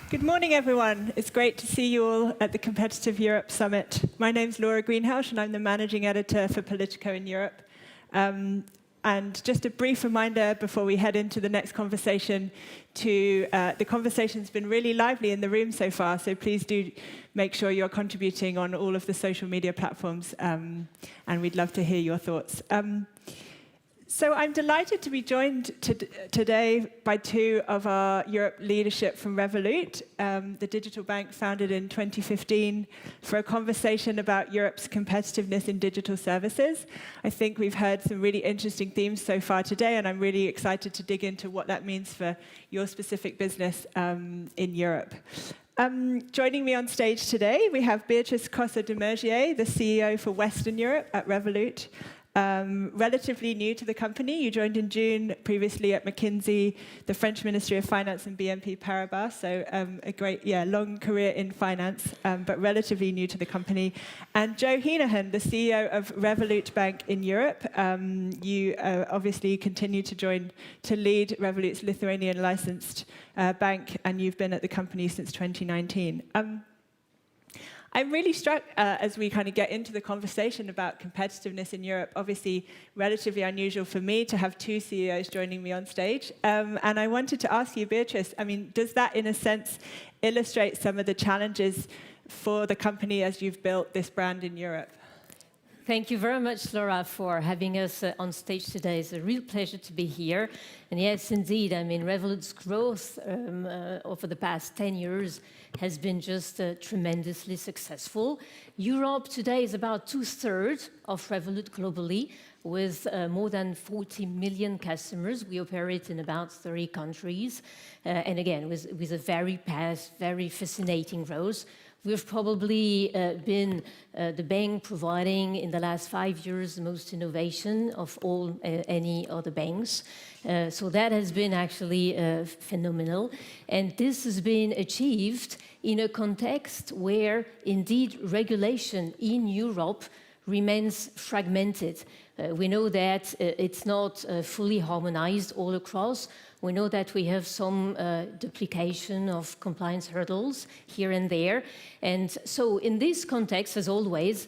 [SPEAKER 11] Good morning, everyone. It's great to see you all at the Competitive Europe Summit. My name's Laura Greenhouse, and I'm the managing editor for Politico in Europe. And just a brief reminder before we head into the next conversation, the conversation's been really lively in the room so far, so please do make sure you're contributing on all of the social media platforms, and we'd love to hear your thoughts. So I'm delighted to be joined today by two of our Europe leadership from Revolut, the digital bank founded in 2015, for a conversation about Europe's competitiveness in digital services. I think we've heard some really interesting themes so far today, and I'm really excited to dig into what that means for your specific business in Europe. Joining me on stage today, we have Beatrice Cossa-Demergier, the CEO for Western Europe at Revolut. Relatively new to the company. You joined in June, previously at McKinsey, the French Ministry of Finance and BNP Paribas, so a great, long career in finance, but relatively new to the company. And Joe Heenahan, the CEO of Revolut Bank in Europe. You obviously continue to lead Revolut's Lithuanian licensed bank, and you've been at the company since 2019. I'm really struck as we kind of get into the conversation about competitiveness in Europe. Obviously, relatively unusual for me to have two CEOs joining me on stage. And I wanted to ask you, Beatrice, I mean, does that, in a sense, illustrate some of the challenges for the company as you've built this brand in Europe?
[SPEAKER 12] Thank you very much, Laura, for having us on stage today. It's a real pleasure to be here. And yes, indeed, I mean, Revolut's growth over the past 10 years has been just tremendously successful. Europe today is about 2/3 of Revolut globally, with more than 40 million customers. We operate in about 30 countries. And again, with a very fascinating growth. We've probably been the bank providing in the last 5 years the most innovation of all any other banks. So that has been actually phenomenal. And this has been achieved in a context where indeed regulation in Europe remains fragmented. We know that it's not fully harmonized all across. We know that we have some duplication of compliance hurdles here and there. And so in this context, as always,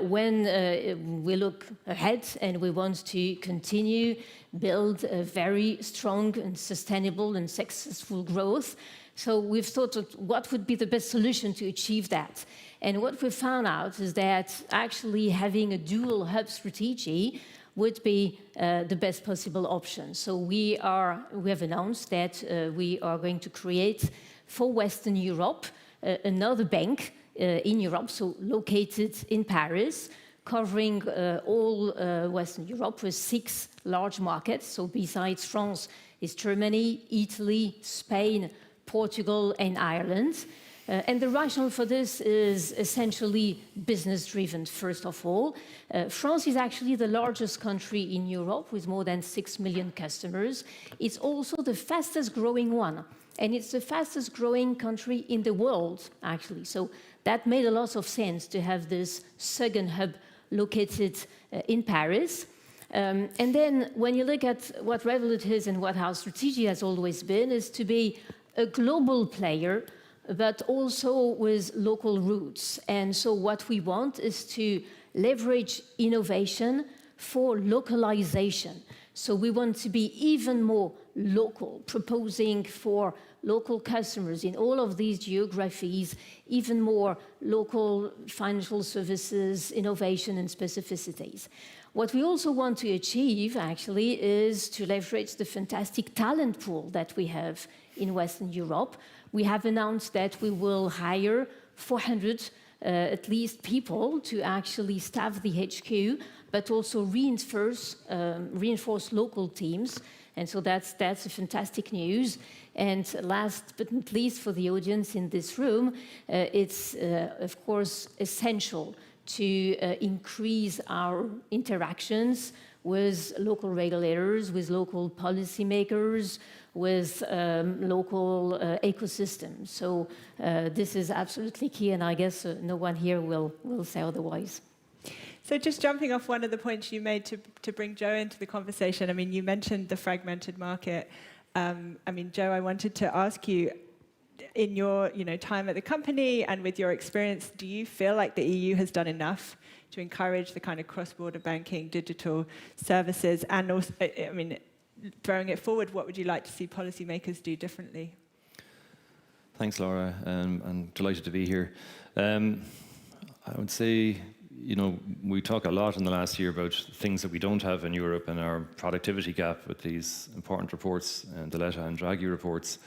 [SPEAKER 12] when we look ahead and we want to continue build a very strong and sustainable and successful growth, so we've thought of what would be the best solution to achieve that. And what we found out is that actually having a dual hub strategy would be the best possible option. So we have announced that we are going to create for Western Europe another bank in Europe, so located in Paris, covering all Western Europe with 6 large markets. So besides France is Germany, Italy, Spain, Portugal, and Ireland. And the rationale for this is essentially business-driven, first of all. France is actually the largest country in Europe with more than 6 million customers. It's also the fastest growing one. And it's the fastest growing country in the world, actually. So that made a lot of sense to have this second hub located in Paris. And then when you look at what Revolut is and what our strategy has always been, is to be a global player, but also with local roots. And so what we want is to leverage innovation for localization. So we want to be even more local, proposing for local customers in all of these geographies, even more local financial services, innovation, and specificities. What we also want to achieve, actually, is to leverage the fantastic talent pool that we have in Western Europe. We have announced that we will hire 400 at least people to actually staff the HQ, but also reinforce local teams. And so that's a fantastic news. And last but not least, for the audience in this room, it's of course essential to increase our interactions with local regulators, with local policymakers, with local ecosystems. So this is absolutely key, and I guess no one here will say otherwise.
[SPEAKER 11] So just jumping off one of the points you made to bring Joe into the conversation, I mean, you mentioned the fragmented market. I mean, Joe, I wanted to ask you, in your time at the company and with your experience, do you feel like the EU has done enough to encourage the kind of cross-border banking, digital services, and also, I mean, throwing it forward, what would you like to see policymakers do differently?
[SPEAKER 13] Thanks, Laura. I'm delighted to be here. I would say, we talk a lot in the last year about things that we don't have in Europe and our productivity gap with these important reports, the Letta and Draghi reports,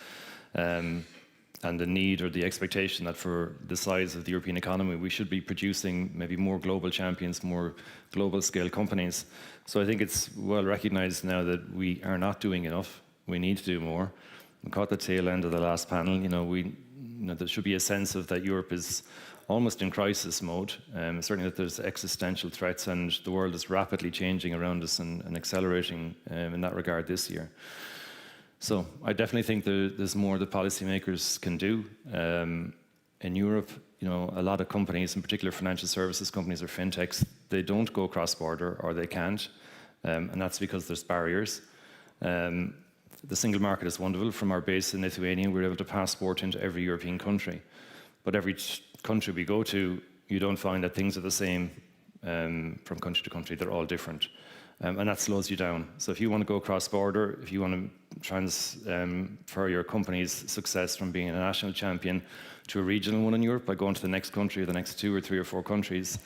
[SPEAKER 13] and the need or the expectation that for the size of the European economy, we should be producing maybe more global champions, more global scale companies. So I think it's well recognized now that we are not doing enough. We need to do more. We caught the tail end of the last panel. There should be a sense of that Europe is almost in crisis mode. Certainly that there's existential threats, and the world is rapidly changing around us and accelerating in that regard this year. So I definitely think there's more that policymakers can do. In Europe, a lot of companies, in particular financial services companies or fintechs, they don't go cross-border, or they can't, and that's because there's barriers. The single market is wonderful. From our base in Lithuania, we're able to passport into every European country. But every country we go to, you don't find that things are the same from country to country. They're all different. And that slows you down. So if you want to go cross-border, if you want to transfer your company's success from being a national champion to a regional one in Europe by going to the next country or the next 2 or 3 or 4 countries,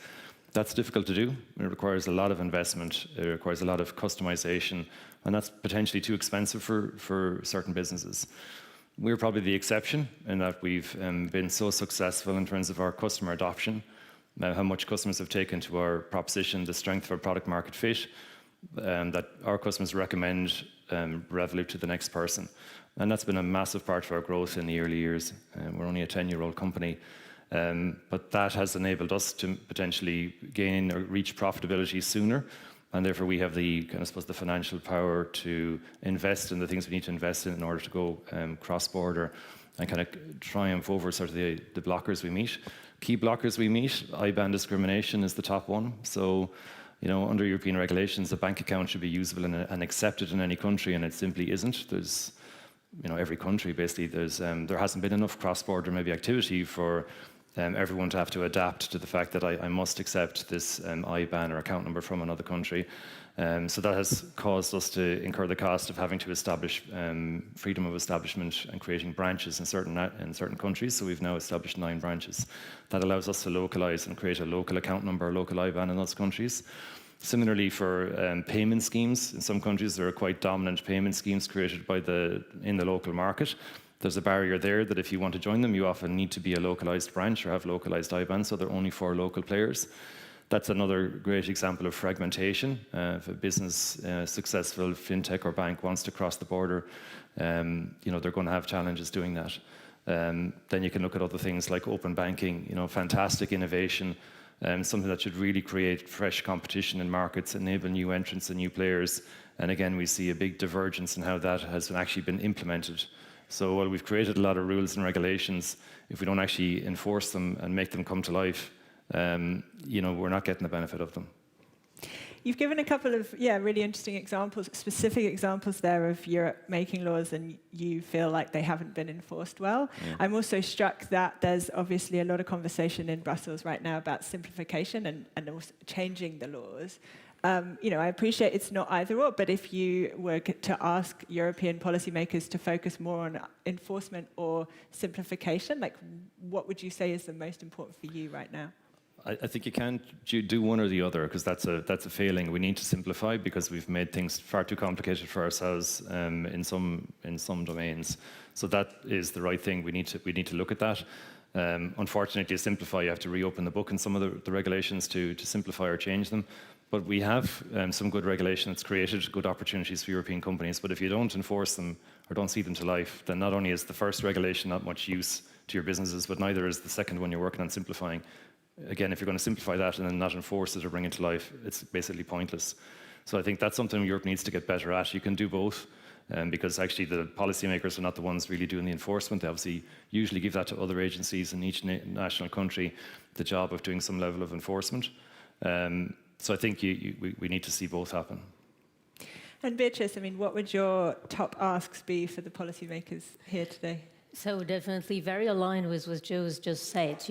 [SPEAKER 13] that's difficult to do. It requires a lot of investment. It requires a lot of customization, and that's potentially too expensive for certain businesses. We're probably the exception in that we've been so successful in terms of our customer adoption, how much customers have taken to our proposition, the strength of our product market fit, that our customers recommend Revolut to the next person. And that's been a massive part of our growth in the early years. We're only a 10-year-old company, but that has enabled us to potentially gain or reach profitability sooner. And therefore, we have the financial power to invest in the things we need to invest in order to go cross-border and kind of triumph over sort of the blockers we meet. Key blockers we meet, IBAN discrimination is the top one. So, under European regulations, a bank account should be usable and accepted in any country, and it simply isn't. There's, every country basically, there hasn't been enough cross-border maybe activity for everyone to have to adapt to the fact that I must accept this IBAN or account number from another country. So that has caused us to incur the cost of having to establish freedom of establishment and creating branches in certain countries. So we've now established 9 branches. That allows us to localize and create a local account number, a local IBAN in those countries. Similarly, for payment schemes, in some countries there are quite dominant payment schemes created by in the local market. There's a barrier there that if you want to join them, you often need to be a localized branch or have localized IBAN, so they're only for local players. That's another great example of fragmentation. If a business, successful fintech or bank wants to cross the border, they're going to have challenges doing that. Then you can look at other things like open banking, fantastic innovation, something that should really create fresh competition in markets, enable new entrants and new players. And again, we see a big divergence in how that has actually been implemented. So while we've created a lot of rules and regulations, if we don't actually enforce them and make them come to life, we're not getting the benefit of them.
[SPEAKER 11] You've given a couple of, really interesting examples, specific examples there of Europe making laws and you feel like they haven't been enforced well. Yeah. I'm also struck that there's obviously a lot of conversation in Brussels right now about simplification and also changing the laws. I appreciate it's not either or, but if you were to ask European policymakers to focus more on enforcement or simplification, what would you say is the most important for you right now?
[SPEAKER 13] I think you can't do one or the other, because that's a failing. We need to simplify because we've made things far too complicated for ourselves in some domains. So that is the right thing. We need to look at that. Unfortunately, to simplify, you have to reopen the book in some of the regulations to simplify or change them. But we have some good regulation that's created good opportunities for European companies. But if you don't enforce them or don't see them to life, then not only is the first regulation not much use to your businesses, but neither is the second one you're working on simplifying. Again, if you're going to simplify that and then not enforce it or bring it to life, it's basically pointless. So I think that's something Europe needs to get better at. You can do both, because actually the policymakers are not the ones really doing the enforcement. They obviously usually give that to other agencies in each national country, the job of doing some level of enforcement. So I think we need to see both happen.
[SPEAKER 11] And Beatrice, what would your top asks be for the policymakers here today?
[SPEAKER 12] So definitely very aligned with what Joe's just said.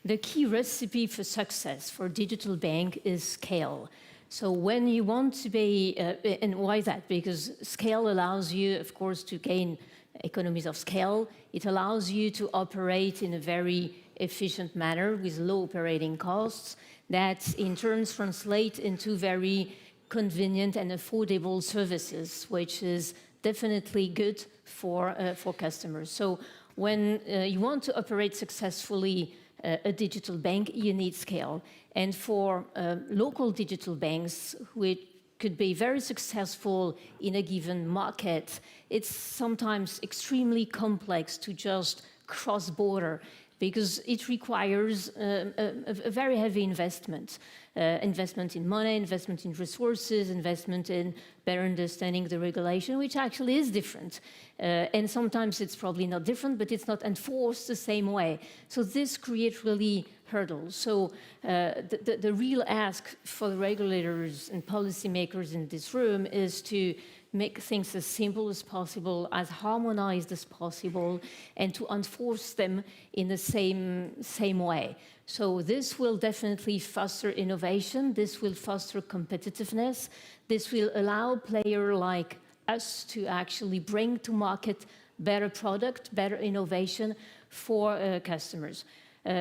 [SPEAKER 12] The key recipe for success for a digital bank is scale. So when you want to be, and why that? Because scale allows you, of course, to gain economies of scale. It allows you to operate in a very efficient manner with low operating costs that in turn translate into very convenient and affordable services, which is definitely good for customers. So when you want to operate successfully a digital bank, you need scale. And for local digital banks, which could be very successful in a given market, it's sometimes extremely complex to just cross-border because it requires a very heavy investment. Investment in money, investment in resources, investment in better understanding the regulation, which actually is different. And sometimes it's probably not different, but it's not enforced the same way. So this creates really hurdles. So the real ask for the regulators and policymakers in this room is to make things as simple as possible, as harmonized as possible, and to enforce them in the same way. So this will definitely foster innovation, this will foster competitiveness, this will allow players like us to actually bring to market better product, better innovation for customers.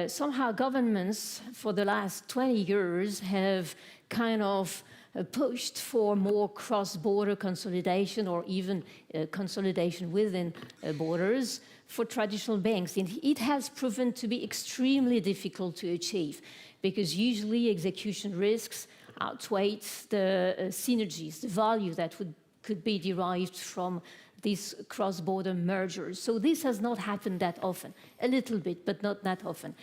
[SPEAKER 12] Somehow governments for the last 20 years have kind of pushed for more cross-border consolidation or even consolidation within borders for traditional banks. And it has proven to be extremely difficult to achieve because usually execution risks outweigh the synergies, the value that could be derived from these cross-border mergers. So this has not happened that often, a little bit, but not that often.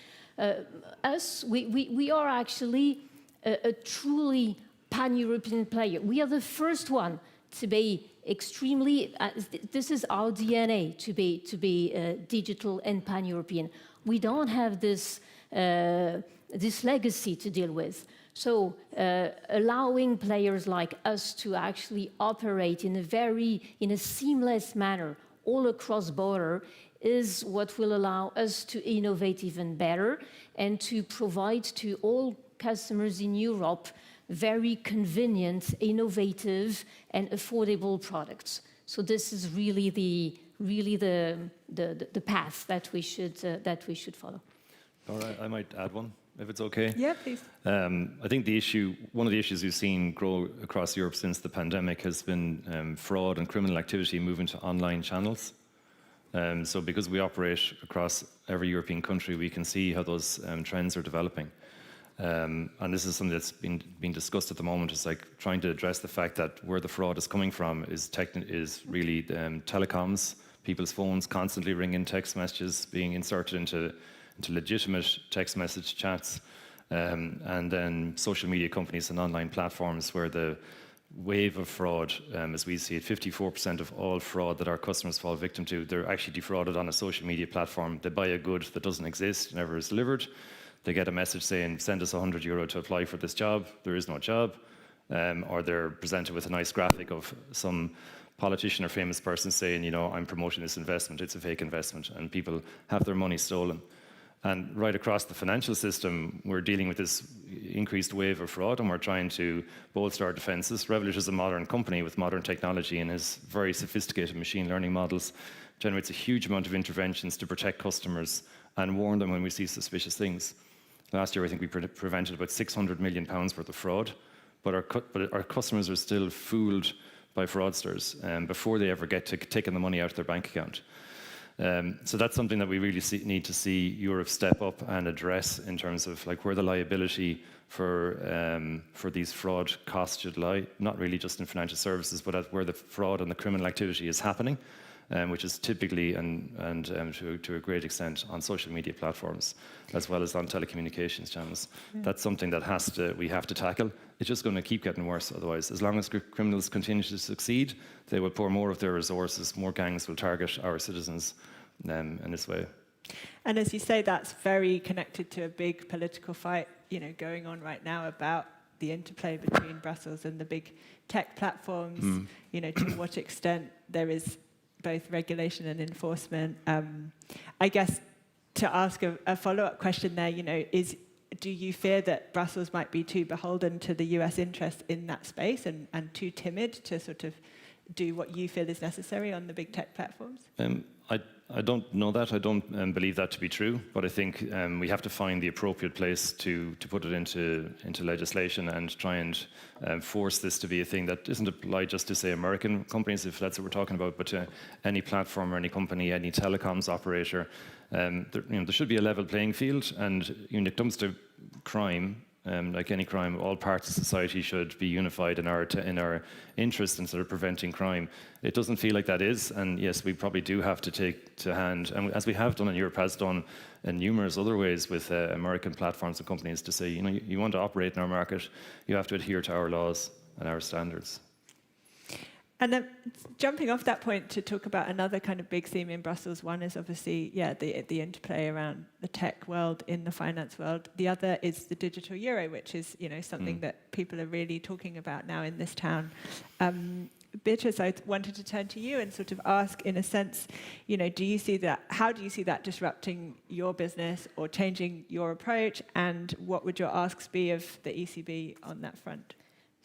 [SPEAKER 12] We are actually a truly pan-European player. We are the first one to be extremely, this is our DNA, to be digital and pan-European. We don't have this legacy to deal with. So allowing players like us to actually operate in a seamless manner all across border is what will allow us to innovate even better and to provide to all customers in Europe very convenient, innovative, and affordable products. So this is really the path that we should follow.
[SPEAKER 13] Laura, I might add one. if it's okay.
[SPEAKER 11] Yeah, please.
[SPEAKER 13] I think one of the issues we've seen grow across Europe since the pandemic has been fraud and criminal activity moving to online channels. So because we operate across every European country, we can see how those trends are developing. And this is something that's being discussed at the moment. It's like trying to address the fact that where the fraud is coming from is really telecoms, people's phones constantly ringing, text messages being inserted into legitimate text message chats, and then social media companies and online platforms where the wave of fraud, as we see it, 54% of all fraud that our customers fall victim to, they're actually defrauded on a social media platform. They buy a good that doesn't exist, never is delivered. They get a message saying, send us €100 to apply for this job. There is no job. Or they're presented with a nice graphic of some politician or famous person saying, you know, I'm promoting this investment. It's a fake investment. And people have their money stolen. And right across the financial system, we're dealing with this increased wave of fraud, and we're trying to bolster our defenses. Revolut is a modern company with modern technology and has very sophisticated machine learning models, generates a huge amount of interventions to protect customers and warn them when we see suspicious things. Last year, I think we prevented about £600 million worth of fraud, but our customers are still fooled by fraudsters before they ever get to taking the money out of their bank account. So that's something that we really need to see Europe step up and address in terms of like where the liability for these fraud costs should lie, not really just in financial services, but at where the fraud and the criminal activity is happening, which is typically and to a great extent on social media platforms, as well as on telecommunications channels. That's something that we have to tackle. It's just going to keep getting worse otherwise. As long as criminals continue to succeed, they will pour more of their resources, more gangs will target our citizens in this way.
[SPEAKER 11] And as you say, that's very connected to a big political fight, you know, going on right now about the interplay between Brussels and the big tech platforms, you know, to what extent there is both regulation and enforcement. I guess to ask a follow-up question there, you know, do you fear that Brussels might be too beholden to the US interest in that space and too timid to sort of do what you feel is necessary on the big tech platforms?
[SPEAKER 13] I don't know that. I don't believe that to be true. But I think we have to find the appropriate place to put it into legislation and try and force this to be a thing that isn't applied just to, say, American companies, if that's what we're talking about, but to any platform or any company, any telecoms operator. There should be a level playing field. And when it comes to crime, like any crime, all parts of society should be unified in our interest in sort of preventing crime. It doesn't feel like that is, and yes, we probably do have to take to hand, and as we have done and Europe has done in numerous other ways with American platforms and companies, to say, you know, you want to operate in our market, you have to adhere to our laws and our standards.
[SPEAKER 11] And then jumping off that point to talk about another kind of big theme in Brussels, one is obviously, the interplay around the tech world in the finance world. The other is the digital euro, which is, you know, something that people are really talking about now in this town. Beatrice, I wanted to turn to you and sort of ask, in a sense, you know, how do you see that disrupting your business or changing your approach? And what would your asks be of the ECB on that front?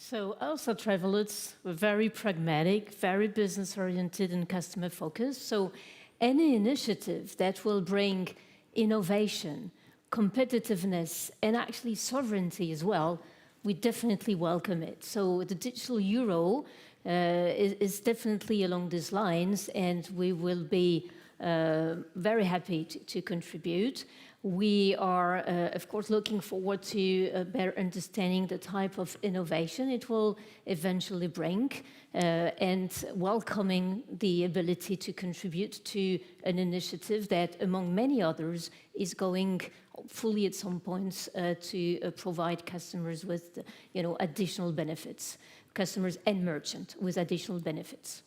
[SPEAKER 12] So also Revolut, we're very pragmatic, very business-oriented and customer-focused. So any initiative that will bring innovation, competitiveness, and actually sovereignty as well, we definitely welcome it. So the digital euro is definitely along these lines, and we will be very happy to contribute. We are, of course, looking forward to better understanding the type of innovation it will eventually bring, and welcoming the ability to contribute to an initiative that, among many others, is going fully at some points to provide customers with, you know, additional benefits, customers and merchants with additional benefits.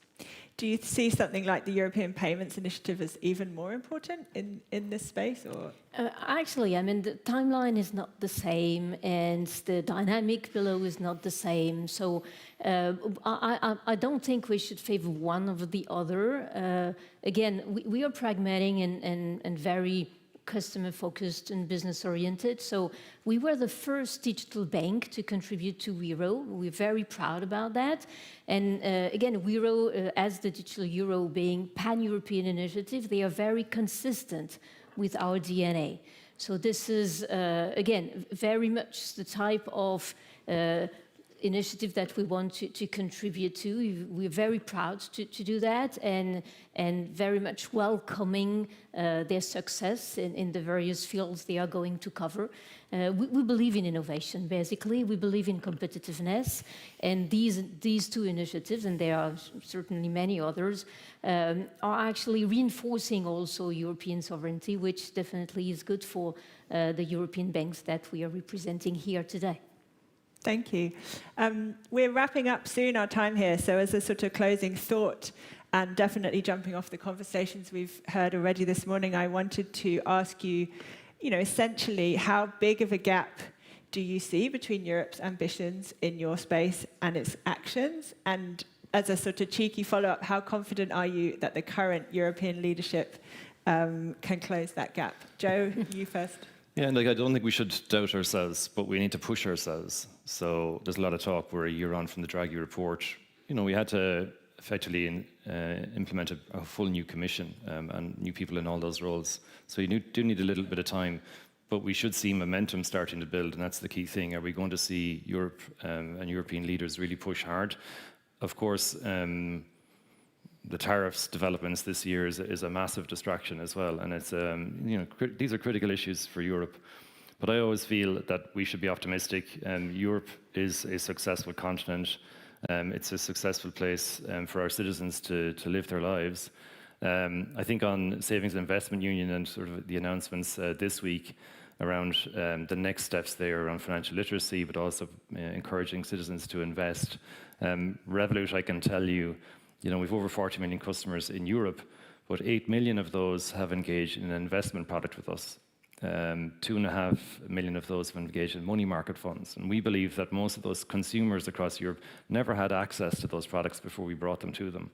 [SPEAKER 11] Do you see something like the European Payments Initiative as even more important in this space? Or?
[SPEAKER 12] Actually, I mean, the timeline is not the same, and the dynamic below is not the same. So I don't think we should favor one over the other. Again, we are pragmatic and very customer-focused and business-oriented. So we were the first digital bank to contribute to Wero. We're very proud about that. And again, Wero, as the digital euro being pan-European initiative, they are very consistent with our DNA. So this is, again, very much the type of initiative that we want to contribute to. We're very proud to do that and very much welcoming their success in the various fields they are going to cover. We believe in innovation, basically. We believe in competitiveness. And these two initiatives, and there are certainly many others, are actually reinforcing also European sovereignty, which definitely is good for the European banks that we are representing here today.
[SPEAKER 11] Thank you. We're wrapping up soon our time here, so as a sort of closing thought, and definitely jumping off the conversations we've heard already this morning, I wanted to ask you, essentially, how big of a gap do you see between Europe's ambitions in your space and its actions? And as a sort of cheeky follow-up, how confident are you that the current European leadership can close that gap? Joe, you first.
[SPEAKER 13] Yeah, and I don't think we should doubt ourselves, but we need to push ourselves. So there's a lot of talk. We're a year on from the Draghi report. We had to effectively implement a full new commission and new people in all those roles. So you do need a little bit of time, but we should see momentum starting to build, and that's the key thing. Are we going to see Europe and European leaders really push hard? Of course, the tariffs developments this year is a massive distraction as well, and it's these are critical issues for Europe. But I always feel that we should be optimistic. Europe is a successful continent. It's a successful place for our citizens to live their lives. I think on Savings and Investment Union and sort of the announcements this week around the next steps there around financial literacy, but also encouraging citizens to invest. Revolut, I can tell you, we've over 40 million customers in Europe, but 8 million of those have engaged in an investment product with us. 2.5 million of those have engaged in money market funds. And we believe that most of those consumers across Europe never had access to those products before we brought them to them.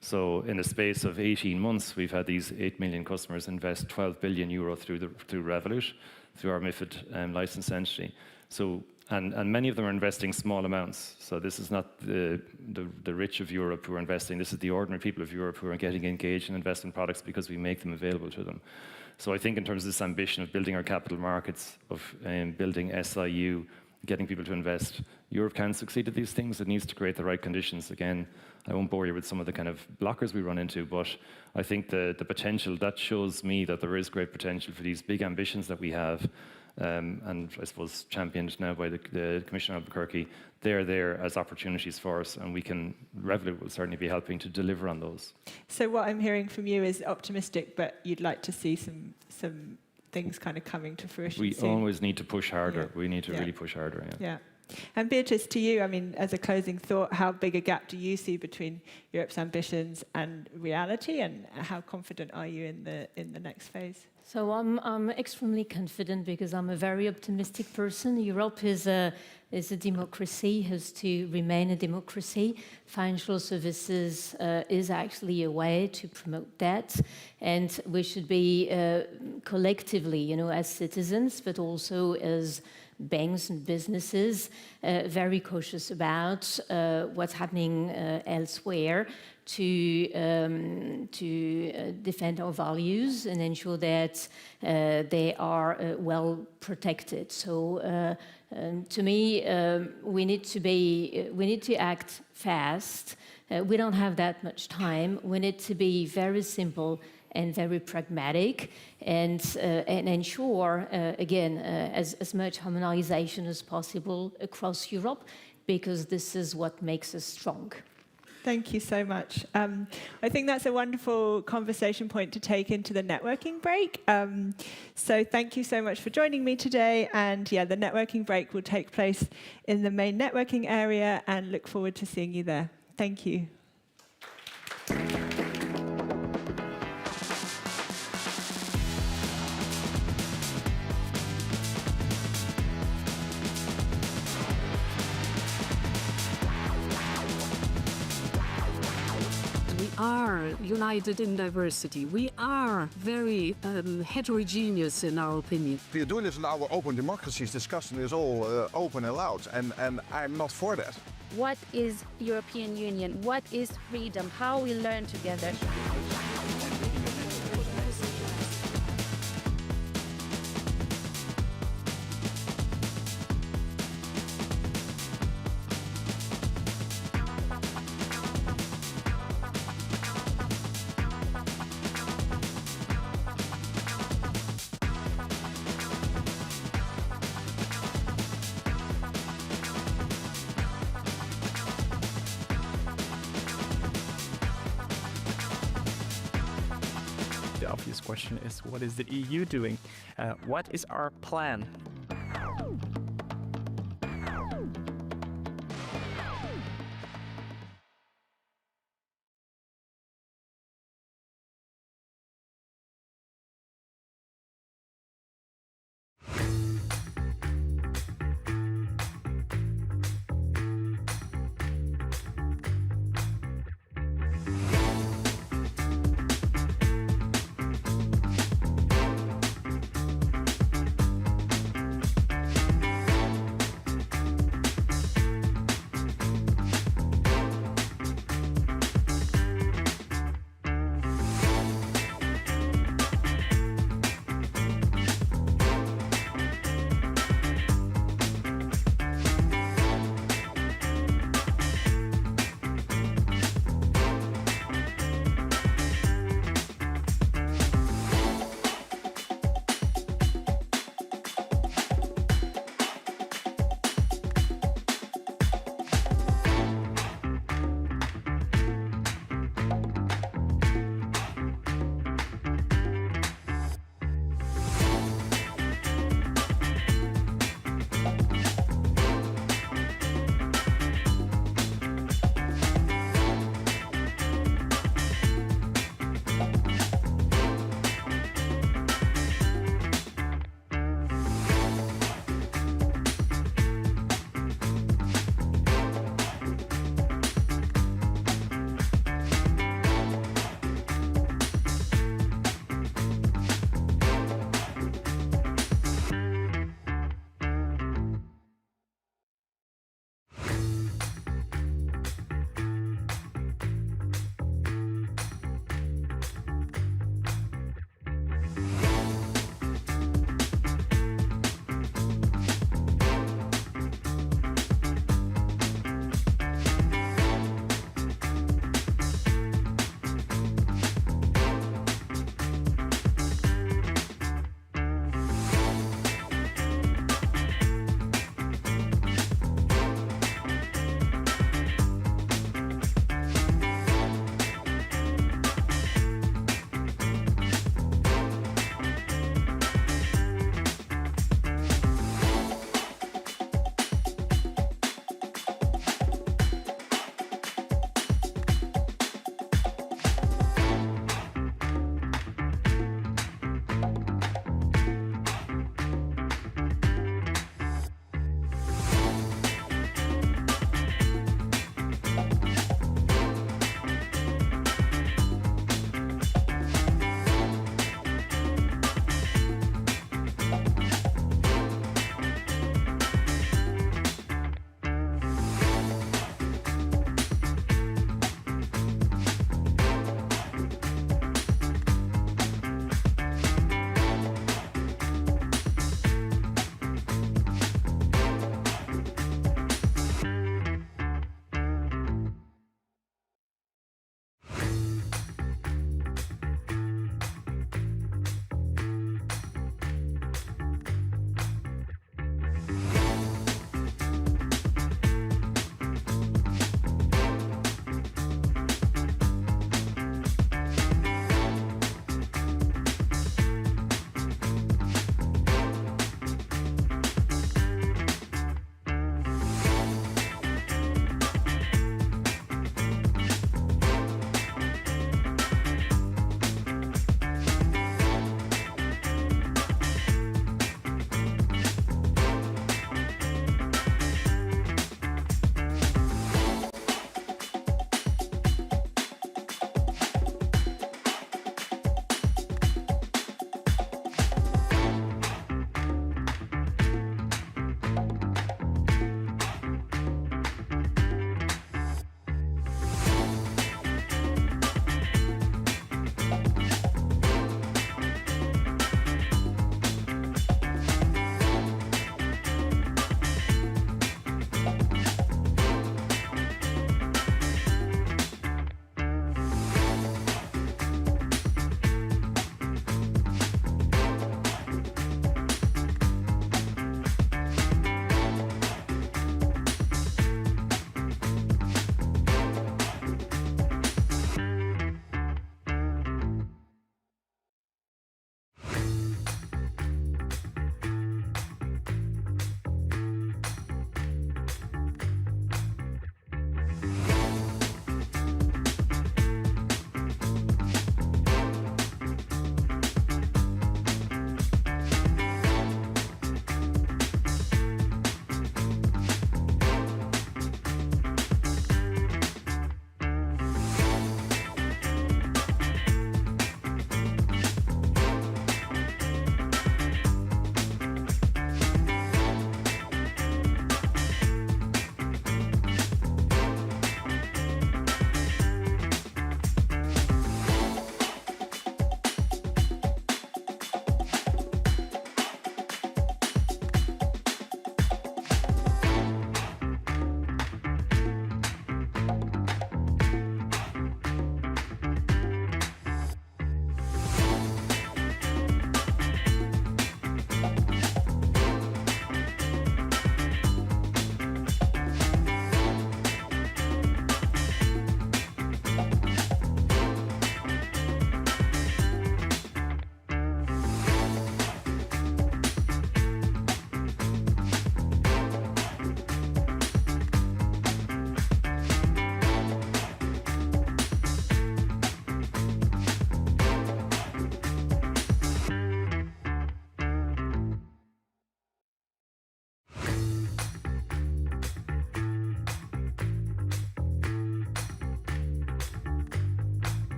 [SPEAKER 13] So in the space of 18 months, we've had these 8 million customers invest 12 billion euro through Revolut, through our MiFID license entity. So, and many of them are investing small amounts. So this is not the rich of Europe who are investing. This is the ordinary people of Europe who are getting engaged in investment products because we make them available to them. So I think in terms of this ambition of building our capital markets, of building SIU, getting people to invest, Europe can succeed at these things. It needs to create the right conditions. Again, I won't bore you with some of the kind of blockers we run into, but I think the potential, that shows me that there is great potential for these big ambitions that we have. And I suppose championed now by the Commissioner Albuquerque, they're there as opportunities for us, and Revolut will certainly be helping to deliver on those.
[SPEAKER 11] So what I'm hearing from you is optimistic, but you'd like to see some things kind of coming to fruition
[SPEAKER 13] We
[SPEAKER 11] soon.
[SPEAKER 13] always need to push harder.
[SPEAKER 11] Yeah.
[SPEAKER 13] We need to
[SPEAKER 11] Yeah.
[SPEAKER 13] really push harder,
[SPEAKER 11] Yeah. And Beatrice, to you, as a closing thought, how big a gap do you see between Europe's ambitions and reality, and how confident are you in the next phase?
[SPEAKER 12] So I'm extremely confident because I'm a very optimistic person. Europe is a democracy, has to remain a democracy. Financial services is actually a way to promote that. And we should be collectively, as citizens, but also as banks and businesses, very cautious about what's happening elsewhere to defend our values and ensure that they are well protected. So to me, we need to act fast. We don't have that much time. We need to be very simple and very pragmatic, and ensure, again, as much harmonization as possible across Europe, because this is what makes us strong.
[SPEAKER 11] Thank you so much. I think that's a wonderful conversation point to take into the networking break. So thank you so much for joining me today. And yeah, the networking break will take place in the main networking area, and look forward to seeing you there. Thank you.
[SPEAKER 14] Are united in diversity. We are very heterogeneous in our opinion.
[SPEAKER 15] We are doing this in our open democracies, discussing this all open and loud, and I'm not for that.
[SPEAKER 16] What is European Union? What is freedom? How we learn together.
[SPEAKER 17] the obvious question is, what is the EU doing? What is our plan?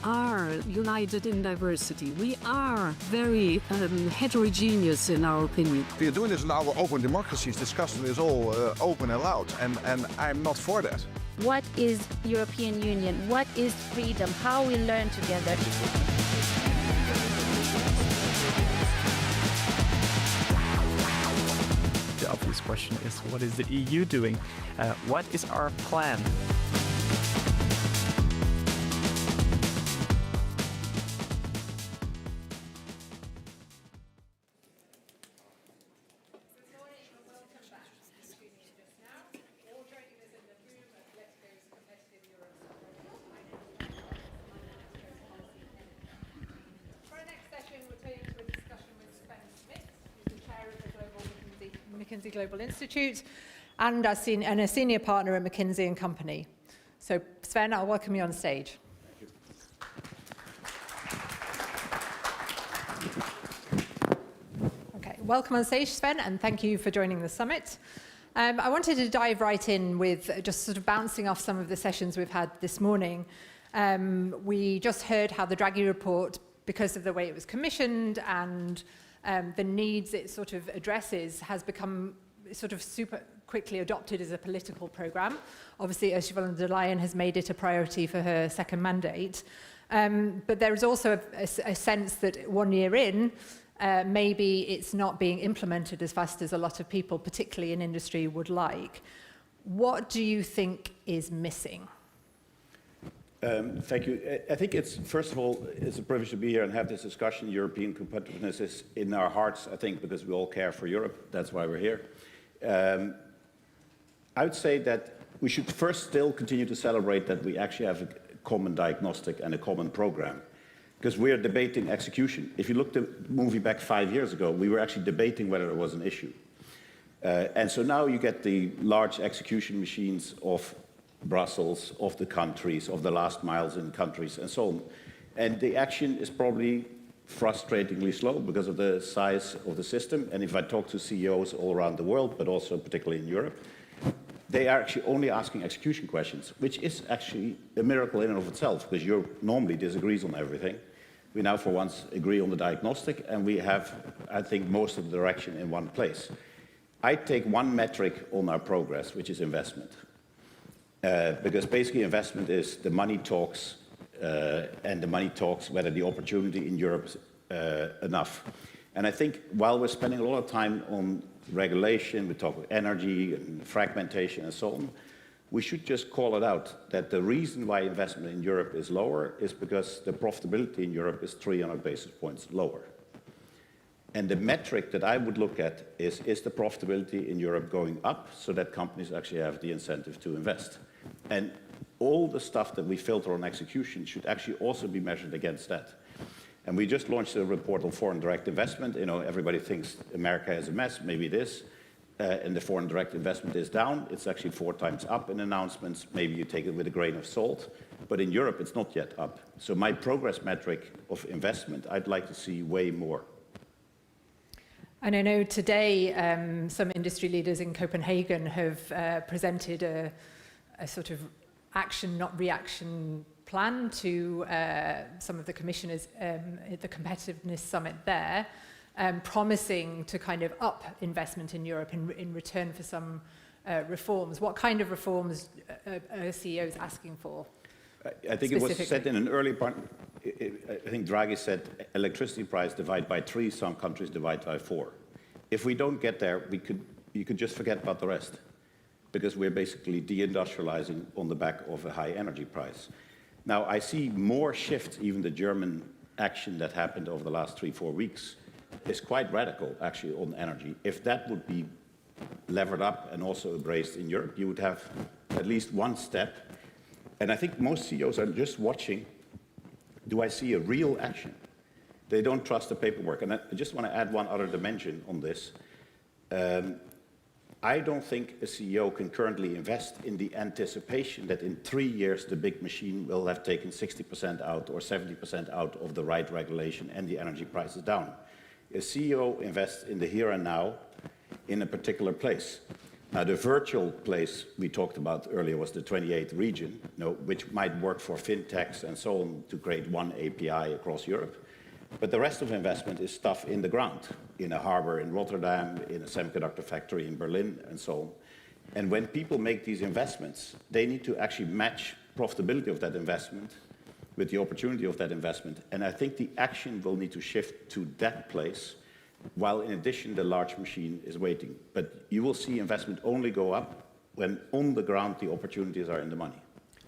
[SPEAKER 14] are united in diversity. We are very heterogeneous in our opinion.
[SPEAKER 15] We are doing this in our open democracies, discussing this all open and loud, and I'm not for that.
[SPEAKER 16] What is European Union? What is freedom? How we learn together.
[SPEAKER 17] The obvious question is, what is the EU doing? What is our plan?
[SPEAKER 18] McKinsey Global Institute, and a senior partner at McKinsey & Company. So Sven, I'll welcome you on stage. Okay, welcome on stage, Sven, and thank you for joining the summit. I wanted to dive right in with just sort of bouncing off some of the sessions we've had this morning. We just heard how the Draghi report, because of the way it was commissioned and the needs it sort of addresses, has become sort of super quickly adopted as a political program. Obviously, Ursula von der Leyen has made it a priority for her second mandate. But there is also a sense that 1 year in, maybe it's not being implemented as fast as a lot of people, particularly in industry, would like. What do you think is missing?
[SPEAKER 19] Thank you. I think it's, first of all, it's a privilege to be here and have this discussion. European competitiveness is in our hearts, I think, because we all care for Europe. That's why we're here. I would say that we should first still continue to celebrate that we actually have a common diagnostic and a common program, because we are debating execution. If you look at the movie back 5 years ago, we were actually debating whether it was an issue. And so now you get the large execution machines of Brussels, of the countries, of the last miles in countries, and so on. And the action is probably frustratingly slow because of the size of the system. And if I talk to CEOs all around the world, but also particularly in Europe, they are actually only asking execution questions, which is actually a miracle in and of itself, because Europe normally disagrees on everything. We now, for once, agree on the diagnostic, and we have, I think, most of the direction in one place. I take one metric on our progress, which is investment. Because basically investment is the money talks, and the money talks whether the opportunity in Europe is enough. And I think while we're spending a lot of time on regulation, we talk about energy and fragmentation and so on, we should just call it out that the reason why investment in Europe is lower is because the profitability in Europe is 300 basis points lower. And the metric that I would look at is the profitability in Europe going up so that companies actually have the incentive to invest? And all the stuff that we filter on execution should actually also be measured against that. And we just launched a report on foreign direct investment. You know, everybody thinks America is a mess, maybe it is, and the foreign direct investment is down. It's actually 4 times up in announcements. Maybe you take it with a grain of salt, but in Europe it's not yet up. So my progress metric of investment, I'd like to see way more.
[SPEAKER 18] And I know today some industry leaders in Copenhagen have presented a sort of action, not reaction plan to some of the commissioners at the competitiveness summit there, promising to kind of up investment in Europe in return for some reforms. What kind of reforms are CEOs asking for?
[SPEAKER 19] I think it was said in an early part, I think Draghi said electricity price divide by 3, some countries divide by 4. If we don't get there, you could just forget about the rest, because we're basically deindustrializing on the back of a high energy price. Now, I see more shifts, even the German action that happened over the last 3-4 weeks is quite radical, actually, on energy. If that would be levered up and also embraced in Europe, you would have at least one step. And I think most CEOs are just watching, do I see a real action? They don't trust the paperwork. And I just want to add one other dimension on this. I don't think a CEO can currently invest in the anticipation that in 3 years the big machine will have taken 60% out or 70% out of the right regulation and the energy prices down. A CEO invests in the here and now in a particular place. Now, the virtual place we talked about earlier was the 28th region, which might work for fintechs and so on to create one API across Europe. But the rest of investment is stuff in the ground, in a harbor in Rotterdam, in a semiconductor factory in Berlin, and so on. And when people make these investments, they need to actually match profitability of that investment with the opportunity of that investment. And I think the action will need to shift to that place, while in addition the large machine is waiting. But you will see investment only go up when on the ground the opportunities are in the money.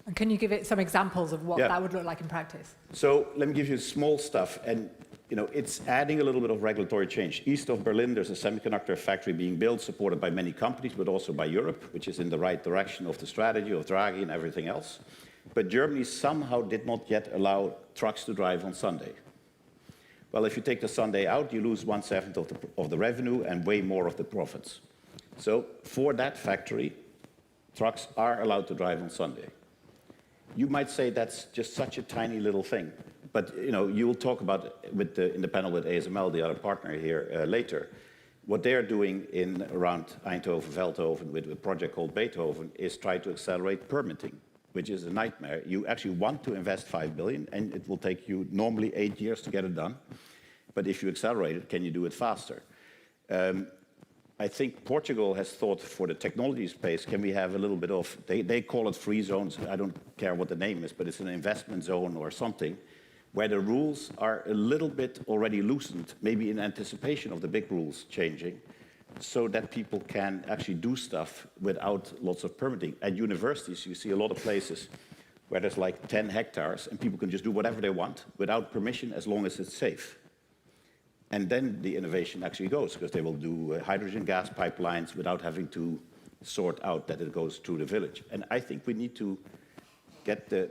[SPEAKER 18] And can you give it some examples of what that would look like in practice?
[SPEAKER 19] So let me give you small stuff, and it's adding a little bit of regulatory change. East of Berlin, there's a semiconductor factory being built, supported by many companies, but also by Europe, which is in the right direction of the strategy of Draghi and everything else. But Germany somehow did not yet allow trucks to drive on Sunday. Well, if you take the Sunday out, you lose 1/7 of the revenue and way more of the profits. So for that factory, trucks are allowed to drive on Sunday. You might say that's just such a tiny little thing, but you will talk about in the panel with ASML, the other partner here, later. What they're doing around Eindhoven, Veldhoven, with a project called Beethoven, is try to accelerate permitting, which is a nightmare. You actually want to invest 5 billion, and it will take you normally 8 years to get it done. But if you accelerate it, can you do it faster? I think Portugal has thought for the technology space, can we have a little bit of, they call it free zones, I don't care what the name is, but it's an investment zone or something, where the rules are a little bit already loosened, maybe in anticipation of the big rules changing, so that people can actually do stuff without lots of permitting. At universities, you see a lot of places where there's like 10 hectares and people can just do whatever they want without permission as long as it's safe. And then the innovation actually goes, because they will do hydrogen gas pipelines without having to sort out that it goes through the village. And I think we need to get the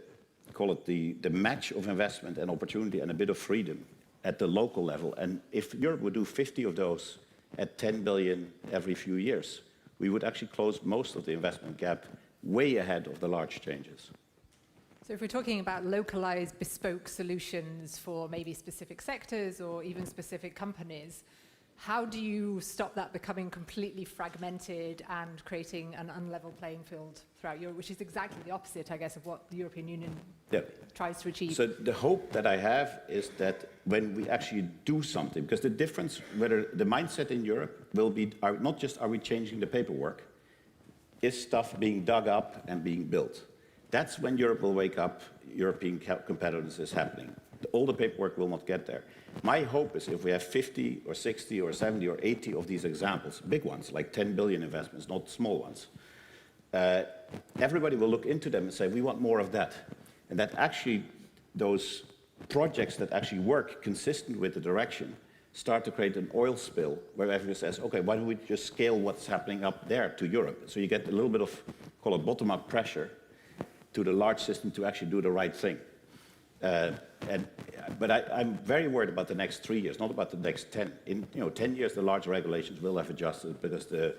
[SPEAKER 19] match of investment and opportunity and a bit of freedom at the local level. And if Europe would do 50 of those at 10 billion every few years, we would actually close most of the investment gap way ahead of the large changes.
[SPEAKER 18] So if we're talking about localized, bespoke solutions for maybe specific sectors or even specific companies, how do you stop that becoming completely fragmented and creating an unlevel playing field throughout Europe, which is exactly the opposite, I guess, of what the European Union tries to achieve?
[SPEAKER 19] So the hope that I have is that when we actually do something, because the difference, whether the mindset in Europe will be, not just are we changing the paperwork, is stuff being dug up and being built. That's when Europe will wake up, European competitiveness is happening. All the paperwork will not get there. My hope is if we have 50 or 60 or 70 or 80 of these examples, big ones, like 10 billion investments, not small ones, everybody will look into them and say, we want more of that. And that actually, those projects that actually work consistent with the direction start to create an oil spill where everyone says, okay, why don't we just scale what's happening up there to Europe? So you get a little bit of, call it bottom-up pressure to the large system to actually do the right thing. But I'm very worried about the next 3 years, not about the next 10. In 10 years, the large regulations will have adjusted because the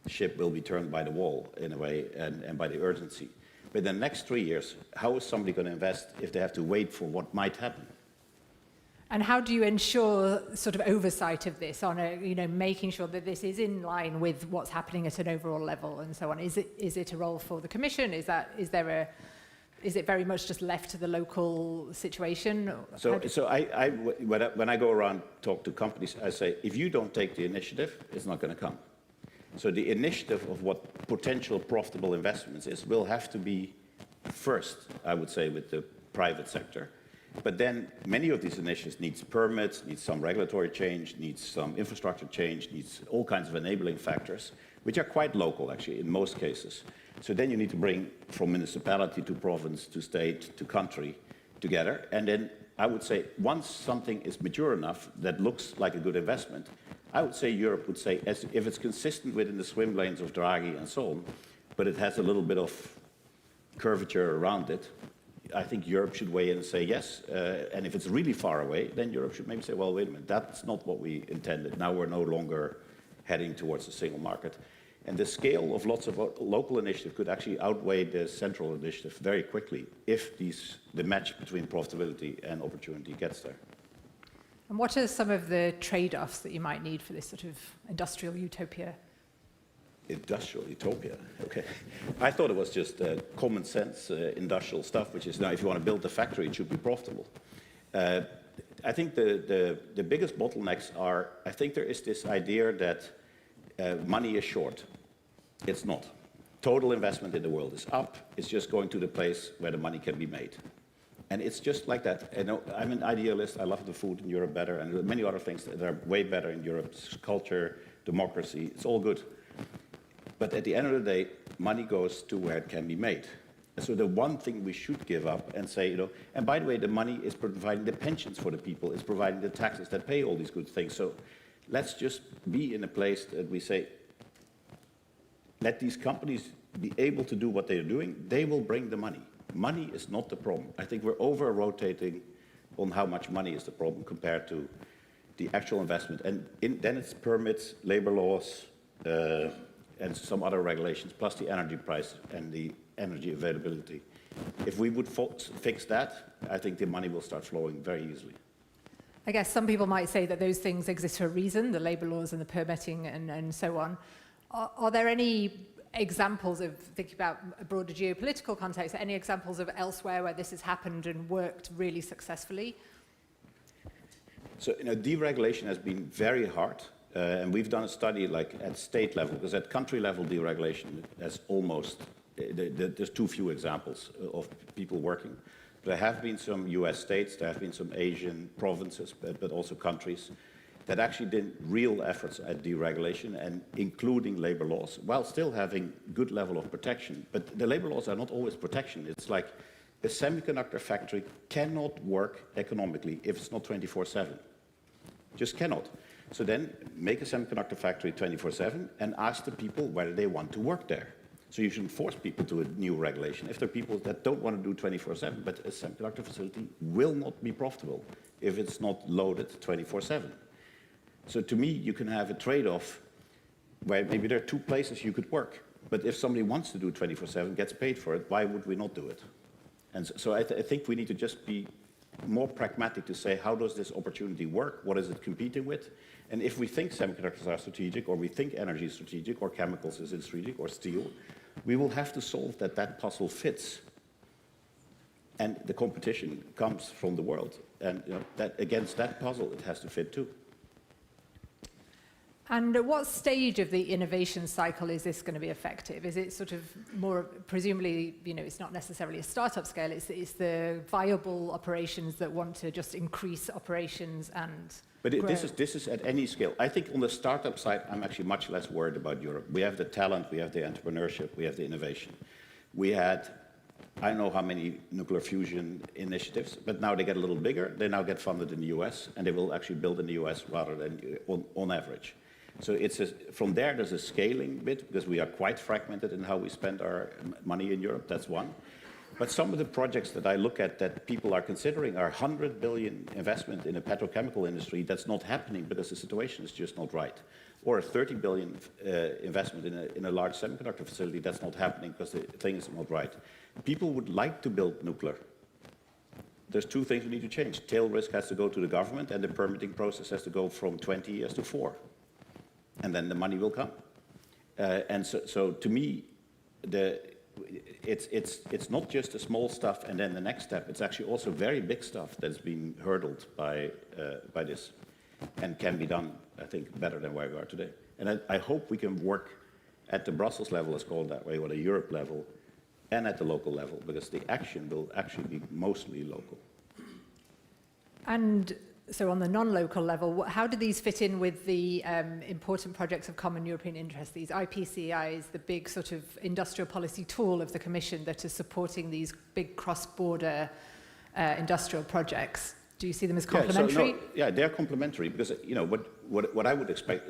[SPEAKER 19] ship will be turned by the wall in a way and by the urgency. But in the next 3 years, how is somebody going to invest if they have to wait for what might happen?
[SPEAKER 18] And how do you ensure sort of oversight of this on making sure that this is in line with what's happening at an overall level and so on? Is it a role for the Commission? Is it very much just left to the local situation?
[SPEAKER 19] So when I go around talk to companies, I say, if you don't take the initiative, it's not going to come. So the initiative of what potential profitable investments is will have to be first, I would say, with the private sector. But then many of these initiatives needs permits, needs some regulatory change, needs some infrastructure change, needs all kinds of enabling factors, which are quite local, actually, in most cases. So then you need to bring from municipality to province to state to country together. And then I would say once something is mature enough that looks like a good investment, I would say Europe would say, if it's consistent within the swim lanes of Draghi and so on, but it has a little bit of curvature around it, I think Europe should weigh in and say yes. And if it's really far away, then Europe should maybe say, well, wait a minute, that's not what we intended. Now we're no longer heading towards a single market. And the scale of lots of local initiatives could actually outweigh the central initiative very quickly if the match between profitability and opportunity gets there.
[SPEAKER 18] And what are some of the trade-offs that you might need for this sort of industrial utopia?
[SPEAKER 19] industrial utopia. Okay, I thought it was just common sense industrial stuff, which is now if you want to build a factory, it should be profitable. I think the biggest bottlenecks are, I think there is this idea that money is short. It's not. Total investment in the world is up. It's just going to the place where the money can be made. And it's just like that. You know, I'm an idealist. I love the food in Europe better, and there are many other things that are way better in Europe. It's culture, democracy, it's all good. But at the end of the day, money goes to where it can be made. And so the one thing we should give up and say, you know, and by the way, the money is providing the pensions for the people, it's providing the taxes that pay all these good things. So let's just be in a place that we say, let these companies be able to do what they're doing, they will bring the money. Money is not the problem. I think we're over-rotating on how much money is the problem compared to the actual investment. And then it's permits, labor laws, and some other regulations, plus the energy price and the energy availability. If we would fix that, I think the money will start flowing very easily.
[SPEAKER 18] I guess some people might say that those things exist for a reason, the labour laws and the permitting and so on. Are there any examples of, thinking about a broader geopolitical context, any examples of elsewhere where this has happened and worked really successfully?
[SPEAKER 19] So, you know, deregulation has been very hard. And we've done a study like at state level, because at country level deregulation has almost, there's too few examples of people working. There have been some US states, there have been some Asian provinces, but also countries that actually did real efforts at deregulation and including labor laws, while still having good level of protection. But the labor laws are not always protection. It's like a semiconductor factory cannot work economically if it's not 24/7. Just cannot. So then make a semiconductor factory 24/7 and ask the people whether they want to work there. So you shouldn't force people to a new regulation. If there are people that don't want to do 24/7, but a semiconductor facility will not be profitable if it's not loaded 24/7. So to me, you can have a trade-off where maybe there are two places you could work. But if somebody wants to do 24/7, gets paid for it, why would we not do it? And so I think we need to just be more pragmatic to say, how does this opportunity work? What is it competing with? And if we think semiconductors are strategic, or we think energy is strategic, or chemicals is strategic, or steel, we will have to solve that puzzle fits. And the competition comes from the world. And you know, that against that puzzle, it has to fit too.
[SPEAKER 18] And at what stage of the innovation cycle is this going to be effective? Is it sort of more, presumably, you know, it's not necessarily a startup scale, it's the viable operations that want to just increase operations and
[SPEAKER 19] But
[SPEAKER 18] grow.
[SPEAKER 19] this is at any scale. I think on the startup side, I'm actually much less worried about Europe. We have the talent, we have the entrepreneurship, we have the innovation. We had, I don't know how many nuclear fusion initiatives, but now they get a little bigger. They now get funded in the US, and they will actually build in the US rather than on average. So from there, there's a scaling bit, because we are quite fragmented in how we spend our money in Europe. That's one. But some of the projects that I look at that people are considering are 100 billion investment in a petrochemical industry that's not happening because the situation is just not right. Or a 30 billion investment in a large semiconductor facility that's not happening because the thing is not right. People would like to build nuclear. There's two things we need to change. Tail risk has to go to the government, and the permitting process has to go from 20 years to 4. And then the money will come. And so to me, it's not just the small stuff and then the next step. It's actually also very big stuff that's being hurdled by this, and can be done, I think, better than where we are today. And I hope we can work at the Brussels level, let's call it that way, or the Europe level, and at the local level, because the action will actually be mostly local.
[SPEAKER 18] And so on the non-local level, how do these fit in with the important projects of common European interest, these IPCIs, the big sort of industrial policy tool of the Commission that is supporting these big cross-border industrial projects? Do you see them as complementary?
[SPEAKER 19] Yeah, they're complementary, because you know what I would expect.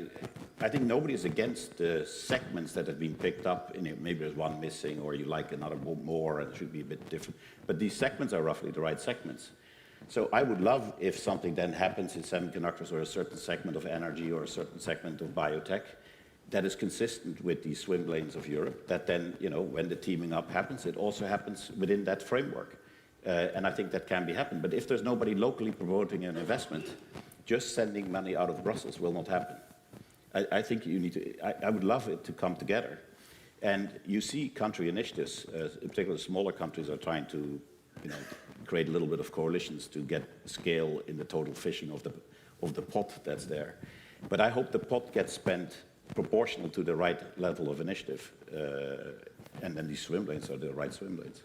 [SPEAKER 19] I think nobody is against the segments that have been picked up. Maybe there's one missing, or you like another more, and it should be a bit different. But these segments are roughly the right segments. So I would love if something then happens in semiconductors, or a certain segment of energy, or a certain segment of biotech that is consistent with these swim lanes of Europe, that then, you know, when the teaming up happens, it also happens within that framework. And I think that can be happened. But if there's nobody locally promoting an investment, just sending money out of Brussels will not happen. I think you need to, I would love it to come together. And you see country initiatives, in particular smaller countries are trying to create a little bit of coalitions to get scale in the total fishing of the pot that's there. But I hope the pot gets spent proportional to the right level of initiative. And then these swim lanes are the right swim lanes.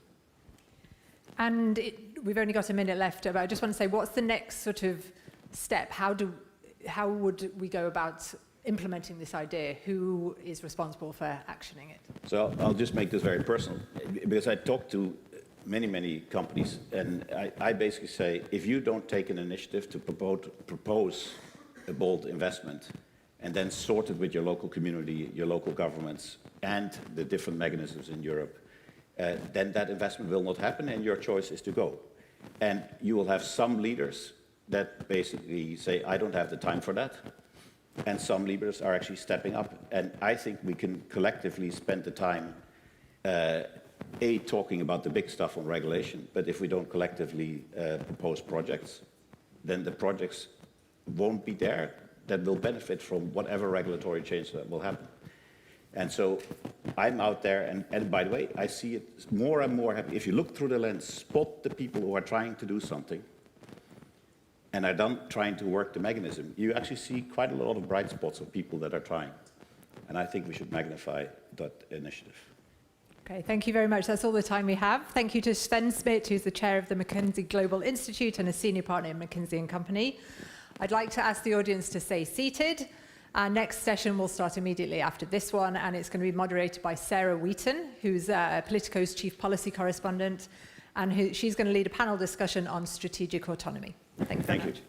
[SPEAKER 18] And we've only got a minute left, but I just want to say, what's the next sort of step? How would we go about implementing this idea? Who is responsible for actioning it?
[SPEAKER 19] So I'll just make this very personal, because I talked to many companies, and I basically say, if you don't take an initiative to propose a bold investment, and then sort it with your local community, your local governments, and the different mechanisms in Europe, then that investment will not happen, and your choice is to go. And you will have some leaders that basically say, I don't have the time for that. And some leaders are actually stepping up. And I think we can collectively spend the time, talking about the big stuff on regulation, but if we don't collectively propose projects, then the projects won't be there that will benefit from whatever regulatory change that will happen. And so I'm out there, and by the way, I see it more and more happen. If you look through the lens, spot the people who are trying to do something and are done trying to work the mechanism, you actually see quite a lot of bright spots of people that are trying. And I think we should magnify that initiative.
[SPEAKER 18] Okay, thank you very much. That's all the time we have. Thank you to Sven Smith, who's the chair of the McKinsey Global Institute and a senior partner in McKinsey & Company. I'd like to ask the audience to stay seated. Our next session will start immediately after this one, and it's going to be moderated by Sarah Wheaton, who's Politico's chief policy correspondent, and she's going to lead a panel discussion on strategic autonomy. Thank you very much.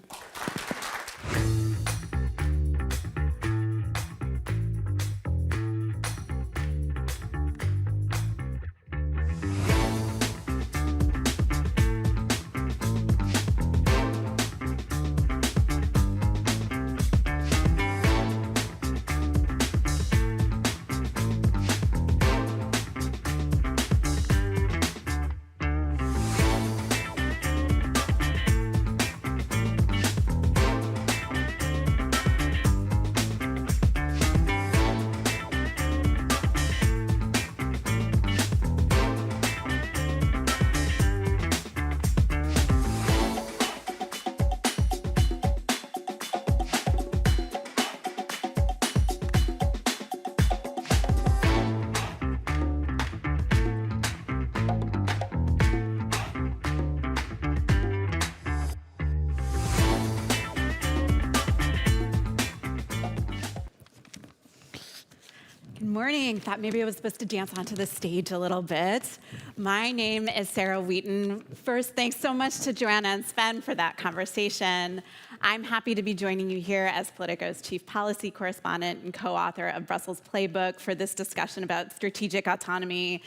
[SPEAKER 20] Morning. Thought maybe I was supposed to dance onto the stage a little bit. My name is Sarah Wheaton. First, thanks so much to Joanna and Sven for that conversation. I'm happy to be joining you here as Politico's chief policy correspondent and co-author of Brussels Playbook for this discussion about strategic autonomy.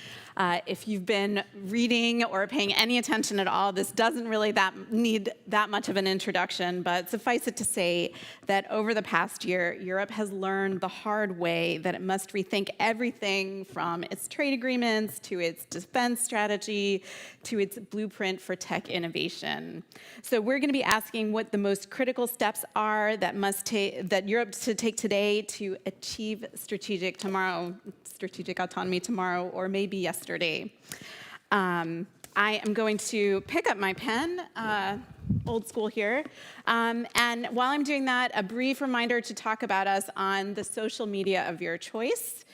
[SPEAKER 20] If you've been reading or paying any attention at all, this doesn't really need that much of an introduction, but suffice it to say that over the past year, Europe has learned the hard way that it must rethink everything from its trade agreements to its defense strategy to its blueprint for tech innovation. So we're going to be asking what the most critical steps are that Europe should take today to achieve strategic autonomy tomorrow, or maybe yesterday. I am going to pick up my pen, old school here, and while I'm doing that, a brief reminder to talk about us on the social media of your choice.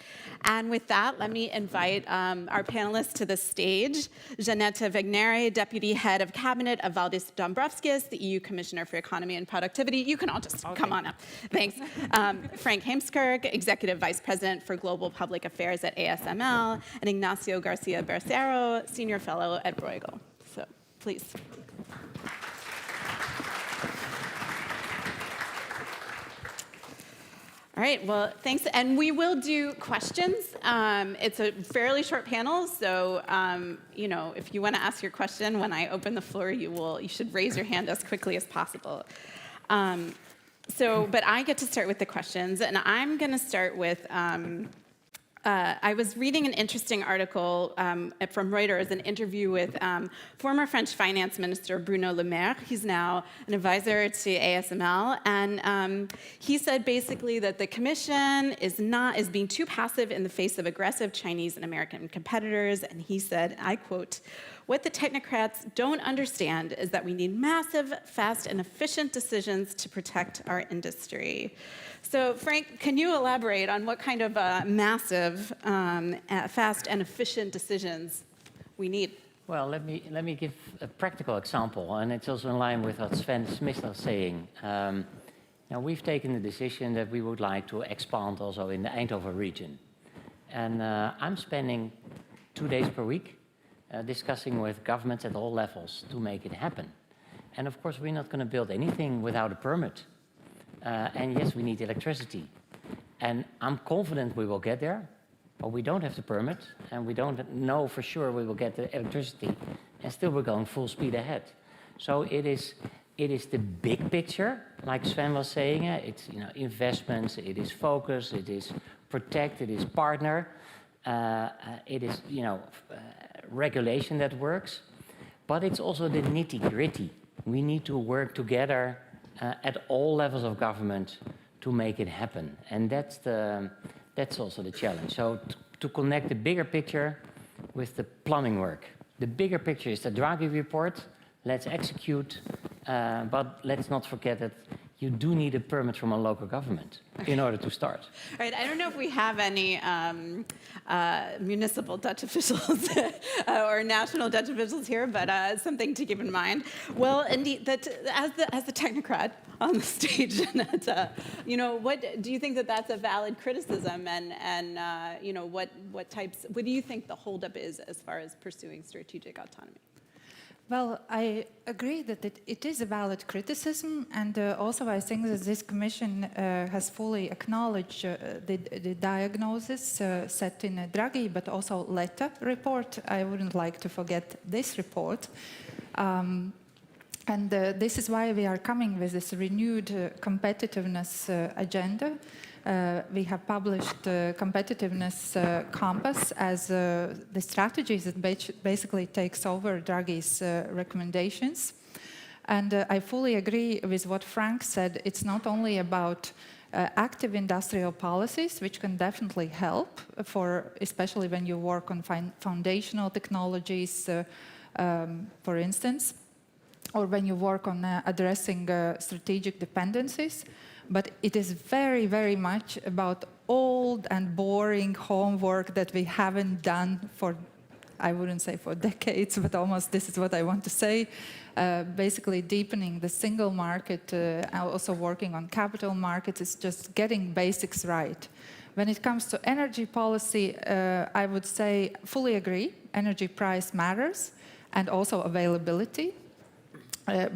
[SPEAKER 20] And with that, let me invite our panelists to the stage. Jeanette Wegnere, Deputy Head of Cabinet of Valdis Dombrovskis, the EU Commissioner for Economy and Productivity. You can all just come on up. Thanks. Frank Heemskerk, Executive Vice President for Global Public Affairs at ASML, and Ignacio Garcia Bercero, Senior Fellow at Bruegel. So, please. All right, well, thanks. And we will do questions. It's a fairly short panel, so if you want to ask your question when I open the floor, you should raise your hand as quickly as possible. But I get to start with the questions, and I'm going to start with I was reading an interesting article from Reuters, an interview with former French finance minister Bruno Le Maire. He's now an advisor to ASML, and he said basically that the Commission is being too passive in the face of aggressive Chinese and American competitors. And he said, I quote, "What the technocrats don't understand is that we need massive, fast, and efficient decisions to protect our industry." So, Frank, can you elaborate on what kind of massive, fast, and efficient decisions we need?
[SPEAKER 21] Well, let me give a practical example, and it's also in line with what Sven Smith was saying. Now, we've taken the decision that we would like to expand also in the Eindhoven region. And I'm spending 2 days per week discussing with governments at all levels to make it happen. And of course, we're not going to build anything without a permit. And yes, we need electricity. And I'm confident we will get there, but we don't have the permit, and we don't know for sure we will get the electricity, and still we're going full speed ahead. So it is the big picture, like Sven was saying. It's investments, it is focus, it is protect, it is partner, it is regulation that works, but it's also the nitty-gritty. We need to work together at all levels of government to make it happen, and that's also the challenge. So to connect the bigger picture with the plumbing work. The bigger picture is the Draghi report. Let's execute, but let's not forget that you do need a permit from a local government in order to start.
[SPEAKER 20] All right, I don't know if we have any municipal Dutch officials or national Dutch officials here, but something to keep in mind. Well, indeed, that as the technocrat on the stage, what do you think that that's a valid criticism, and what do you think the holdup is as far as pursuing strategic autonomy?
[SPEAKER 22] Well, I agree that it is a valid criticism, and also I think that this Commission has fully acknowledged the diagnosis set in Draghi, but also Letta report. I wouldn't like to forget this report. And this is why we are coming with this renewed competitiveness agenda. We have published competitiveness compass as the strategies that basically takes over Draghi's recommendations. And I fully agree with what Frank said. It's not only about active industrial policies, which can definitely help, especially when you work on foundational technologies, for instance, or when you work on addressing strategic dependencies. But it is very, very much about old and boring homework that we haven't done for, I wouldn't say for decades, but almost this is what I want to say. Basically deepening the single market, also working on capital markets, is just getting basics right. When it comes to energy policy, I would say fully agree. Energy price matters, and also availability.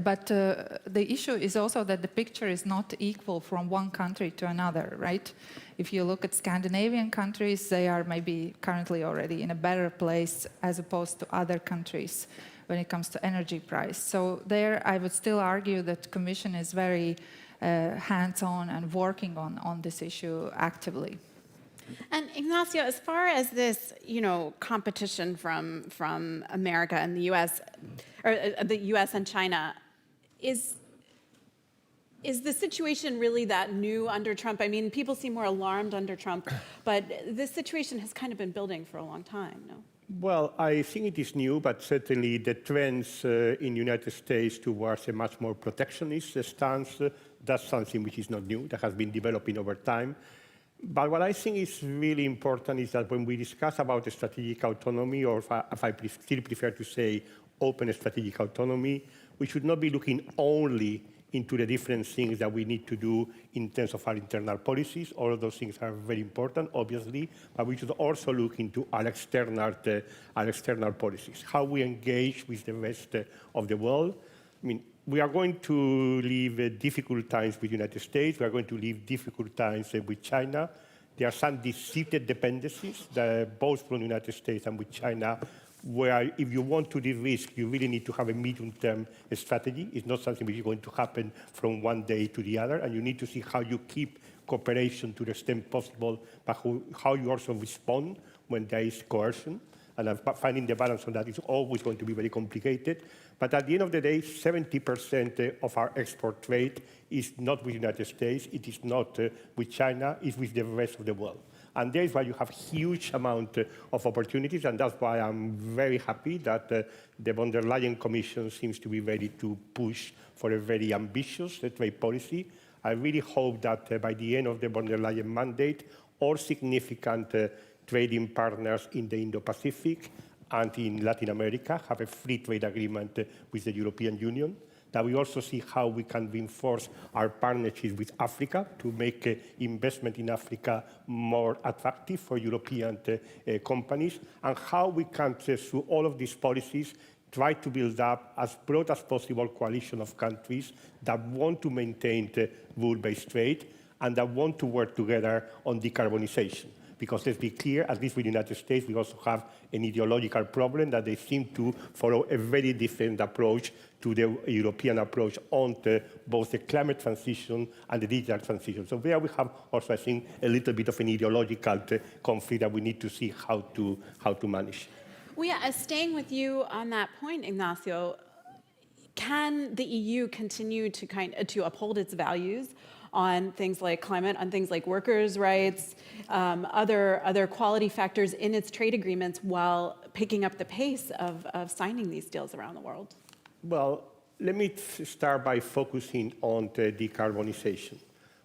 [SPEAKER 22] But the issue is also that the picture is not equal from one country to another, right? If you look at Scandinavian countries, they are maybe currently already in a better place as opposed to other countries when it comes to energy price. So there, I would still argue that the Commission is very hands-on and working on this issue actively.
[SPEAKER 20] And Ignacio, as far as this, competition from America and the U.S., or the U.S. and China, is the situation really that new under Trump? I mean, people seem more alarmed under Trump, but this situation has kind of been building for a long time, no?
[SPEAKER 23] Well, I think it is new, but certainly the trends in the United States towards a much more protectionist stance, that's something which is not new, that has been developing over time. But what I think is really important is that when we discuss about the strategic autonomy, or if I still prefer to say open strategic autonomy, we should not be looking only into the different things that we need to do in terms of our internal policies. All of those things are very important, obviously, but we should also look into our external policies, how we engage with the rest of the world. I mean, we are going to live difficult times with the United States. We are going to live difficult times with China. There are some deep-seated dependencies, both from the United States and with China, where if you want to de-risk, you really need to have a medium-term strategy. It's not something which is going to happen from one day to the other, and you need to see how you keep cooperation to the extent possible, but how you also respond when there is coercion. And finding the balance on that is always going to be very complicated. But at the end of the day, 70% of our export trade is not with the United States, it is not with China, it's with the rest of the world. And there is why you have huge amount of opportunities, and that's why I'm very happy that the von der Leyen Commission seems to be ready to push for a very ambitious trade policy. I really hope that by the end of the von der Leyen mandate, all significant trading partners in the Indo-Pacific and in Latin America have a free trade agreement with the European Union. That we also see how we can reinforce our partnerships with Africa to make investment in Africa more attractive for European companies, and how we can, through all of these policies, try to build up as broad as possible coalition of countries that want to maintain the rule-based trade and that want to work together on decarbonization. Because let's be clear, at least with the United States, we also have an ideological problem that they seem to follow a very different approach to the European approach on both the climate transition and the digital transition. So there we have also, I think, a little bit of an ideological conflict that we need to see how to manage.
[SPEAKER 20] Well, yeah, staying with you on that point, Ignacio, can the EU continue to uphold its values on things like climate, on things like workers' rights, other quality factors in its trade agreements while picking up the pace of signing these deals around the world?
[SPEAKER 23] Well, let me start by focusing on the decarbonization.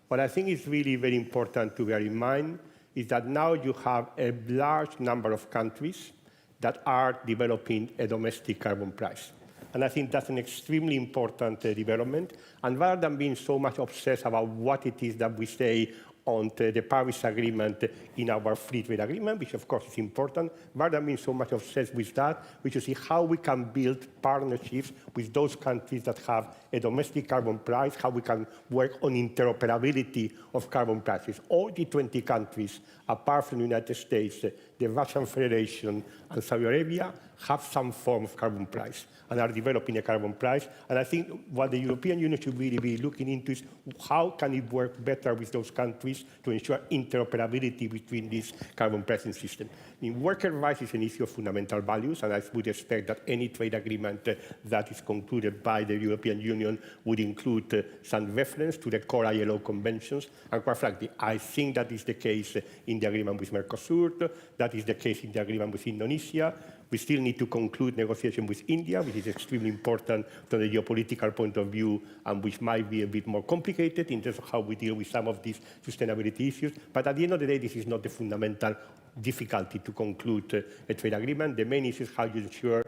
[SPEAKER 23] What I think is really very important to bear in mind is that now you have a large number of countries that are developing a domestic carbon price. And I think that's an extremely important development. And rather than being so much obsessed about what it is that we say on the Paris Agreement in our free trade agreement, which of course is important, rather than being so much obsessed with that, we should see how we can build partnerships with those countries that have a domestic carbon price, how we can work on interoperability of carbon prices. All the 20 countries, apart from the United States, the Russian Federation and Saudi Arabia, have some form of carbon price and are developing a carbon price. And I think what the European Union should really be looking into is how can it work better with those countries to ensure interoperability between these carbon pricing systems. In worker rights is an issue of fundamental values, and I would expect that any trade agreement that is concluded by the European Union would include some reference to the core ILO conventions. And quite frankly, I think that is the case in the agreement with Mercosur, that is the case in the agreement with Indonesia. We still need to conclude negotiation with India, which is extremely important from the geopolitical point of view, and which might be a bit more complicated in terms of how we deal with some of these sustainability issues. But at the end of the day, this is not the fundamental difficulty to conclude a trade agreement. The main issue is how you ensure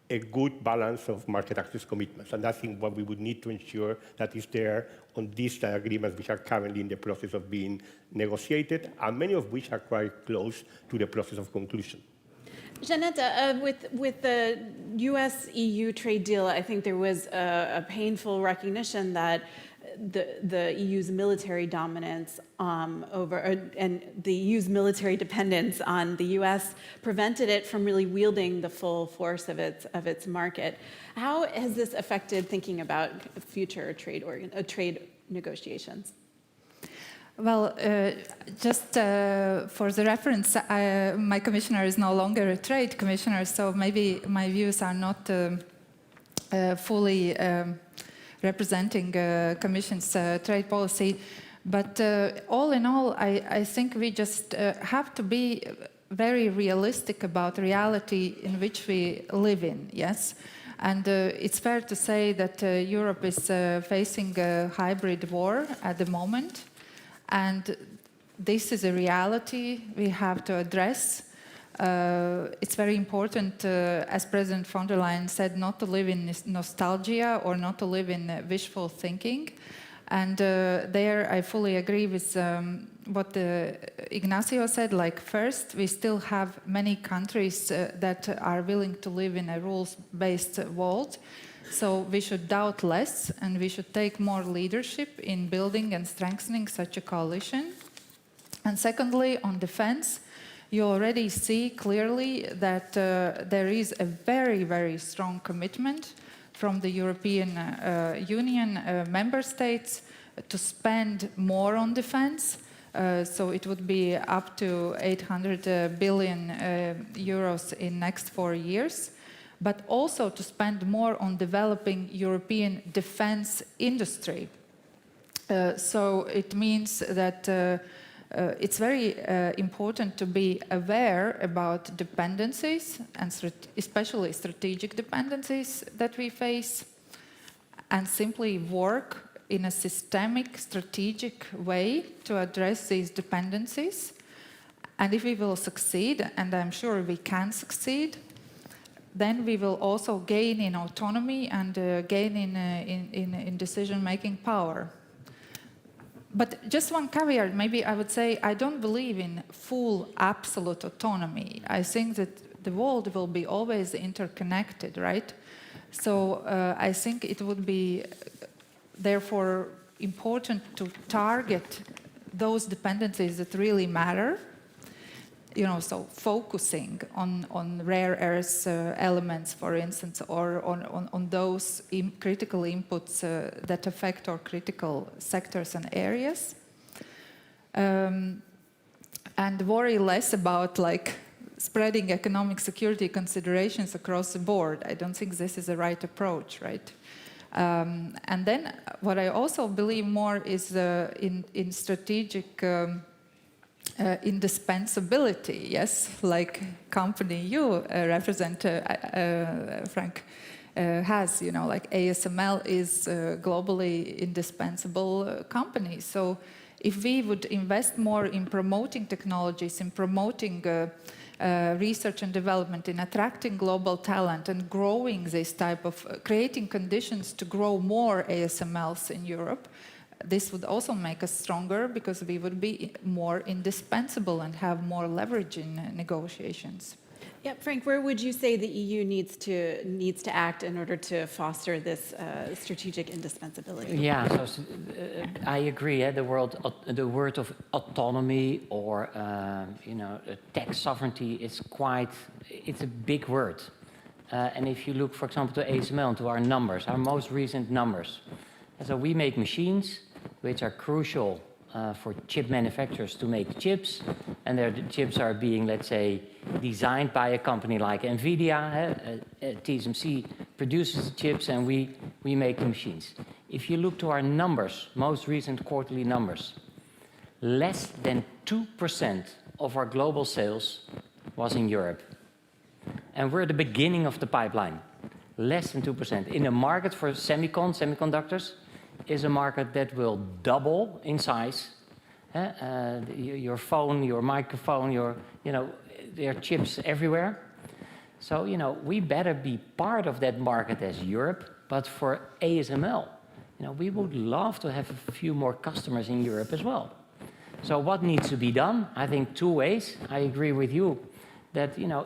[SPEAKER 23] a good balance of market access commitments. And that's what we would need to ensure that is there on these agreements, which are currently in the process of being negotiated, and many of which are quite close to the process of conclusion.
[SPEAKER 20] Jeanette, with the US-EU trade deal, I think there was a painful recognition that the EU's military dominance and the EU's military dependence on the US prevented it from really wielding the full force of its market. How has this affected thinking about future trade negotiations?
[SPEAKER 22] Well, just for the reference, my commissioner is no longer a trade commissioner, so maybe my views are not fully representing Commission's trade policy. But all in all, I think we just have to be very realistic about the reality in which we live in, yes? And it's fair to say that Europe is facing a hybrid war at the moment. And this is a reality we have to address. It's very important, as President von der Leyen said, not to live in nostalgia or not to live in wishful thinking. And there I fully agree with what Ignacio said. Like, first, we still have many countries that are willing to live in a rules-based world. So we should doubt less, and we should take more leadership in building and strengthening such a coalition. And secondly, on defense, you already see clearly that there is a very, very strong commitment from the European Union member states to spend more on defense. So it would be up to 800 billion euros in next 4 years, but also to spend more on developing European defense industry. So it means that it's very important to be aware about dependencies, and especially strategic dependencies that we face, and simply work in a systemic, strategic way to address these dependencies. And if we will succeed, and I'm sure we can succeed, then we will also gain in autonomy and gain in decision-making power. But just one caveat, maybe I would say I don't believe in full absolute autonomy. I think that the world will be always interconnected, right? So I think it would be therefore important to target those dependencies that really matter, you know, so focusing on rare earth elements, for instance, or on those critical inputs that affect our critical sectors and areas, and worry less about like spreading economic security considerations across the board. I don't think this is the right approach, right? And then what I also believe more is in strategic indispensability, yes, like company you represent, Frank, has, you know, like ASML is a globally indispensable company. So if we would invest more in promoting technologies, in promoting research and development, in attracting global talent and growing this type of, creating conditions to grow more ASMLs in Europe, this would also make us stronger because we would be more indispensable and have more leverage in negotiations.
[SPEAKER 1] Yeah, Frank, where would you say the EU needs to act in order to foster this strategic indispensability?
[SPEAKER 21] Yeah, so I agree. The word of autonomy or you know, tech sovereignty is it's a big word. And if you look, for example, to ASML, to our numbers, our most recent numbers, so we make machines which are crucial for chip manufacturers to make chips, and the chips are being, let's say, designed by a company like NVIDIA. TSMC produces the chips and we make the machines. If you look to our numbers, most recent quarterly numbers, less than 2% of our global sales was in Europe. And we're at the beginning of the pipeline. Less than 2%. In a market for semiconductors, is a market that will double in size. Your phone, your microphone, there are chips everywhere. So, you know, we better be part of that market as Europe, but for ASML, you know, we would love to have a few more customers in Europe as well. So what needs to be done? I think two ways. I agree with you that, you know,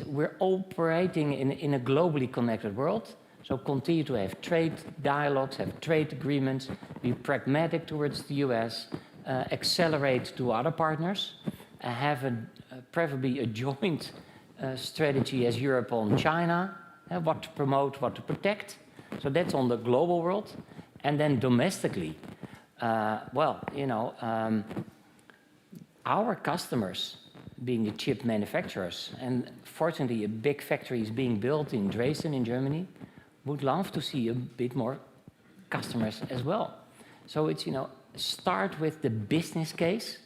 [SPEAKER 21] we're operating in a globally connected world. So continue to have trade dialogues, have trade agreements, be pragmatic towards the US, accelerate to other partners, have preferably a joint strategy as Europe on China, what to promote, what to protect. So that's on the global world. And then domestically, well, you know, our customers, being the chip manufacturers, and fortunately a big factory is being built in Dresden in Germany, would love to see a bit more customers as well. So it's, you know, start with the business case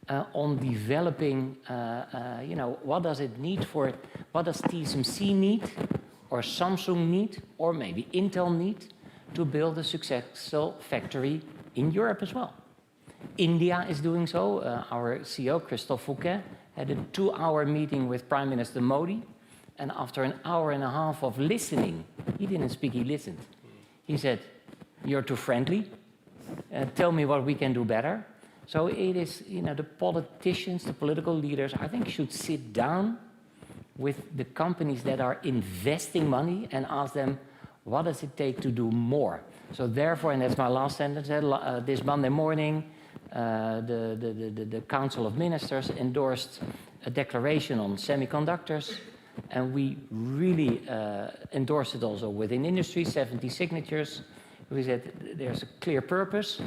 [SPEAKER 21] on developing, you know, what does it need for, what does TSMC need, or Samsung need, or maybe Intel need to build a successful factory in Europe as well. India is doing so. Our CEO, Christophe Fouquet, had a 2-hour meeting with Prime Minister Modi. And after an hour and a half of listening, he didn't speak, he listened. He said, "You're too friendly. Tell me what we can do better." So it is, you know, the politicians, the political leaders, I think should sit down with the companies that are investing money and ask them, what does it take to do more? So therefore, and that's my last sentence, this Monday morning, the Council of Ministers endorsed a declaration on semiconductors. And we really endorsed it also within industry, 70 signatures. We said there's a clear purpose,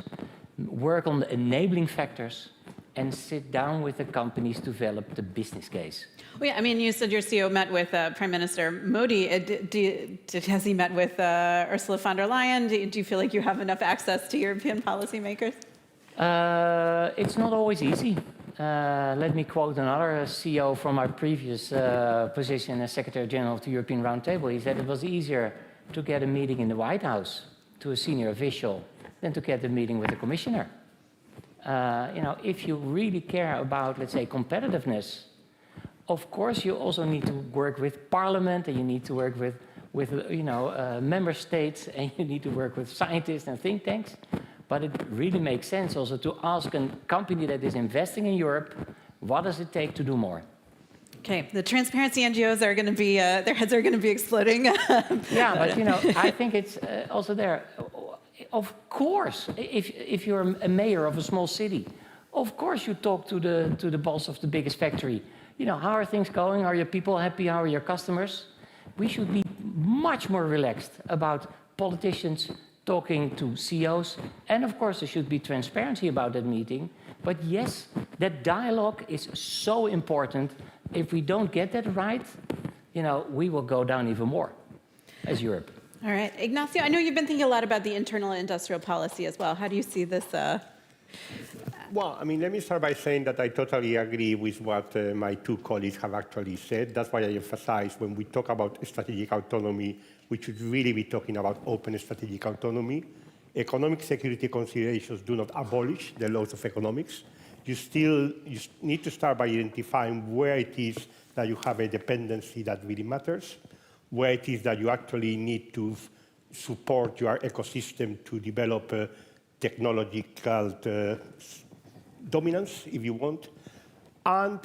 [SPEAKER 21] work on the enabling factors, and sit down with the companies to develop the business case.
[SPEAKER 1] Well, yeah, I mean, you said your CEO met with Prime Minister Modi. Has he met with Ursula von der Leyen? Do you feel like you have enough access to European policymakers?
[SPEAKER 21] It's not always easy. Let me quote another CEO from my previous position as Secretary General of the European Roundtable. He said it was easier to get a meeting in the White House to a senior official than to get a meeting with a commissioner. If you really care about, let's say, competitiveness, of course you also need to work with Parliament, and you need to work with member states, and you need to work with scientists and think tanks. But it really makes sense also to ask a company that is investing in Europe, what does it take to do more?
[SPEAKER 1] Okay, the transparency NGOs are going to be, their heads are going to be exploding.
[SPEAKER 21] Yeah, but I think it's also there. Of course, if you're a mayor of a small city, of course you talk to the boss of the biggest factory. How are things going? Are your people happy? How are your customers? We should be much more relaxed about politicians talking to CEOs. And of course, there should be transparency about that meeting. But yes, that dialogue is so important. If we don't get that right, we will go down even more as Europe.
[SPEAKER 1] All right, Ignacio, I know you've been thinking a lot about the internal industrial policy as well. How do you see this?
[SPEAKER 23] Well, I mean, let me start by saying that I totally agree with what my two colleagues have actually said. That's why I emphasize when we talk about strategic autonomy, we should really be talking about open strategic autonomy. Economic security considerations do not abolish the laws of economics. You need to start by identifying where it is that you have a dependency that really matters, where it is that you actually need to support your ecosystem to develop technological dominance, if you want. And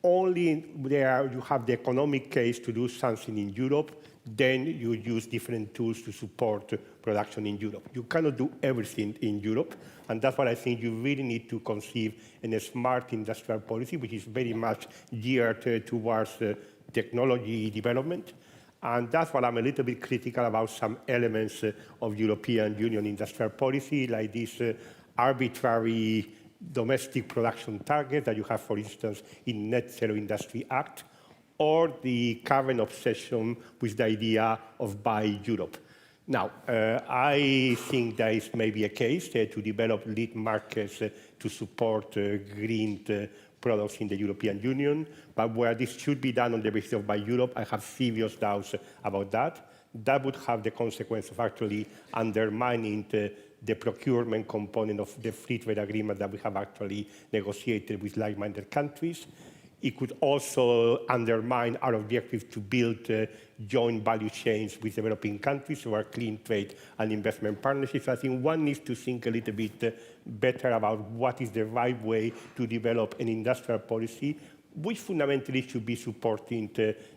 [SPEAKER 23] only there you have the economic case to do something in Europe, then you use different tools to support production in Europe. You cannot do everything in Europe, and that's what I think you really need to conceive in a smart industrial policy, which is very much geared towards technology development. And that's what I'm a little bit critical about some elements of European Union industrial policy, like this arbitrary domestic production target that you have, for instance, in Net Zero Industry Act, or the current obsession with the idea of Buy Europe. Now, I think there is maybe a case to develop lead markets to support green products in the European Union, but where this should be done on the basis of Buy Europe, I have serious doubts about that. That would have the consequence of actually undermining the procurement component of the free trade agreement that we have actually negotiated with like-minded countries. It could also undermine our objective to build joint value chains with developing countries who are clean trade and investment partnerships. I think one needs to think a little bit better about what is the right way to develop an industrial policy, which fundamentally should be supporting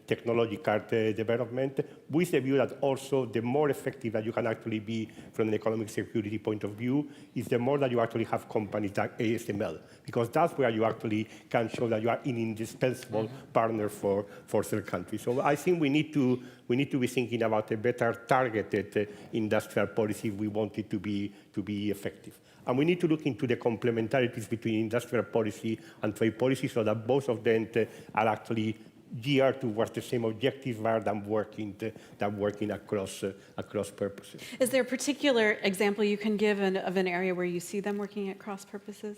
[SPEAKER 23] technological development, with the view that also the more effective that you can actually be from an economic security point of view is the more that you actually have companies like ASML, because that's where you actually can show that you are an indispensable partner for third countries. So I think we need to be thinking about a better targeted industrial policy if we want it to be effective. And we need to look into the complementarities between industrial policy and trade policy so that both of them are actually geared towards the same objective rather than working across purposes.
[SPEAKER 1] Is there a particular example you can give of an area where you see them working at cross purposes?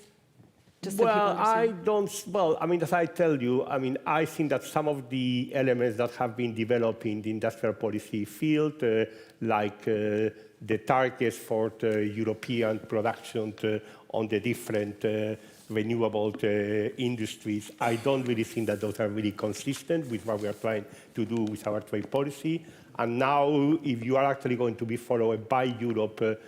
[SPEAKER 23] Well, I mean, as I tell you, I mean, I think that some of the elements that have been developed in the industrial policy field, like the targets for the European production on the different renewable industries, I don't really think that those are really consistent with what we are trying to do with our trade policy. And now, if you are actually going to be following a Buy Europe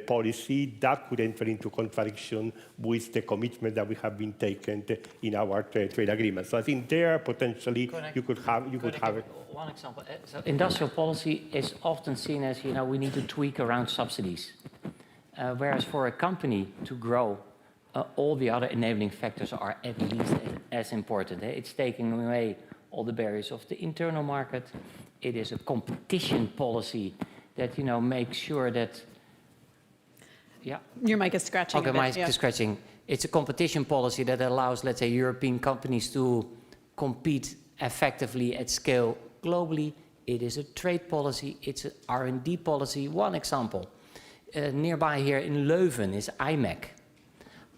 [SPEAKER 23] policy, that could enter into contradiction with the commitment that we have been taken in our trade agreement. So I think there potentially you could have
[SPEAKER 21] one example. So industrial policy is often seen as, we need to tweak around subsidies. Whereas for a company to grow, all the other enabling factors are at least as important. It's taking away all the barriers of the internal market. It is a competition policy that, makes sure that Yeah.
[SPEAKER 1] Your mic is scratching.
[SPEAKER 21] Okay,
[SPEAKER 1] a bit,
[SPEAKER 21] mic is scratching. It's a competition policy that allows, let's say, European companies to compete effectively at scale globally. It is a trade policy. It's an R&D policy. One example. Nearby here in Leuven is IMEC.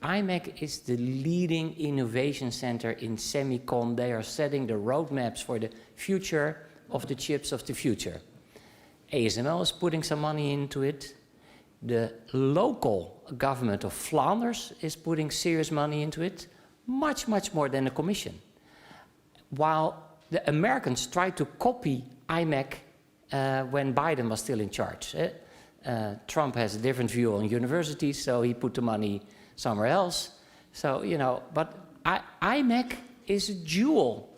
[SPEAKER 21] IMEC is the leading innovation center in semicon. They are setting the roadmaps for the future of the chips of the future. ASML is putting some money into it. The local government of Flanders is putting serious money into it, much, much more than the Commission. While the Americans tried to copy IMEC when Biden was still in charge. Trump has a different view on universities, so he put the money somewhere else. So, you know, but IMEC is a jewel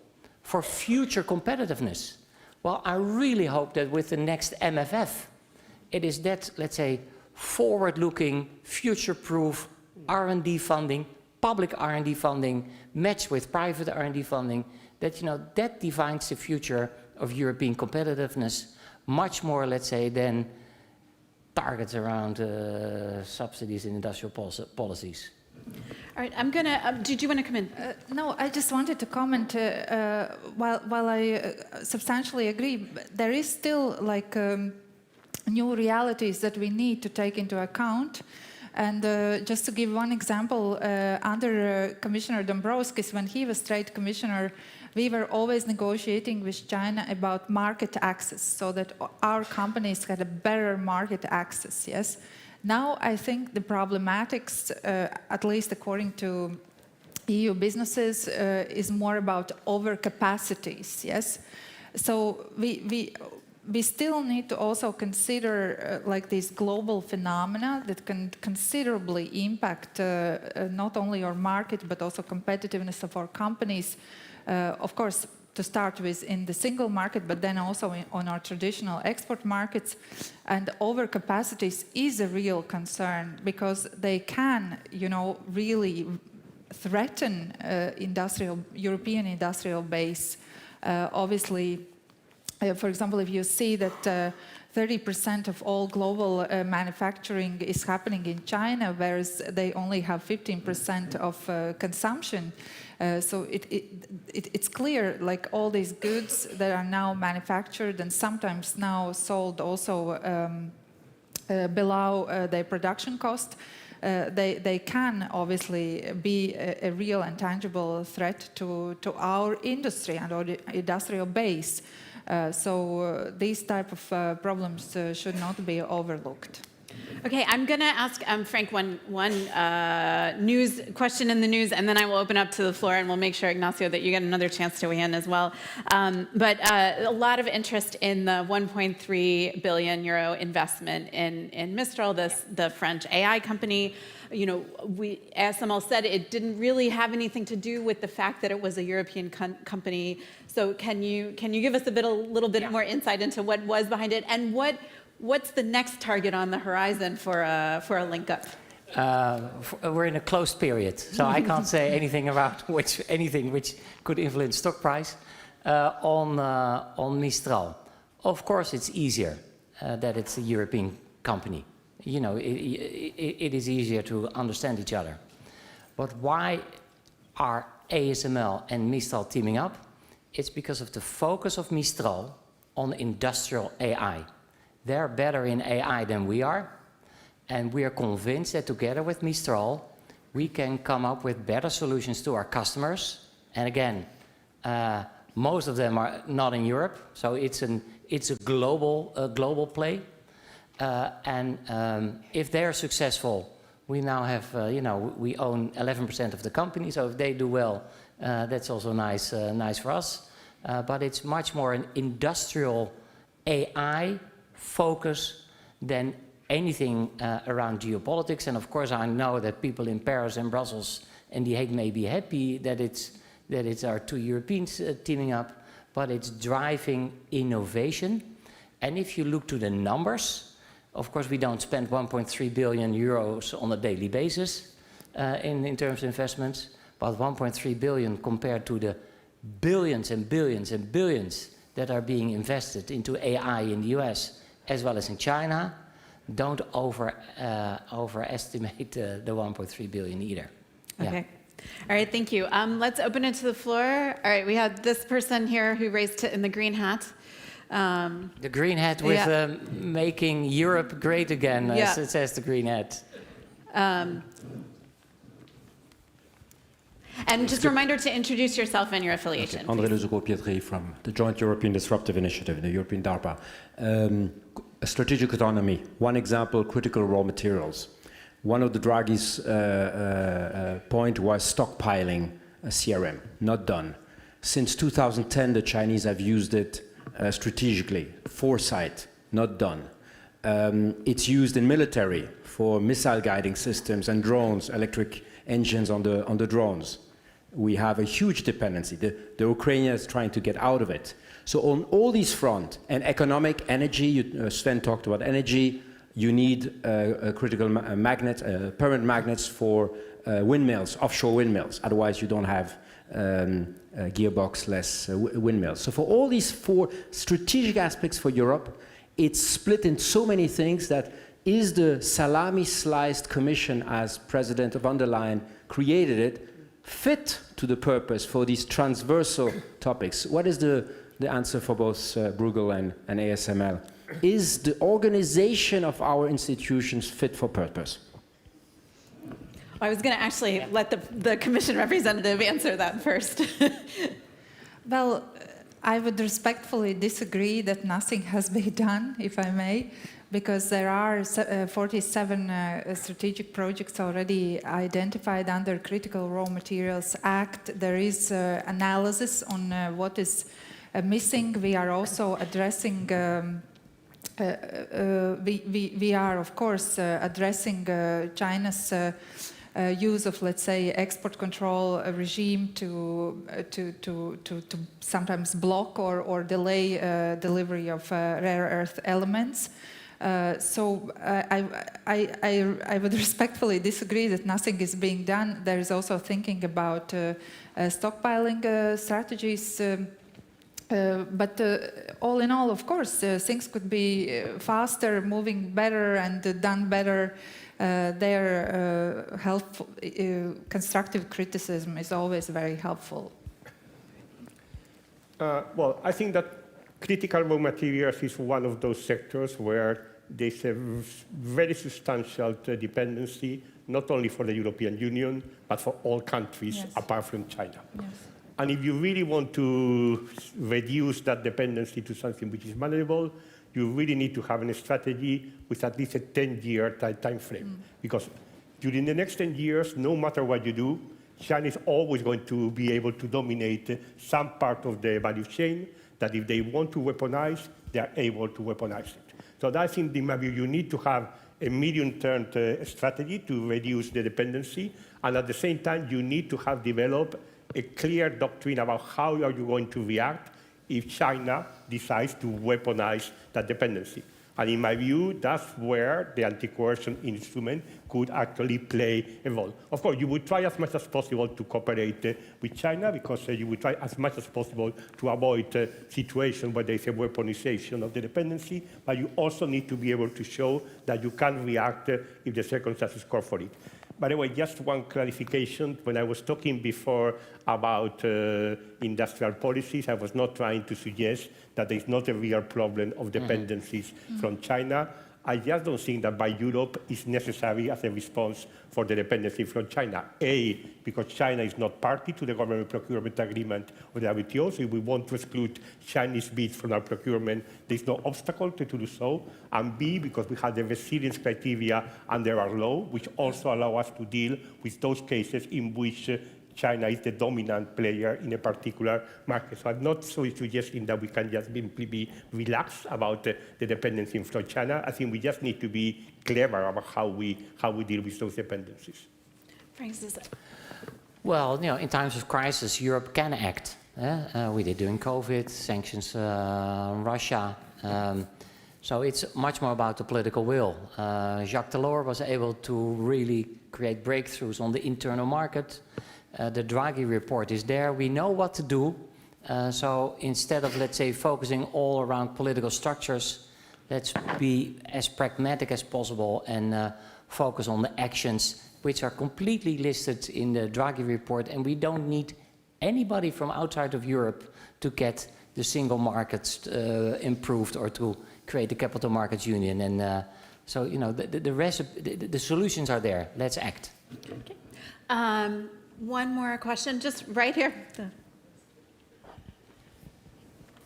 [SPEAKER 21] for future competitiveness. Well, I really hope that with the next MFF, it is that, let's say, forward-looking, future-proof R&D funding, public R&D funding, matched with private R&D funding, that, you know, that defines the future of European competitiveness much more, let's say, than targets around subsidies in industrial policies.
[SPEAKER 1] All right, I'm gonna, did you want to come in?
[SPEAKER 22] No, I just wanted to comment, while I substantially agree, there is still like new realities that we need to take into account. And just to give one example, under Commissioner Dombrovskis, when he was Trade Commissioner, we were always negotiating with China about market access so that our companies had a better market access, yes? Now I think the problematics, at least according to EU businesses, is more about overcapacities, yes? So we still need to also consider like these global phenomena that can considerably impact not only our market but also competitiveness of our companies. Of course, to start with in the single market, but then also on our traditional export markets. And overcapacities is a real concern because they can, you know, really threaten European industrial base. Obviously, for example, if you see that 30% of all global manufacturing is happening in China, whereas they only have 15% of consumption. So it's clear, like all these goods that are now manufactured and sometimes now sold also below their production cost, they can obviously be a real and tangible threat to our industry and our industrial base. So these type of problems should not be overlooked.
[SPEAKER 1] Okay, I'm going to ask Frank one news question in the news, and then I will open up to the floor, and we'll make sure, Ignacio, that you get another chance to weigh in as well. But a lot of interest in the 1.3 billion euro investment in Mistral, the French AI company. You know, ASML said it didn't really have anything to do with the fact that it was a European company. So can you give us a little bit more insight into what was behind it, and what's the next target on the horizon for a link-up?
[SPEAKER 21] We're in a closed period, so I can't say anything about anything which could influence stock price on Mistral. Of course, it's easier that it's a European company. You know, it is easier to understand each other. But why are ASML and Mistral teaming up? It's because of the focus of Mistral on industrial AI. They're better in AI than we are, and we are convinced that together with Mistral, we can come up with better solutions to our customers. And again, most of them are not in Europe, so it's a global play. If they're successful, we now have, you know, we own 11% of the company, so if they do well, that's also nice for us. But it's much more an industrial AI focus than anything around geopolitics. And of course, I know that people in Paris and Brussels and The Hague may be happy that it's our two Europeans teaming up, but it's driving innovation. And if you look to the numbers, of course, we don't spend 1.3 billion euros on a daily basis in terms of investments, but 1.3 billion compared to the billions and billions and billions that are being invested into AI in the US as well as in China, don't overestimate the 1.3 billion either.
[SPEAKER 1] Okay. All right, thank you. Let's open it to the floor. All right, we have this person here who raised it in the green hat.
[SPEAKER 21] The green hat with making Europe great again, as it says, the green hat.
[SPEAKER 1] And just a reminder to introduce yourself and your affiliation.
[SPEAKER 3] Okay. André Lezugo-Pietri from the Joint European Disruptive Initiative, the European DARPA. A strategic autonomy. One example, critical raw materials. One of the Draghi's point was stockpiling CRM, not done. Since 2010, the Chinese have used it strategically. Foresight, not done. It's used in military for missile guiding systems and drones, electric engines on the drones. We have a huge dependency. The Ukrainians is trying to get out of it. So on all these fronts, and economic, energy, Sven talked about energy, you need critical magnets, permanent magnets for windmills, offshore windmills. Otherwise, you don't have gearbox-less windmills. So for all these 4 strategic aspects for Europe, it's split in so many things that is the salami-sliced commission, as President von der Leyen created it, fit to the purpose for these transversal topics? What is the answer for both Bruegel and ASML? Is the organization of our institutions fit for purpose?
[SPEAKER 1] I was going to actually let the Commission representative answer that first.
[SPEAKER 22] Well, I would respectfully disagree that nothing has been done, if I may, because there are 47 strategic projects already identified under Critical Raw Materials Act. There is analysis on what is missing. We are also addressing, we are of course addressing China's use of, let's say, export control regime to sometimes block or delay delivery of rare earth elements. So I would respectfully disagree that nothing is being done. There is also thinking about stockpiling strategies. But all in all, of course, things could be faster, moving better, and done better. Helpful, constructive criticism is always very helpful.
[SPEAKER 23] Well, I think that critical raw materials is one of those sectors where there's a very substantial dependency, not only for the European Union, but for all countries apart from China. Yes. And if you really want to reduce that dependency to something which is manageable, you really need to have a strategy with at least a 10-year time frame. Because during the next 10 years, no matter what you do, China is always going to be able to dominate some part of the value chain, that if they want to weaponize, they are able to weaponize it. So I think, in my view, you need to have a medium-term strategy to reduce the dependency, and at the same time, you need to have developed a clear doctrine about how are you going to react if China decides to weaponize that dependency. And in my view, that's where the anti-coercion instrument could actually play a role. Of course, you would try as much as possible to cooperate with China, because you would try as much as possible to avoid a situation where there's a weaponization of the dependency, but you also need to be able to show that you can react if the circumstances call for it. By the way, just one clarification. When I was talking before about industrial policies, I was not trying to suggest that there's not a real problem of dependencies from China. I just don't think that by Europe is necessary as a response for the dependency from China. A, because China is not party to the government procurement agreement of the WTO, so if we want to exclude Chinese goods from our procurement, there's no obstacle to do so. And B, because we have the resilience criteria under our law, which also allow us to deal with those cases in which China is the dominant player in a particular market. So I'm not so suggesting that we can just simply be relaxed about the dependency from China. I think we just need to be clever about how we deal with those dependencies.
[SPEAKER 1] Francis.
[SPEAKER 21] Well, you know, in times of crisis, Europe can act. We did during COVID, sanctions on Russia. So it's much more about the political will. Jacques Delors was able to really create breakthroughs on the internal market. The Draghi report is there. We know what to do. So instead of, let's say, focusing all around political structures, Let's be as pragmatic as possible and focus on the actions which are completely listed in the Draghi report, and we don't need anybody from outside of Europe to get the single markets improved or to create the capital markets union. And so, you know, the solutions are there. Let's act.
[SPEAKER 1] Okay. One more question, just right here.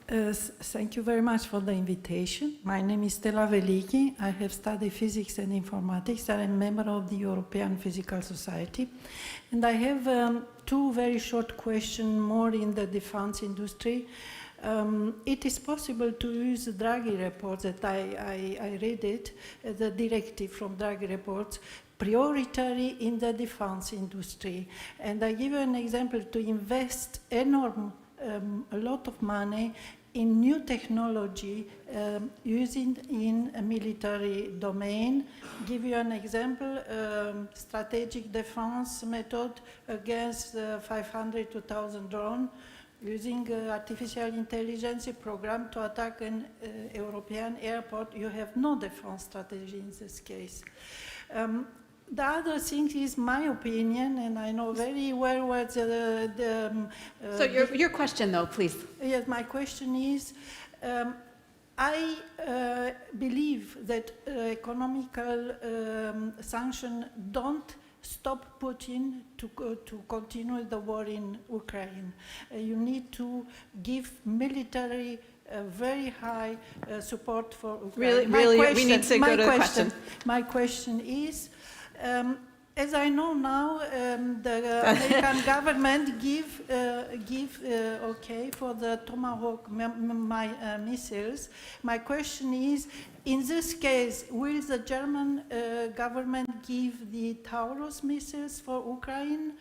[SPEAKER 2] Thank you very much for the invitation. My name is Stella Veliki. I have studied physics and informatics. I'm a member of the European Physical Society. And I have two very short questions, more in the defense industry. It is possible to use the Draghi reports that I read it, the directive from Draghi reports, priority in the defense industry. And I give you an example to invest a lot of money in new technology using in a military domain. Give you an example, strategic defense method against 500 to 1,000 drones using artificial intelligence program to attack an European airport. You have no defense strategy in this case. The other thing is my opinion, and I know very well what
[SPEAKER 1] so your question, though, please.
[SPEAKER 2] Yes, my question is, I believe that economical sanctions don't stop Putin to continue the war in Ukraine. You need to give military very high support for Ukraine.
[SPEAKER 1] Really, we need to go to the question.
[SPEAKER 2] My question is, as I know now, the American government give okay for the Tomahawk missiles. My question is, in this case, will the German government give the Taurus missiles for Ukraine,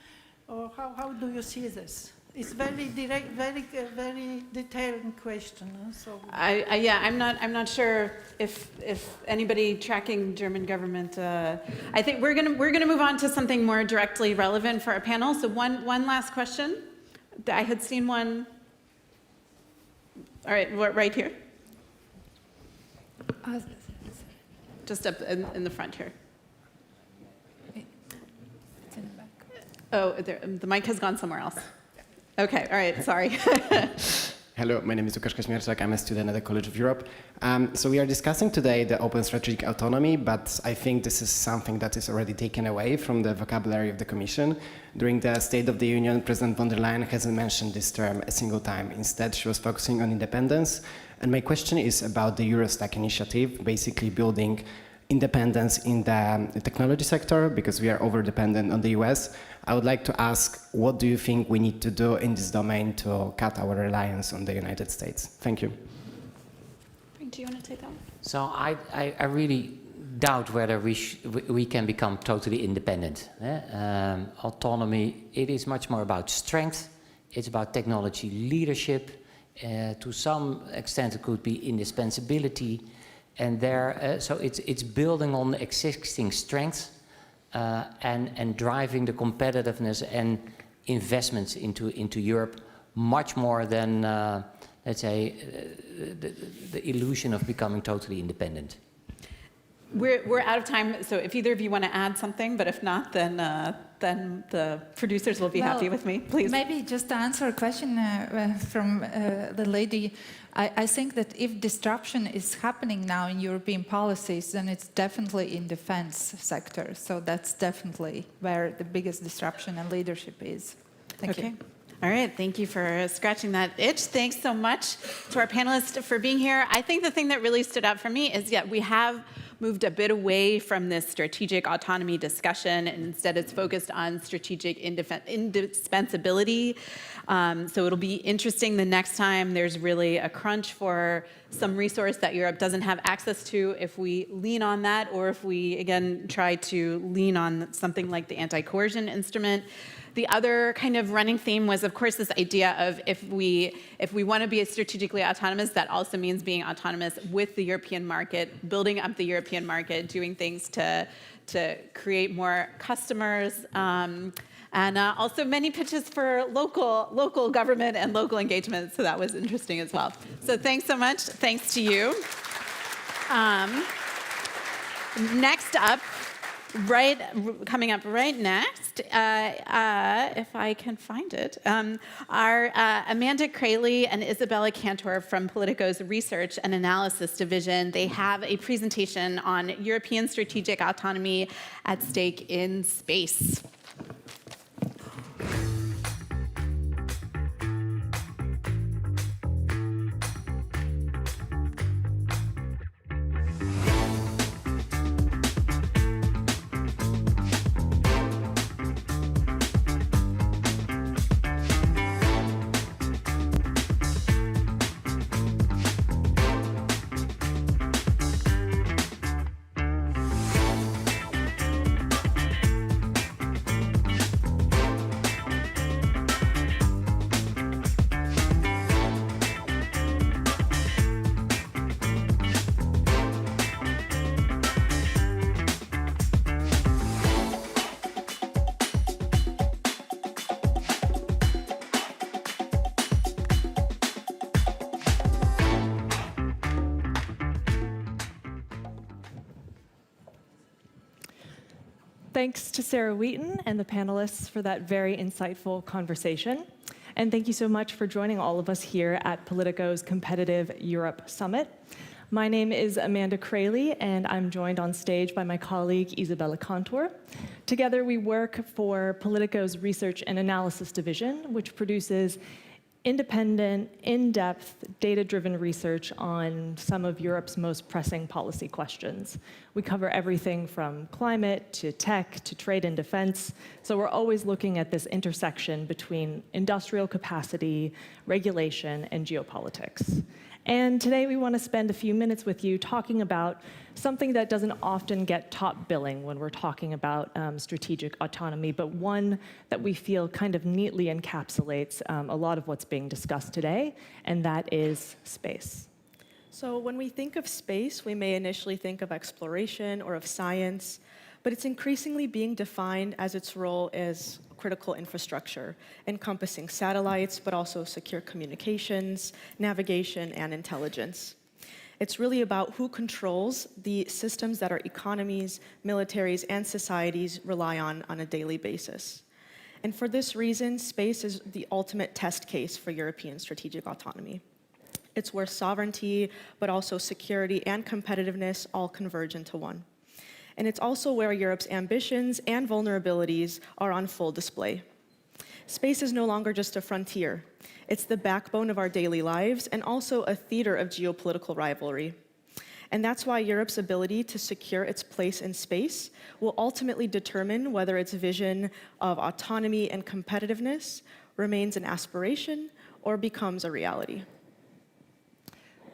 [SPEAKER 2] or how do you see this? It's very direct, very detailed question. So
[SPEAKER 1] yeah, I'm not sure if anybody tracking German government. I think we're gonna move on to something more directly relevant for our panel. So one last question. I had seen one. All right, right here. Just up in the front here.
[SPEAKER 22] It's in the back.
[SPEAKER 1] Oh, the mic has gone somewhere else. Okay, all right, sorry.
[SPEAKER 4] Hello, my name is Łukasz Kaźmierczak. I'm a student at the College of Europe. So we are discussing today the open strategic autonomy, but I think this is something that is already taken away from the vocabulary of the Commission. During the State of the Union, President von der Leyen hasn't mentioned this term a single time. Instead, she was focusing on independence. And my question is about the Eurostack initiative, basically building independence in the technology sector, because we are over-dependent on the US. I would like to ask, what do you think we need to do in this domain to cut our reliance on the United States? Thank you.
[SPEAKER 1] Do you want to take that one?
[SPEAKER 21] So I really doubt whether we can become totally independent. Autonomy, it is much more about strength. It's about technology leadership. To some extent, it could be indispensability. And there, so it's building on the existing strengths and driving the competitiveness and investments into Europe much more than, let's say, the illusion of becoming totally independent.
[SPEAKER 1] We're out of time, so if either of you want to add something, but if not, then the producers will be happy with me. Please.
[SPEAKER 22] Maybe just to answer a question from the lady, I think that if disruption is happening now in European policies, then it's definitely in defense sector. So that's definitely where the biggest disruption and leadership is. Thank you.
[SPEAKER 1] All right, thank you for scratching that itch. Thanks so much to our panelists for being here. I think the thing that really stood out for me is, we have moved a bit away from this strategic autonomy discussion, and instead it's focused on strategic indispensability. So it'll be interesting the next time there's really a crunch for some resource that Europe doesn't have access to, if we lean on that, or if we, again, try to lean on something like the anti-coercion instrument. The other kind of running theme was, of course, this idea of if we want to be strategically autonomous, that also means being autonomous with the European market, building up the European market, doing things to create more customers, and also many pitches for local government and local engagement. So that was interesting as well. So thanks so much. Thanks to you.
[SPEAKER 20] Next up, coming up right next, if I can find it, are Amanda Crayley and Isabella Cantor from Politico's Research and Analysis Division. They have a presentation on European strategic autonomy at stake in space.
[SPEAKER 5] Thanks to Sarah Wheaton and the panelists for that very insightful conversation. And thank you so much for joining all of us here at Politico's Competitive Europe Summit. My name is Amanda Crayley, and I'm joined on stage by my colleague, Isabella Cantor. Together, we work for Politico's Research and Analysis Division, which produces independent, in-depth, data-driven research on some of Europe's most pressing policy questions. We cover everything from climate to tech to trade and defense, so we're always looking at this intersection between industrial capacity, regulation, and geopolitics. And today we want to spend a few minutes with you talking about something that doesn't often get top billing when we're talking about strategic autonomy, but one that we feel kind of neatly encapsulates a lot of what's being discussed today, and that is space.
[SPEAKER 7] So when we think of space, we may initially think of exploration or of science, but it's increasingly being defined as its role as critical infrastructure, encompassing satellites, but also secure communications, navigation, and intelligence. It's really about who controls the systems that our economies, militaries, and societies rely on a daily basis. And for this reason, space is the ultimate test case for European strategic autonomy. It's where sovereignty, but also security and competitiveness all converge into one. And it's also where Europe's ambitions and vulnerabilities are on full display. Space is no longer just a frontier. It's the backbone of our daily lives and also a theater of geopolitical rivalry. And that's why Europe's ability to secure its place in space will ultimately determine whether its vision of autonomy and competitiveness remains an aspiration or becomes a reality.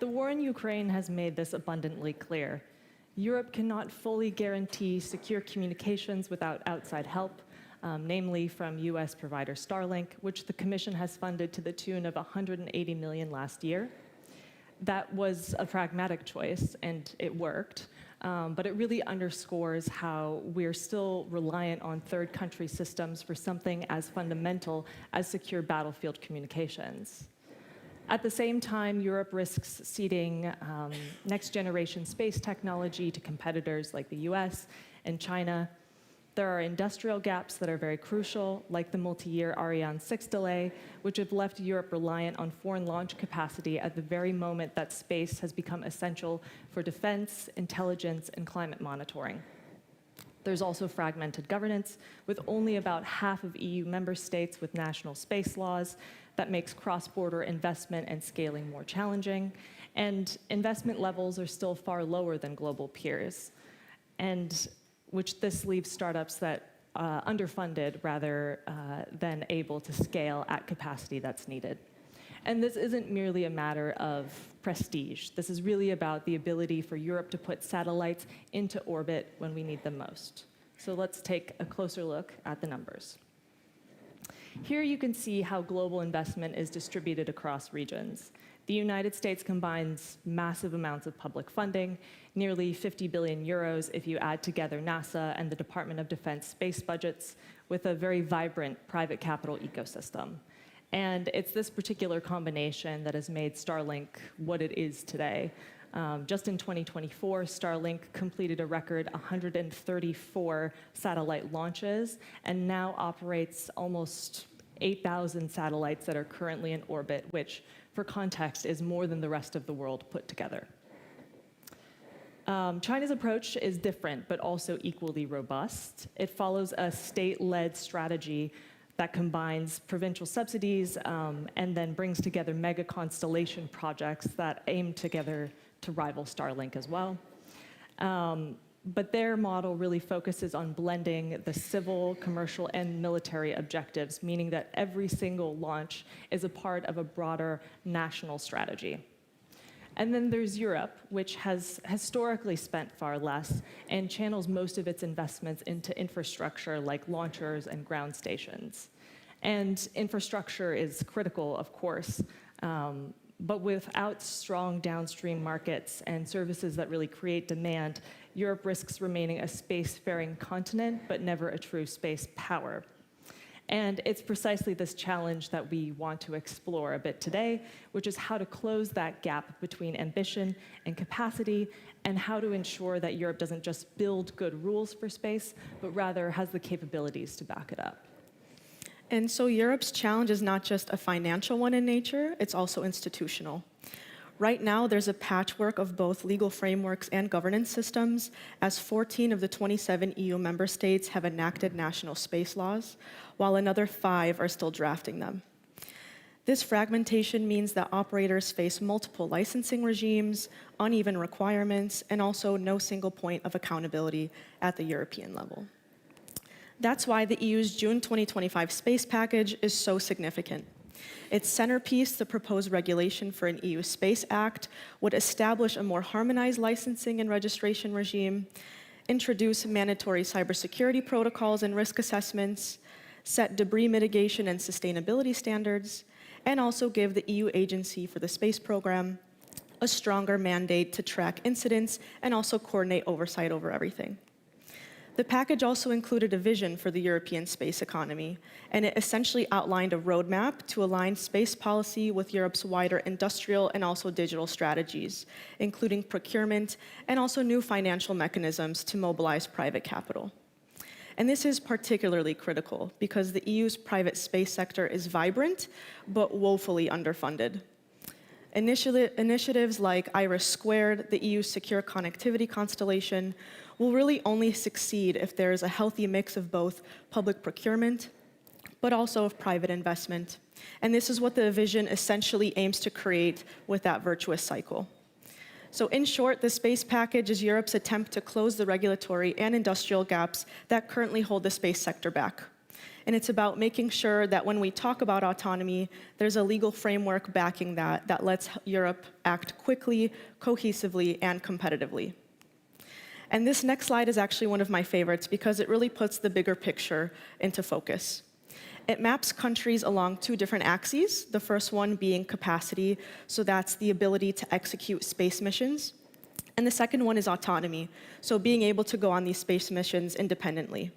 [SPEAKER 5] The war in Ukraine has made this abundantly clear. Europe cannot fully guarantee secure communications without outside help, namely from US provider Starlink, which the Commission has funded to the tune of $180 million last year. That was a pragmatic choice, and it worked, but it really underscores how we're still reliant on third country systems for something as fundamental as secure battlefield communications. At the same time, Europe risks ceding next-generation space technology to competitors like the US and China. There are industrial gaps that are very crucial, like the multi-year Ariane 6 delay, which have left Europe reliant on foreign launch capacity at the very moment that space has become essential for defense, intelligence, and climate monitoring. There's also fragmented governance, with only about half of EU member states with national space laws. That makes cross-border investment and scaling more challenging, and investment levels are still far lower than global peers, and which this leaves startups that underfunded rather than able to scale at capacity that's needed. And this isn't merely a matter of prestige. This is really about the ability for Europe to put satellites into orbit when we need them most. So let's take a closer look at the numbers. Here you can see how global investment is distributed across regions. The United States combines massive amounts of public funding, nearly 50 billion euros if you add together NASA and the Department of Defense space budgets, with a very vibrant private capital ecosystem. And it's this particular combination that has made Starlink what it is today. Just in 2024, Starlink completed a record 134 satellite launches and now operates almost 8,000 satellites that are currently in orbit, which, for context, is more than the rest of the world put together. China's approach is different, but also equally robust. It follows a state-led strategy that combines provincial subsidies and then brings together mega constellation projects that aim together to rival Starlink as well. But their model really focuses on blending the civil, commercial, and military objectives, meaning that every single launch is a part of a broader national strategy. And then there's Europe, which has historically spent far less and channels most of its investments into infrastructure like launchers and ground stations. And infrastructure is critical, of course, but without strong downstream markets and services that really create demand, Europe risks remaining a spacefaring continent, but never a true space power. And it's precisely this challenge that we want to explore a bit today, which is how to close that gap between ambition and capacity, and how to ensure that Europe doesn't just build good rules for space, but rather has the capabilities to back it up.
[SPEAKER 7] And so Europe's challenge is not just a financial one in nature, it's also institutional. Right now, there's a patchwork of both legal frameworks and governance systems, as 14 of the 27 EU member states have enacted national space laws, while another 5 are still drafting them. This fragmentation means that operators face multiple licensing regimes, uneven requirements, and also no single point of accountability at the European level. That's why the EU's June 2025 space package is so significant. Its centerpiece, the proposed regulation for an EU Space Act, would establish a more harmonized licensing and registration regime, introduce mandatory cybersecurity protocols and risk assessments, set debris mitigation and sustainability standards, and also give the EU Agency for the Space Program a stronger mandate to track incidents and also coordinate oversight over everything. The package also included a vision for the European space economy, and it essentially outlined a roadmap to align space policy with Europe's wider industrial and also digital strategies, including procurement and also new financial mechanisms to mobilize private capital. And this is particularly critical because the EU's private space sector is vibrant, but woefully underfunded. Initiatives like IRIS², the EU's secure connectivity constellation, will really only succeed if there is a healthy mix of both public procurement, but also of private investment. And this is what the vision essentially aims to create with that virtuous cycle. So in short, the space package is Europe's attempt to close the regulatory and industrial gaps that currently hold the space sector back. And it's about making sure that when we talk about autonomy, there's a legal framework backing that lets Europe act quickly, cohesively, and competitively. And this next slide is actually one of my favorites because it really puts the bigger picture into focus. It maps countries along 2 different axes, the first one being capacity, so that's the ability to execute space missions. And the second one is autonomy, so being able to go on these space missions independently.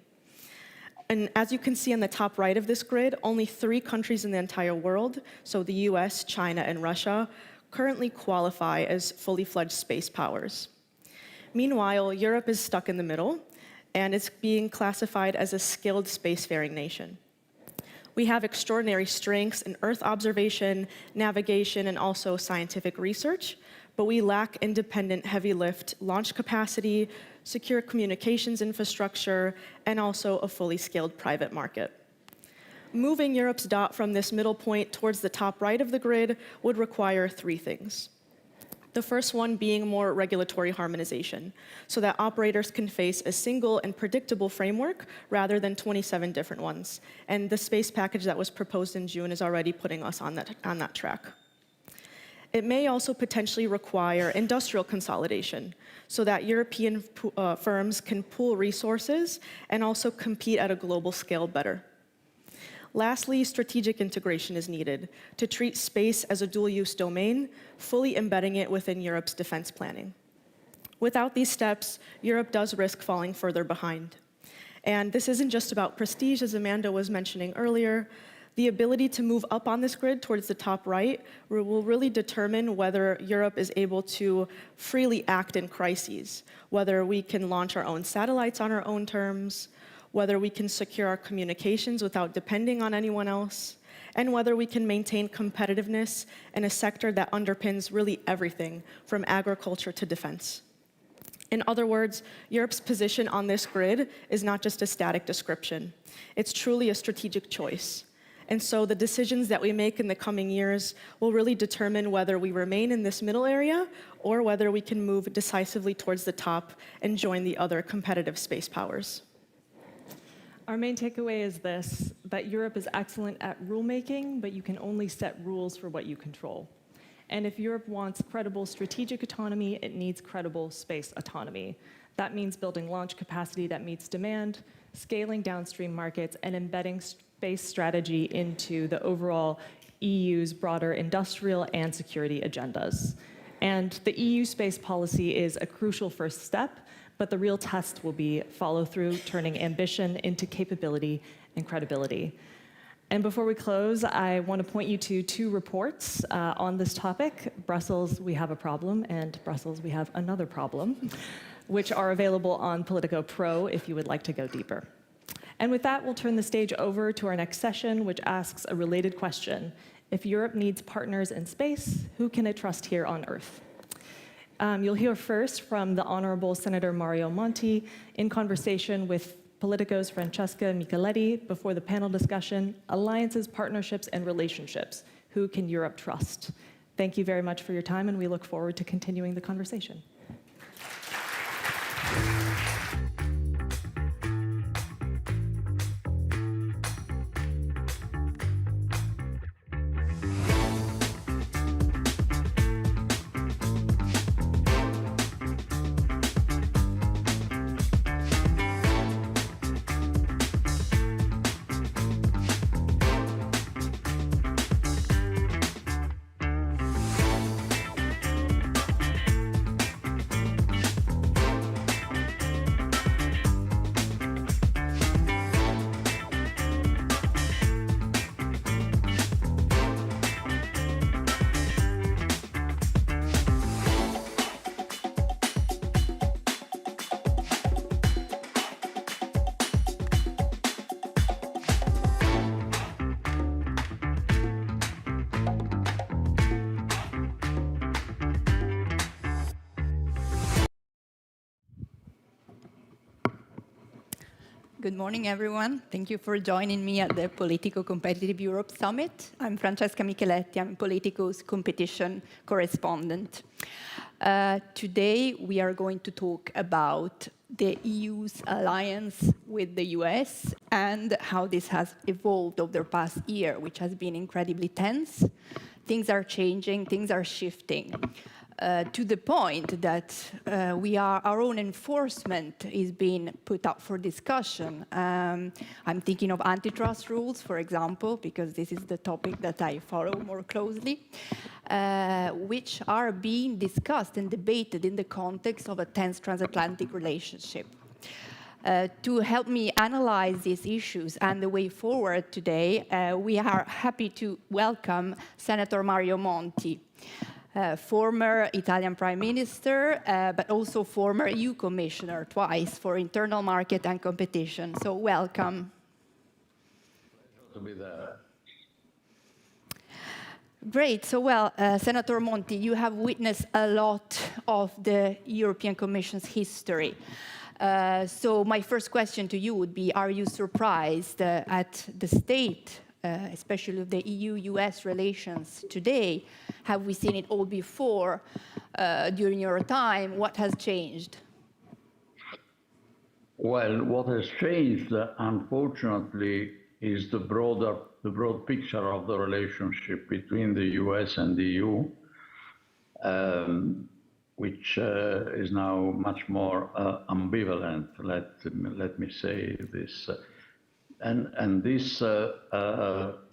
[SPEAKER 7] And as you can see on the top right of this grid, only 3 countries in the entire world, so the US, China, and Russia, currently qualify as fully fledged space powers. Meanwhile, Europe is stuck in the middle, and it's being classified as a skilled spacefaring nation. We have extraordinary strengths in Earth observation, navigation, and also scientific research, but we lack independent heavy lift launch capacity, secure communications infrastructure, and also a fully scaled private market. Moving Europe's dot from this middle point towards the top right of the grid would require 3 things. The first one being more regulatory harmonization, so that operators can face a single and predictable framework rather than 27 different ones. And the space package that was proposed in June is already putting us on that track. It may also potentially require industrial consolidation, so that European firms can pool resources and also compete at a global scale better. Lastly, strategic integration is needed to treat space as a dual-use domain, fully embedding it within Europe's defense planning. Without these steps, Europe does risk falling further behind. And this isn't just about prestige, as Amanda was mentioning earlier. The ability to move up on this grid towards the top right will really determine whether Europe is able to freely act in crises, whether we can launch our own satellites on our own terms, whether we can secure our communications without depending on anyone else, and whether we can maintain competitiveness in a sector that underpins really everything from agriculture to defense. In other words, Europe's position on this grid is not just a static description. It's truly a strategic choice. And so the decisions that we make in the coming years will really determine whether we remain in this middle area or whether we can move decisively towards the top and join the other competitive space powers.
[SPEAKER 5] Our main takeaway is this, that Europe is excellent at rulemaking, but you can only set rules for what you control. And if Europe wants credible strategic autonomy, it needs credible space autonomy. That means building launch capacity that meets demand, scaling downstream markets, and embedding space strategy into the overall EU's broader industrial and security agendas. And the EU space policy is a crucial first step, but the real test will be follow-through, turning ambition into capability and credibility. And before we close, I want to point you to two reports on this topic, Brussels, we have a problem, and Brussels, we have another problem, which are available on Politico Pro if you would like to go deeper. And with that, we'll turn the stage over to our next session, which asks a related question. If Europe needs partners in space, who can it trust here on Earth? You'll hear first from the Honorable Senator Mario Monti in conversation with Politico's Francesca Micheletti before the panel discussion, Alliances, Partnerships, and Relationships. Who can Europe trust? Thank you very much for your time, and we look forward to continuing the conversation.
[SPEAKER 8] Good morning, everyone. Thank you for joining me at the Politico Competitive Europe Summit. I'm Francesca Micheletti. I'm Politico's competition correspondent. Today, we are going to talk about the EU's alliance with the US and how this has evolved over the past year, which has been incredibly tense. Things are changing, things are shifting. To the point that our own enforcement is being put up for discussion. I'm thinking of antitrust rules, for example, because this is the topic that I follow more closely, which are being discussed and debated in the context of a tense transatlantic relationship. To help me analyze these issues and the way forward today, we are happy to welcome Senator Mario Monti. Former Italian Prime Minister, but also former EU Commissioner twice for Internal Market and Competition. So welcome.
[SPEAKER 9] To be there.
[SPEAKER 8] Great. So, Senator Monti, you have witnessed a lot of the European Commission's history. So my first question to you would be, are you surprised at the state, especially of the EU-US relations today? Have we seen it all before during your time? What has changed?
[SPEAKER 9] Well, what has changed, unfortunately, is the broad picture of the relationship between the US and the EU, which is now much more ambivalent, let me say this. And this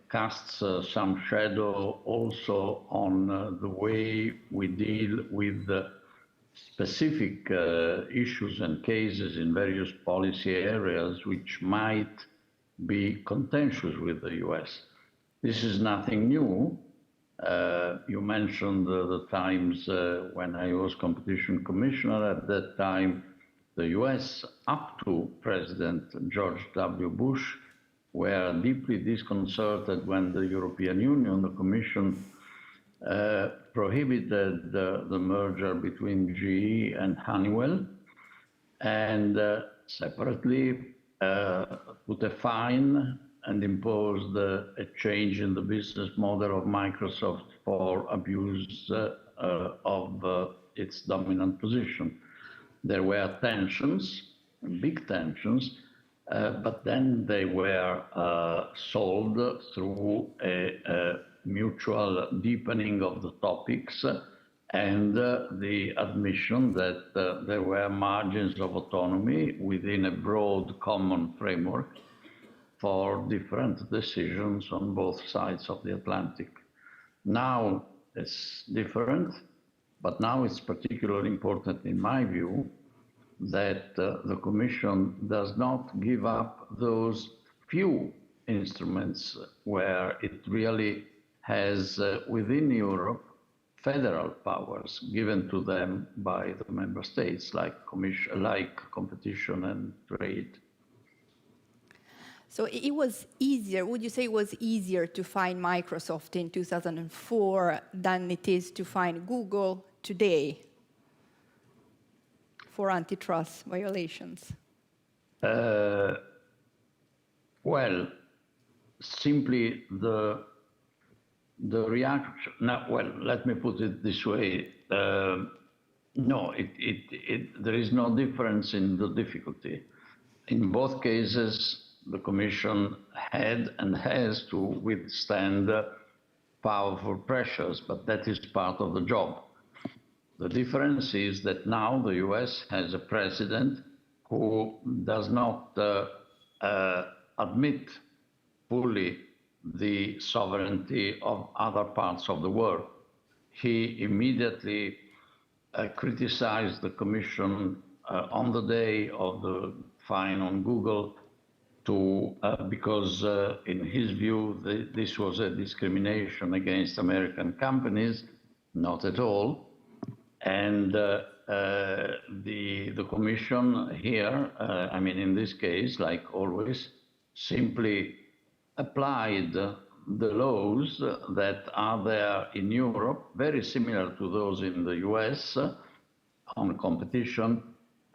[SPEAKER 9] casts some shadow also on the way we deal with specific issues and cases in various policy areas which might be contentious with the US. This is nothing new. You mentioned the times when I was competition commissioner. At that time, the US, up to President George W. Bush, were deeply disconcerted when the European Union, the Commission, prohibited the merger between GE and Honeywell, and separately put a fine and imposed a change in the business model of Microsoft for abuse of its dominant position. There were tensions, big tensions, but then they were solved through a mutual deepening of the topics and the admission that there were margins of autonomy within a broad common framework for different decisions on both sides of the Atlantic. Now it's different, but now it's particularly important, in my view, that the Commission does not give up those few instruments where it really has within Europe federal powers given to them by the member states, like competition and trade.
[SPEAKER 8] So it was easier, would you say it was easier to find Microsoft in 2004 than it is to find Google today for antitrust violations?
[SPEAKER 9] Well, simply the reaction, well, let me put it this way. No, there is no difference in the difficulty. In both cases, the Commission had and has to withstand powerful pressures, but that is part of the job. The difference is that now the US has a president who does not admit fully the sovereignty of other parts of the world. He immediately criticized the Commission on the day of the fine on Google because in his view, this was a discrimination against American companies, not at all. And the Commission here, I mean, in this case, like always, simply applied the laws that are there in Europe, very similar to those in the US on competition,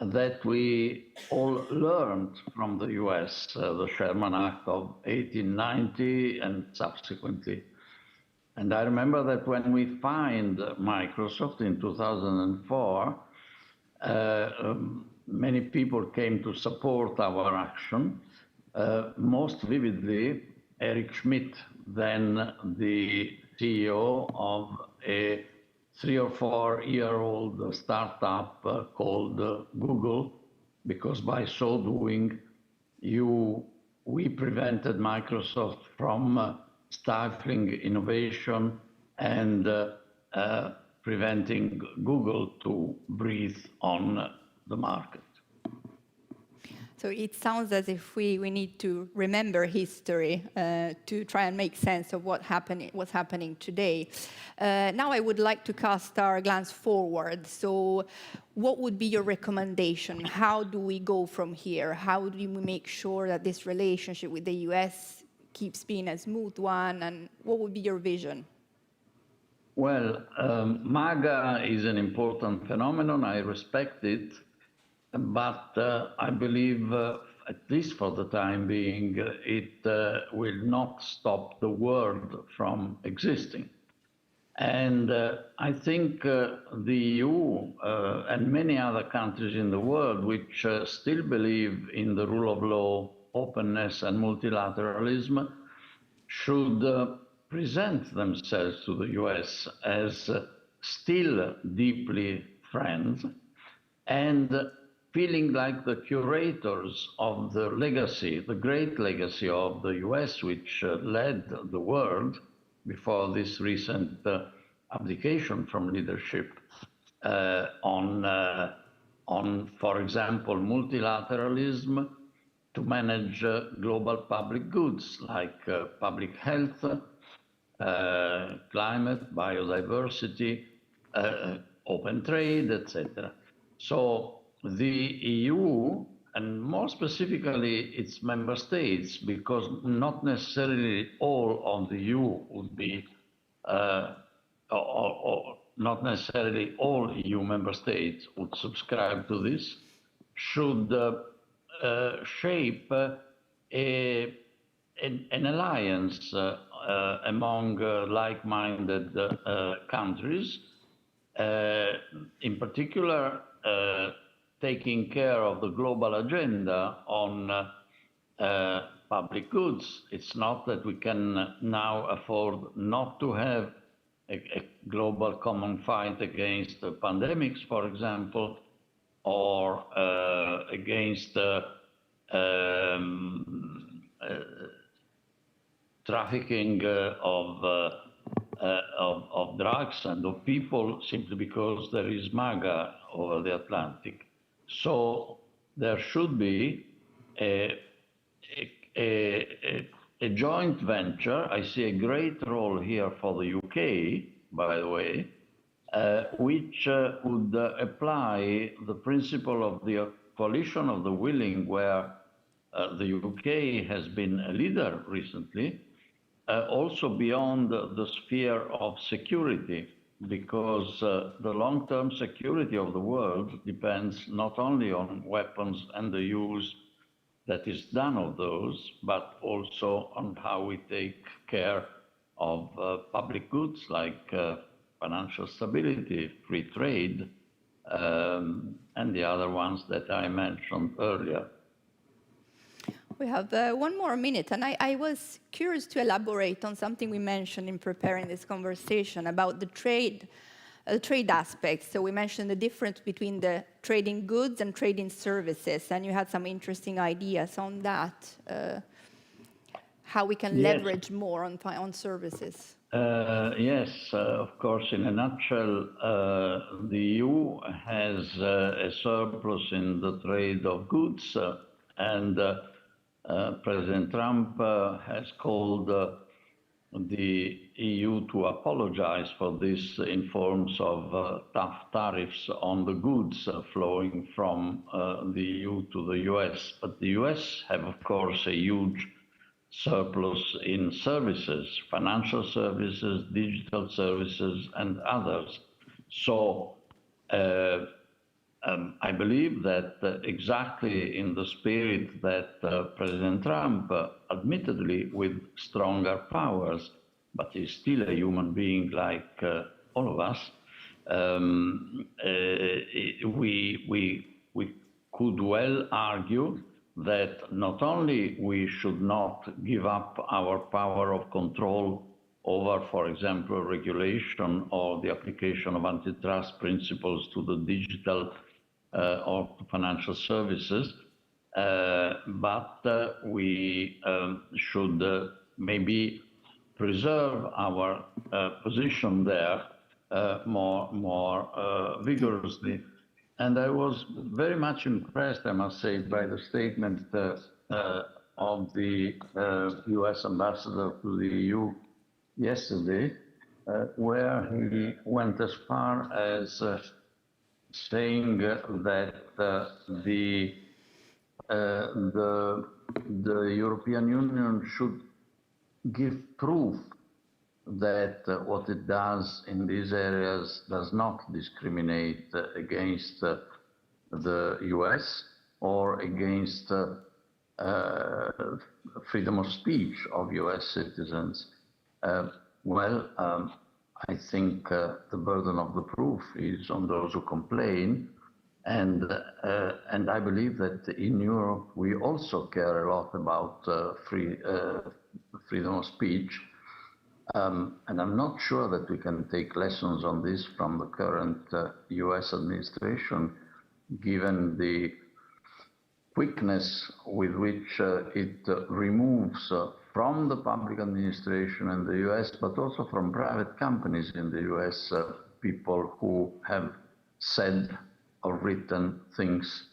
[SPEAKER 9] that we all learned from the US, the Sherman Act of 1890 and subsequently. And I remember that when we fined Microsoft in 2004, many people came to support our action. Most vividly, Eric Schmidt, then the CEO of a 3 or 4 year old startup called Google, because by so doing, we prevented Microsoft from stifling innovation and preventing Google to breathe on the market.
[SPEAKER 8] So it sounds as if we need to remember history to try and make sense of what's happening today. Now I would like to cast our glance forward. So what would be your recommendation? How do we go from here? How do we make sure that this relationship with the US keeps being a smooth one? And what would be your vision?
[SPEAKER 9] Well, MAGA is an important phenomenon. I respect it. But I believe, at least for the time being, it will not stop the world from existing. And I think the EU and many other countries in the world which still believe in the rule of law, openness, and multilateralism should present themselves to the US as still deeply friends and feeling like the curators of the legacy, the great legacy of the US, which led the world before this recent abdication from leadership on, for example, multilateralism to manage global public goods like public health, climate, biodiversity, open trade, etc. So the EU, and more specifically its member states, because not necessarily all of the EU would be, or not necessarily all EU member states would subscribe to this, should shape an alliance among like-minded countries, in particular taking care of the global agenda on public goods. It's not that we can now afford not to have a global common fight against pandemics, for example, or against trafficking of drugs and of people simply because there is MAGA over the Atlantic. So there should be a joint venture. I see a great role here for the UK, by the way, which would apply the principle of the coalition of the willing, where the UK has been a leader recently, also beyond the sphere of security, because the long-term security of the world depends not only on weapons and the use that is done of those, but also on how we take care of public goods like financial stability, free trade, and the other ones that I mentioned earlier.
[SPEAKER 8] We have one more minute, and I was curious to elaborate on something we mentioned in preparing this conversation about the trade aspects. So we mentioned the difference between the trading goods and trading services, and you had some interesting ideas on that, how we can leverage more on services.
[SPEAKER 9] Yes, of course, in a nutshell, the EU has a surplus in the trade of goods, and President Trump has called the EU to apologize for this in forms of tough tariffs on the goods flowing from the EU to the US. But the US have, of course, a huge surplus in services, financial services, digital services, and others. So I believe that exactly in the spirit that President Trump, admittedly with stronger powers, but he's still a human being like all of us, we could well argue that not only we should not give up our power of control over, for example, regulation or the application of antitrust principles to the digital or financial services, but we should maybe preserve our position there more vigorously. And I was very much impressed, I must say, by the statement of the US ambassador to the EU yesterday, where he went as far as saying that the European Union should give proof that what it does in these areas does not discriminate against the US or against freedom of speech of US citizens. I think the burden of the proof is on those who complain, and I believe that in Europe we also care a lot about freedom of speech, and I'm not sure that we can take lessons on this from the current US administration, given the quickness with which it removes from the public administration in the US, but also from private companies in the US, people who have said or written things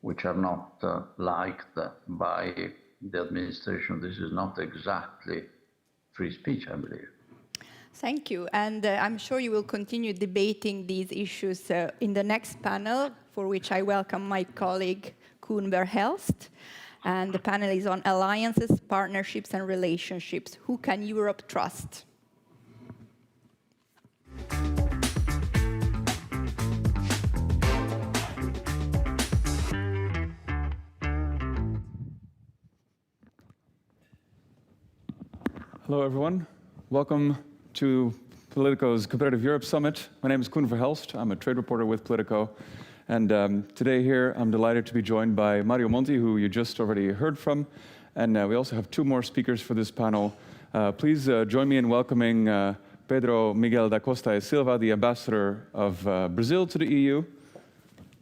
[SPEAKER 9] which are not liked by the administration. This is not exactly free speech, I believe.
[SPEAKER 8] Thank you. And I'm sure you will continue debating these issues in the next panel, for which I welcome my colleague Koen Verhelst. And the panel is on alliances, partnerships, and relationships. Who can Europe trust?
[SPEAKER 6] Hello, everyone. Welcome to Politico's Competitive Europe Summit. My name is Koen Verhelst. I'm a trade reporter with Politico. And today here, I'm delighted to be joined by Mario Monti, who you just already heard from. And we also have two more speakers for this panel. Please join me in welcoming Pedro Miguel da Costa e Silva, the ambassador of Brazil to the EU.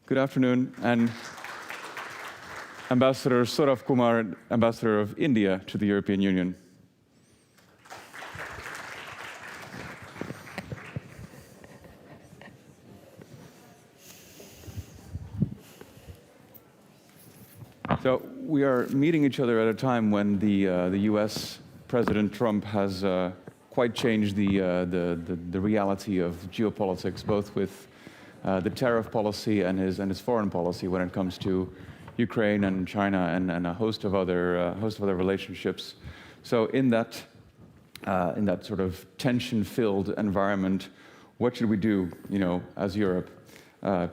[SPEAKER 6] Good afternoon. And Ambassador Saurav Kumar, ambassador of India to the European Union. So we are meeting each other at a time when the US President Trump has quite changed the reality of geopolitics, both with the tariff policy and his foreign policy when it comes to Ukraine and China and a host of other relationships. So in that sort of tension-filled environment, what should we do, as Europe?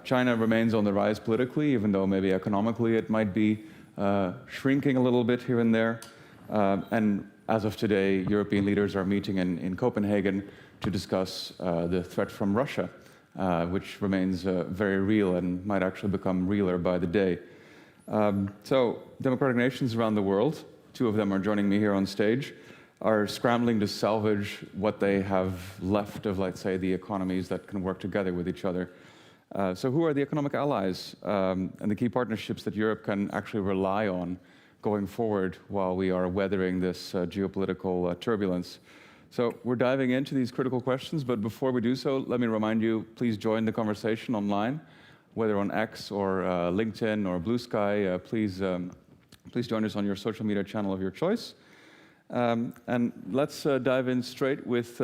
[SPEAKER 6] China remains on the rise politically, even though maybe economically it might be shrinking a little bit here and there. And as of today, European leaders are meeting in Copenhagen to discuss the threat from Russia, which remains very real and might actually become realer by the day. So democratic nations around the world, two of them are joining me here on stage, are scrambling to salvage what they have left of, let's say, the economies that can work together with each other. So who are the economic allies and the key partnerships that Europe can actually rely on going forward while we are weathering this geopolitical turbulence? So we're diving into these critical questions, but before we do so, let me remind you, please join the conversation online, whether on X or LinkedIn or Blue Sky. Please join us on your social media channel of your choice. And let's dive in straight with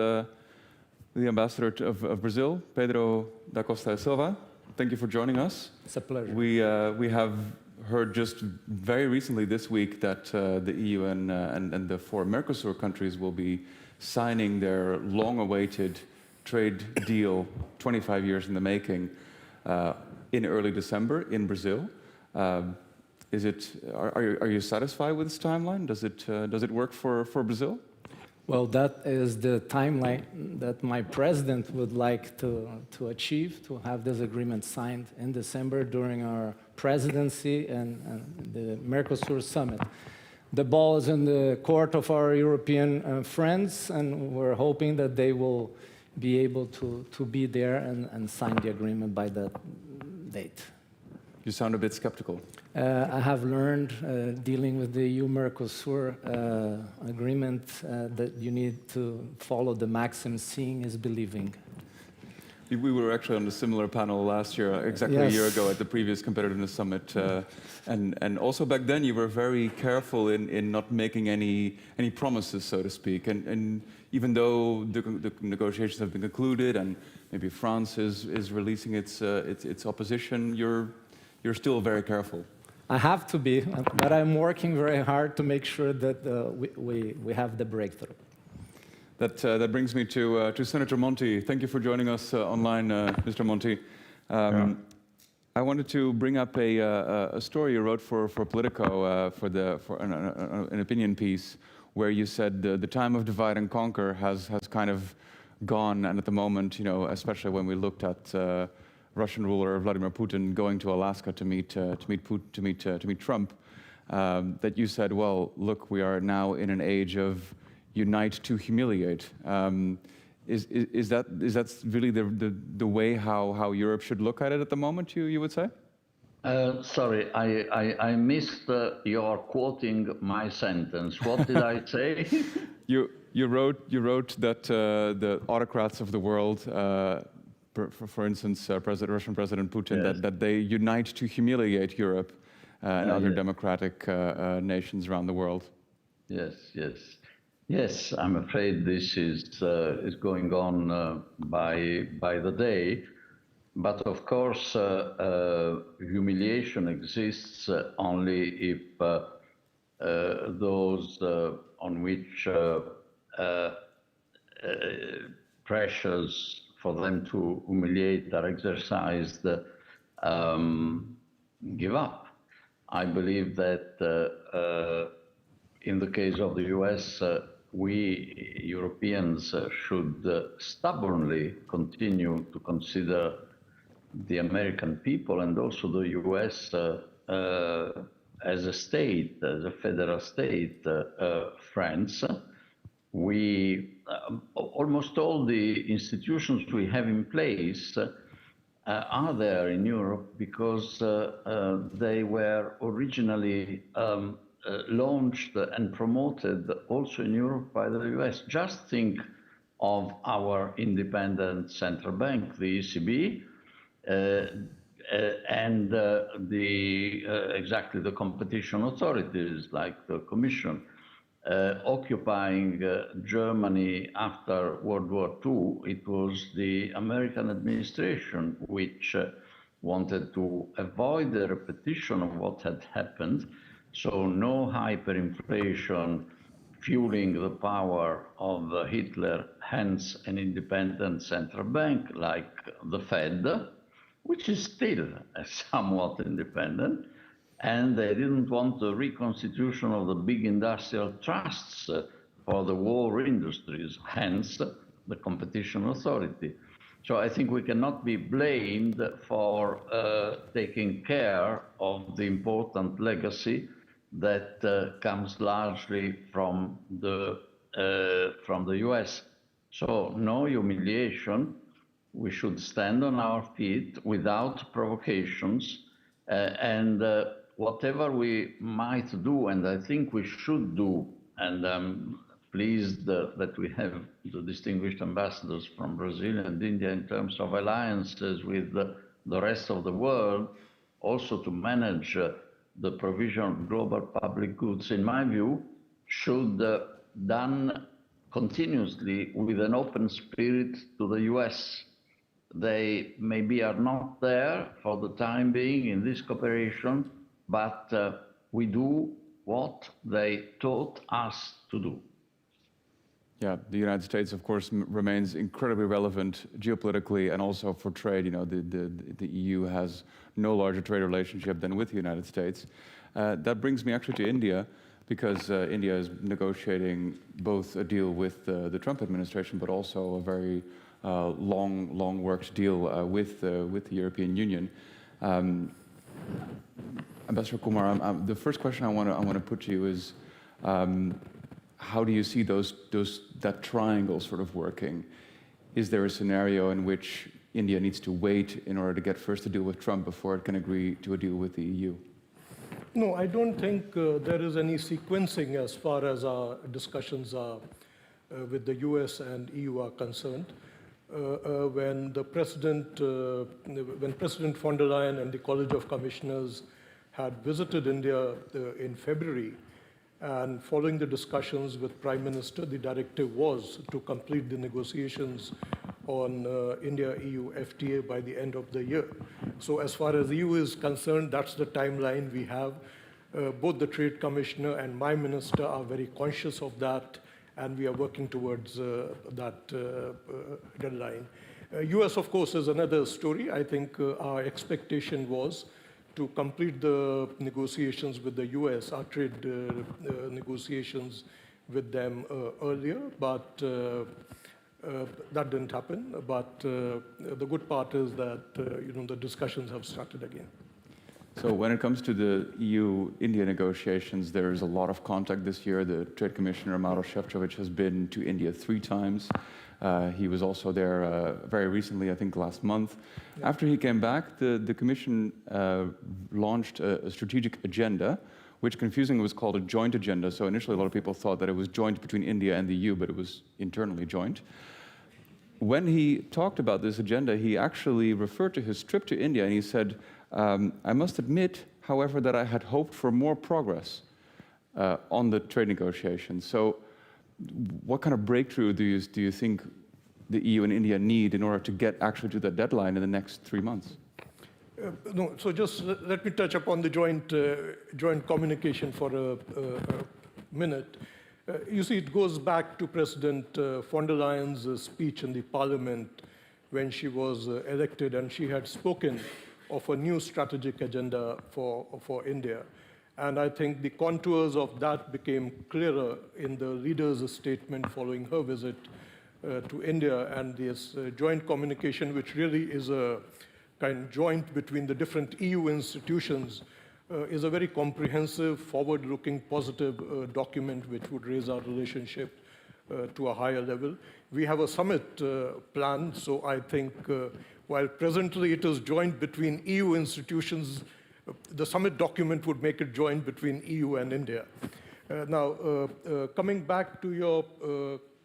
[SPEAKER 6] the ambassador of Brazil, Pedro da Costa e Silva. Thank you for joining us.
[SPEAKER 10] It's a pleasure.
[SPEAKER 6] We have heard just very recently this week that the EU and the four Mercosur countries will be signing their long-awaited trade deal, 25 years in the making, in early December in Brazil. Are you satisfied with this timeline? Does it work for Brazil?
[SPEAKER 10] Well, that is the timeline that my president would like to achieve, to have this agreement signed in December during our presidency and the Mercosur summit. The ball is in the court of our European friends, and we're hoping that they will be able to be there and sign the agreement by that date.
[SPEAKER 6] You sound a bit skeptical.
[SPEAKER 10] I have learned, dealing with the EU-Mercosur agreement, that you need to follow the maxim, seeing is believing.
[SPEAKER 6] We were actually on a similar panel last year, exactly a year ago at the previous Competitiveness Summit. And also back then you were very careful in not making any promises, so to speak. And even though the negotiations have been concluded and maybe France is releasing its opposition, you're still very careful.
[SPEAKER 10] I have to be, but I'm working very hard to make sure that we have the breakthrough.
[SPEAKER 6] That brings me to Senator Monti. Thank you for joining us online, Mr. Monti. I wanted to bring up a story you wrote for Politico for an opinion piece where you said the time of divide and conquer has kind of gone, and at the moment, especially when we looked at Russian ruler Vladimir Putin going to Alaska to meet Trump, that you said, well, look, we are now in an age of unite to humiliate. Is that really the way how Europe should look at it at the moment? You would say?
[SPEAKER 9] Sorry, I missed your quoting my sentence. What did I say?
[SPEAKER 6] You wrote that the autocrats of the world, for instance, Russian President Putin, yes, that they unite to humiliate Europe and other democratic nations around the world.
[SPEAKER 9] Yes, yes. Yes, I'm afraid this is going on by the day. But of course, humiliation exists only if those on which pressures for them to humiliate are exercised give up. I believe that in the case of the US, we Europeans should stubbornly continue to consider the American people and also the US as a state, as a federal state, friends. We, almost all the institutions we have in place are there in Europe because they were originally launched and promoted also in Europe by the US. Just think of our independent central bank, the ECB, and exactly the competition authorities like the Commission. Occupying Germany after World War II, it was the American administration which wanted to avoid the repetition of what had happened. So no hyperinflation fueling the power of Hitler, hence an independent central bank like the Fed, which is still somewhat independent. And they didn't want the reconstitution of the big industrial trusts for the war industries, hence the competition authority. So I think we cannot be blamed for taking care of the important legacy that comes largely from the US. So no humiliation. We should stand on our feet without provocations, and whatever we might do, and I think we should do, and I'm pleased that we have the distinguished ambassadors from Brazil and India in terms of alliances with the rest of the world, also to manage the provision of global public goods, in my view, should done continuously with an open spirit to the US. They maybe are not there for the time being in this cooperation, but we do what they taught us to do.
[SPEAKER 6] Yeah, the United States, of course, remains incredibly relevant geopolitically and also for trade. You know, the EU has no larger trade relationship than with the United States. That brings me actually to India, because India is negotiating both a deal with the Trump administration, but also a very long-worked deal with the European Union. Ambassador Kumar, the first question I want to put to you is, how do you see that triangle sort of working? Is there a scenario in which India needs to wait in order to get first a deal with Trump before it can agree to a deal with the EU?
[SPEAKER 11] No, I don't think there is any sequencing as far as our discussions with the US and EU are concerned. When President von der Leyen and the College of Commissioners had visited India in February, and following the discussions with Prime Minister, the directive was to complete the negotiations on India-EU FTA by the end of the year. So as far as the EU is concerned, that's the timeline we have. Both the Trade Commissioner and my minister are very conscious of that, and we are working towards that deadline. US, of course, is another story. I think our expectation was to complete the negotiations with the US, our trade negotiations with them earlier, but that didn't happen. But the good part is that the discussions have started again.
[SPEAKER 6] So when it comes to the EU-India negotiations, there is a lot of contact this year. The Trade Commissioner, Maroš Šefčovič, has been to India 3 times. He was also there very recently, I think last month. Yeah. After he came back, the Commission launched a strategic agenda, which confusingly was called a joint agenda. So initially a lot of people thought that it was joint between India and the EU, but it was internally joint. When he talked about this agenda, he actually referred to his trip to India, and he said, I must admit, however, that I had hoped for more progress on the trade negotiations. So what kind of breakthrough do you think the EU and India need in order to get actually to that deadline in the next 3 months?
[SPEAKER 11] No, so just let me touch upon the joint communication for a minute. You see, it goes back to President von der Leyen's speech in the Parliament when she was elected, and she had spoken of a new strategic agenda for India. And I think the contours of that became clearer in the leader's statement following her visit to India, and this joint communication, which really is a kind of joint between the different EU institutions, is a very comprehensive, forward-looking, positive document which would raise our relationship to a higher level. We have a summit planned, so I think while presently it is joint between EU institutions, the summit document would make it joint between EU and India. Now, coming back to your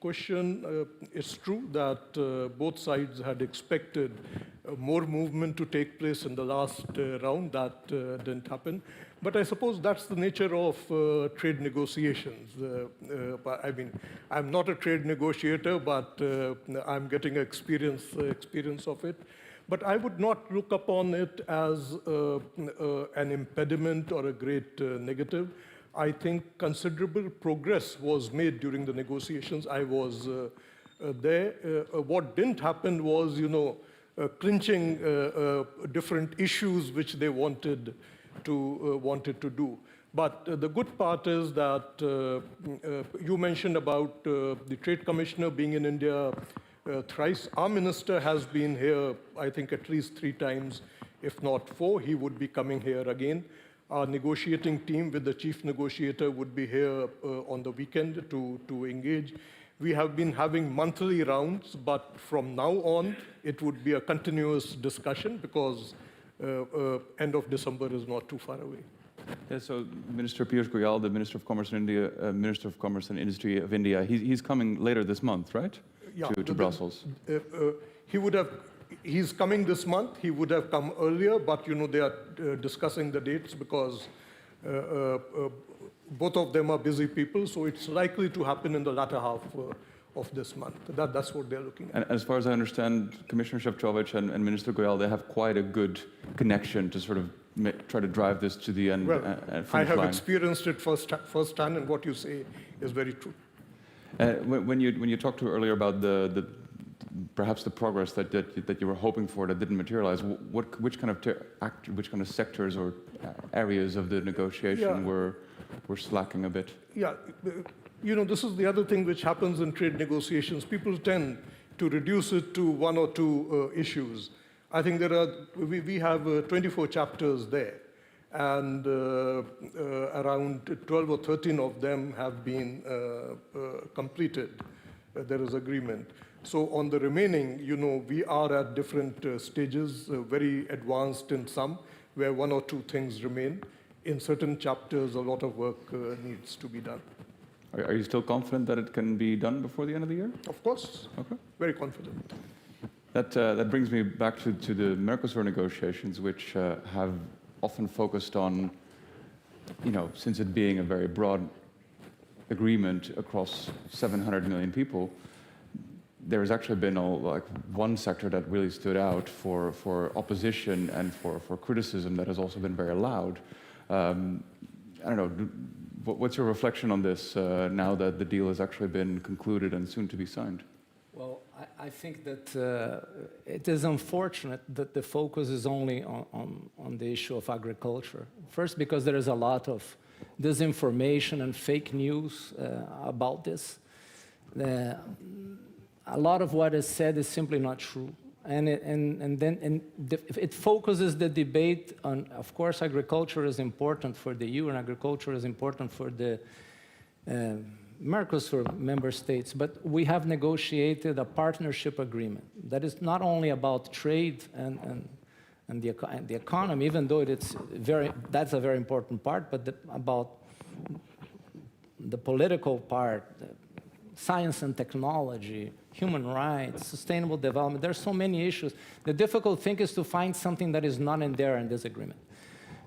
[SPEAKER 11] question, it's true that both sides had expected more movement to take place in the last round. That didn't happen. But I suppose that's the nature of trade negotiations. I mean, I'm not a trade negotiator, but I'm getting experience of it. But I would not look upon it as an impediment or a great negative. I think considerable progress was made during the negotiations. I was there. What didn't happen was, clinching different issues which they wanted to do. But the good part is that you mentioned about the Trade Commissioner being in India thrice. Our minister has been here, I think, at least 3 times, if not 4. He would be coming here again. Our negotiating team with the chief negotiator would be here on the weekend to engage. We have been having monthly rounds, but from now on, it would be a continuous discussion because end of December is not too far away.
[SPEAKER 6] Yeah, so Minister Piyush Goyal, the Minister of Commerce in India, Minister of Commerce and Industry of India, he's coming later this month, right?
[SPEAKER 11] Yeah,
[SPEAKER 6] to Brussels.
[SPEAKER 11] He's coming this month. He would have come earlier, but they are discussing the dates because both of them are busy people. So it's likely to happen in the latter half of this month. That's what they're looking at.
[SPEAKER 6] And as far as I understand, Commissioner Šefčovič and Minister Goyal, they have quite a good connection to sort of try to drive this to the end.
[SPEAKER 11] Well, I have
[SPEAKER 6] line.
[SPEAKER 11] experienced it firsthand, and what you say is very true.
[SPEAKER 6] When you talked to earlier about perhaps the progress that you were hoping for that didn't materialize, which kind of sectors or areas of the negotiation were slacking a bit?
[SPEAKER 11] Yeah, this is the other thing which happens in trade negotiations. People tend to reduce it to 1 or 2 issues. I think we have 24 chapters there, and around 12 or 13 of them have been completed. There is agreement. So on the remaining, we are at different stages, very advanced in some, where 1 or 2 things remain. In certain chapters, a lot of work needs to be done.
[SPEAKER 6] Are you still confident that it can be done before the end of the year?
[SPEAKER 11] Of course.
[SPEAKER 6] Okay.
[SPEAKER 11] Very confident.
[SPEAKER 6] That brings me back to the Mercosur negotiations, which have often focused on, since it being a very broad agreement across 700 million people, there has actually been one sector that really stood out for opposition and for criticism that has also been very loud. I don't know, what's your reflection on this now that the deal has actually been concluded and soon to be signed?
[SPEAKER 10] Well, I think that it is unfortunate that the focus is only on the issue of agriculture. First, because there is a lot of disinformation and fake news about this. A lot of what is said is simply not true. And it focuses the debate on, of course, agriculture is important for the EU and agriculture is important for the Mercosur member states, but we have negotiated a partnership agreement that is not only about trade and the economy, even though that's a very important part, but about the political part, science and technology, human rights, sustainable development. There are so many issues. The difficult thing is to find something that is not in there in this agreement.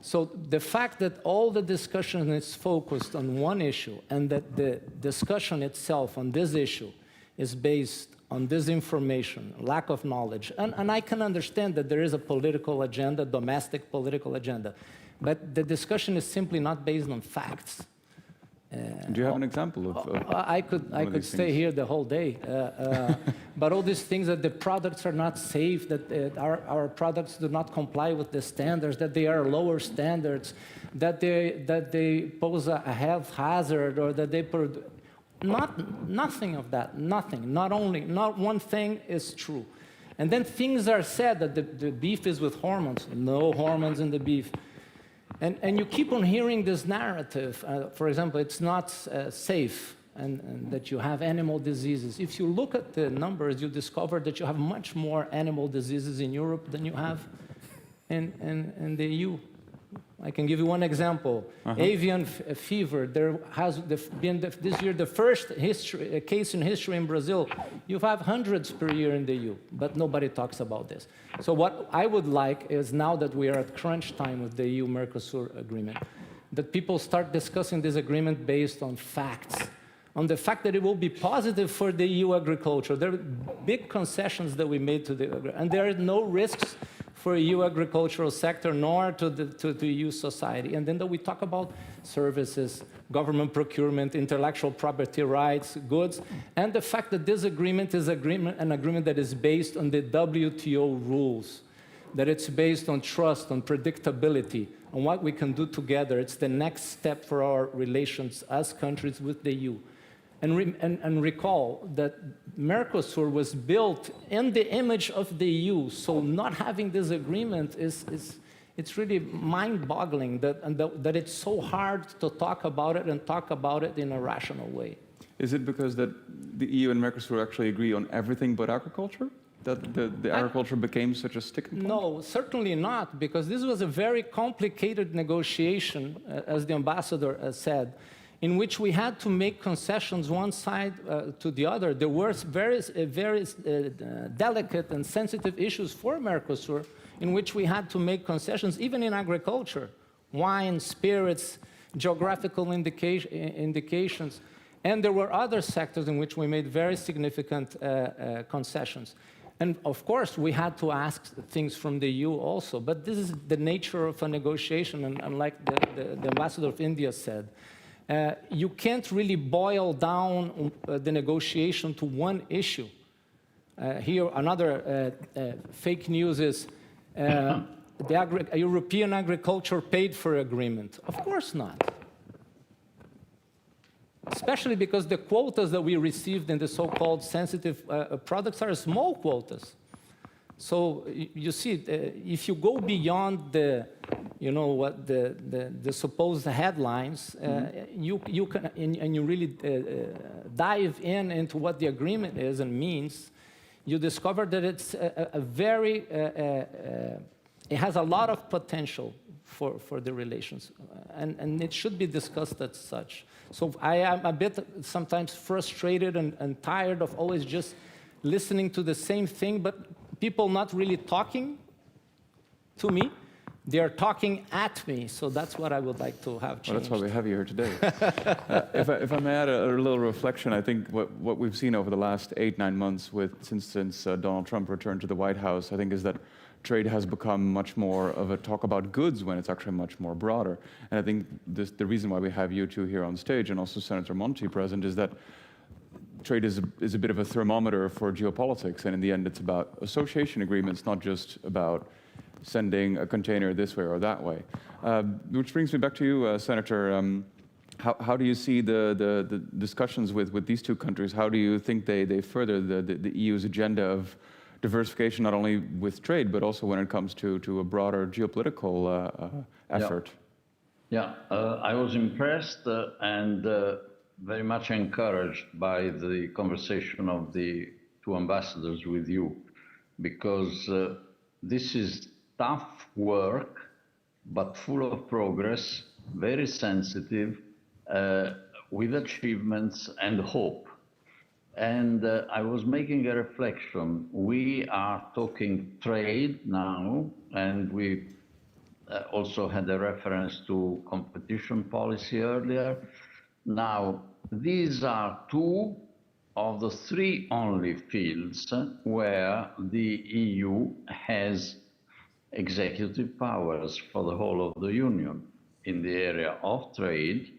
[SPEAKER 10] So the fact that all the discussion is focused on one issue and that the discussion itself on this issue is based on disinformation, lack of knowledge, and I can understand that there is a political agenda, domestic political agenda, but the discussion is simply not based on facts.
[SPEAKER 6] Do you have an example of
[SPEAKER 10] I could stay here the whole day, but all these things that the products are not safe, that our products do not comply with the standards, that they are lower standards, that they pose a health hazard, or that they nothing of that, nothing. Not one thing is true. And then things are said that the beef is with hormones. No hormones in the beef. And you keep on hearing this narrative. For example, it's not safe and that you have animal diseases. If you look at the numbers, you discover that you have much more animal diseases in Europe than you have in the EU. I can give you one example. Avian fever. There has been this year the first case in history in Brazil. You have hundreds per year in the EU, but nobody talks about this. So what I would like is, now that we are at crunch time with the EU-Mercosur agreement, that people start discussing this agreement based on facts, on the fact that it will be positive for the EU agriculture. There are big concessions that we made to the agriculture, and there are no risks for EU agricultural sector, nor to the EU society. And then we talk about services, government procurement, intellectual property rights, goods, and the fact that this agreement is an agreement that is based on the WTO rules, that it's based on trust, on predictability, on what we can do together. It's the next step for our relations as countries with the EU. And recall that Mercosur was built in the image of the EU, so not having this agreement it's really mind-boggling that it's so hard to talk about it and talk about it in a rational way.
[SPEAKER 6] Is it because that the EU and Mercosur actually agree on everything but agriculture? That the agriculture became such a sticking point?
[SPEAKER 10] No, certainly not, because this was a very complicated negotiation, as the ambassador said, in which we had to make concessions one side to the other. There were very delicate and sensitive issues for Mercosur in which we had to make concessions, even in agriculture, wine, spirits, geographical indications. And there were other sectors in which we made very significant concessions. And of course, we had to ask things from the EU also, but this is the nature of a negotiation, and like the ambassador of India said, you can't really boil down the negotiation to one issue. Here, another fake news is the European agriculture paid for agreement. Of course not. Especially because the quotas that we received in the so-called sensitive products are small quotas. So you see, if you go beyond the, the supposed headlines, you can, and you really dive into what the agreement is and means, you discover that it's it has a lot of potential for the relations, and it should be discussed as such. So I am a bit sometimes frustrated and tired of always just listening to the same thing, but people not really talking to me. They are talking at me, so that's what I would like to have changed.
[SPEAKER 6] Well, that's why we have you here today. If I may add a little reflection, I think what we've seen over the last 8-9 months since Donald Trump returned to the White House, I think, is that trade has become much more of a talk about goods when it's actually much more broader. And I think the reason why we have you two here on stage, and also Senator Monti present, is that trade is a bit of a thermometer for geopolitics, and in the end it's about association agreements, not just about sending a container this way or that way. Which brings me back to you, Senator. How do you see the discussions with these two countries? How do you think they further the EU's agenda of diversification, not only with trade, but also when it comes to a broader geopolitical effort?
[SPEAKER 9] Yeah, I was impressed and very much encouraged by the conversation of the two ambassadors with you, because this is tough work, but full of progress, very sensitive, with achievements and hope. And I was making a reflection. We are talking trade now, and we also had a reference to competition policy earlier. Now, these are two of the three only fields where the EU has executive powers for the whole of the Union. In the area of trade,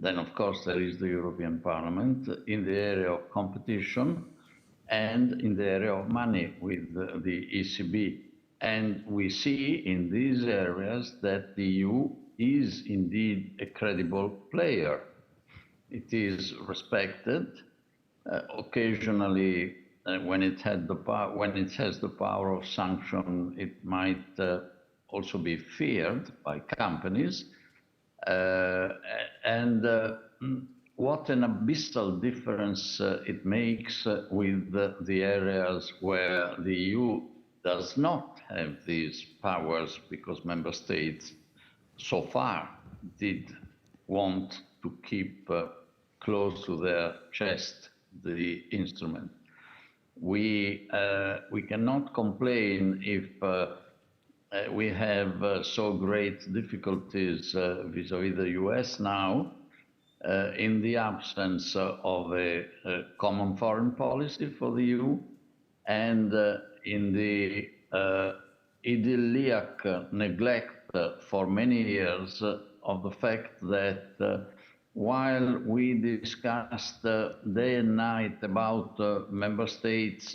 [SPEAKER 9] then of course there is the European Parliament, in the area of competition, and in the area of money with the ECB. And we see in these areas that the EU is indeed a credible player. It is respected. Occasionally, when it has the power of sanction, it might also be feared by companies. What an abyssal difference it makes with the areas where the EU does not have these powers, because member states so far did want to keep close to their chest the instrument. We cannot complain if we have so great difficulties vis-à-vis the US now, in the absence of a common foreign policy for the EU, and in the idyllic neglect for many years of the fact that while we discussed day and night about member states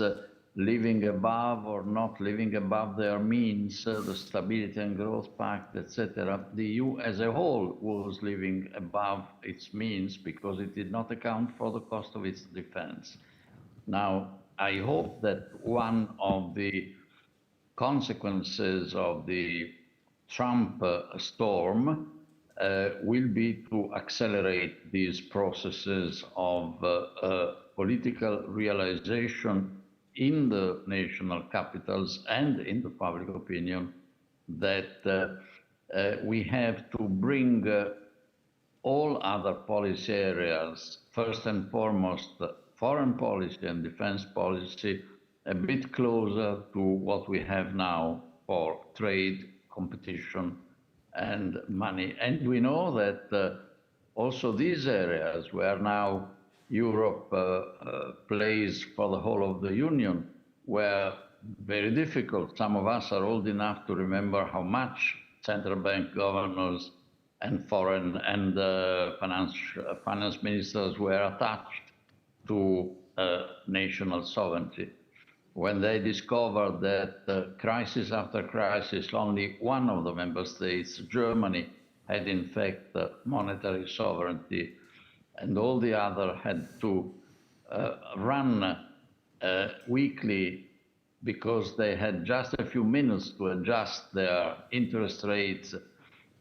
[SPEAKER 9] living above or not living above their means, the Stability and Growth Pact, etc., the EU as a whole was living above its means because it did not account for the cost of its defense. Now, I hope that one of the consequences of the Trump storm will be to accelerate these processes of political realization in the national capitals and in the public opinion that we have to bring all other policy areas, first and foremost foreign policy and defense policy, a bit closer to what we have now for trade, competition, and money. And we know that also these areas where now Europe plays for the whole of the Union were very difficult. Some of us are old enough to remember how much central bank governors and foreign and finance ministers were attached to national sovereignty. When they discovered that crisis after crisis, only one of the member states, Germany, had in fact monetary sovereignty, and all the others had to run weekly because they had just a few minutes to adjust their interest rates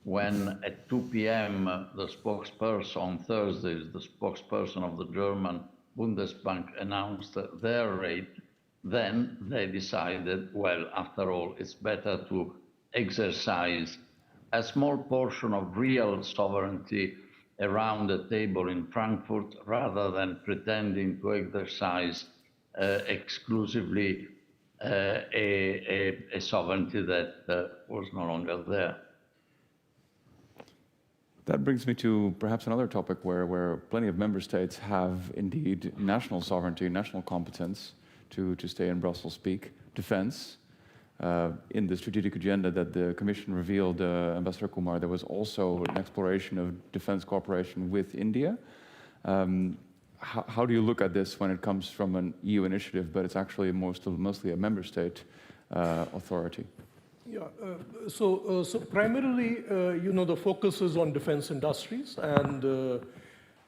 [SPEAKER 9] when at 2 p.m. the spokesperson on Thursdays, the spokesperson of the German Bundesbank announced their rate. Then they decided, well, after all, it's better to exercise a small portion of real sovereignty around the table in Frankfurt rather than pretending to exercise exclusively a sovereignty that was no longer there.
[SPEAKER 6] That brings me to perhaps another topic where plenty of member states have indeed national sovereignty, national competence, to stay in Brussels speak, defense. In the strategic agenda that the Commission revealed, Ambassador Kumar, there was also an exploration of defense cooperation with India. How do you look at this when it comes from an EU initiative, but it's actually mostly a member state authority?
[SPEAKER 11] Yeah, so primarily, the focus is on defense industries, and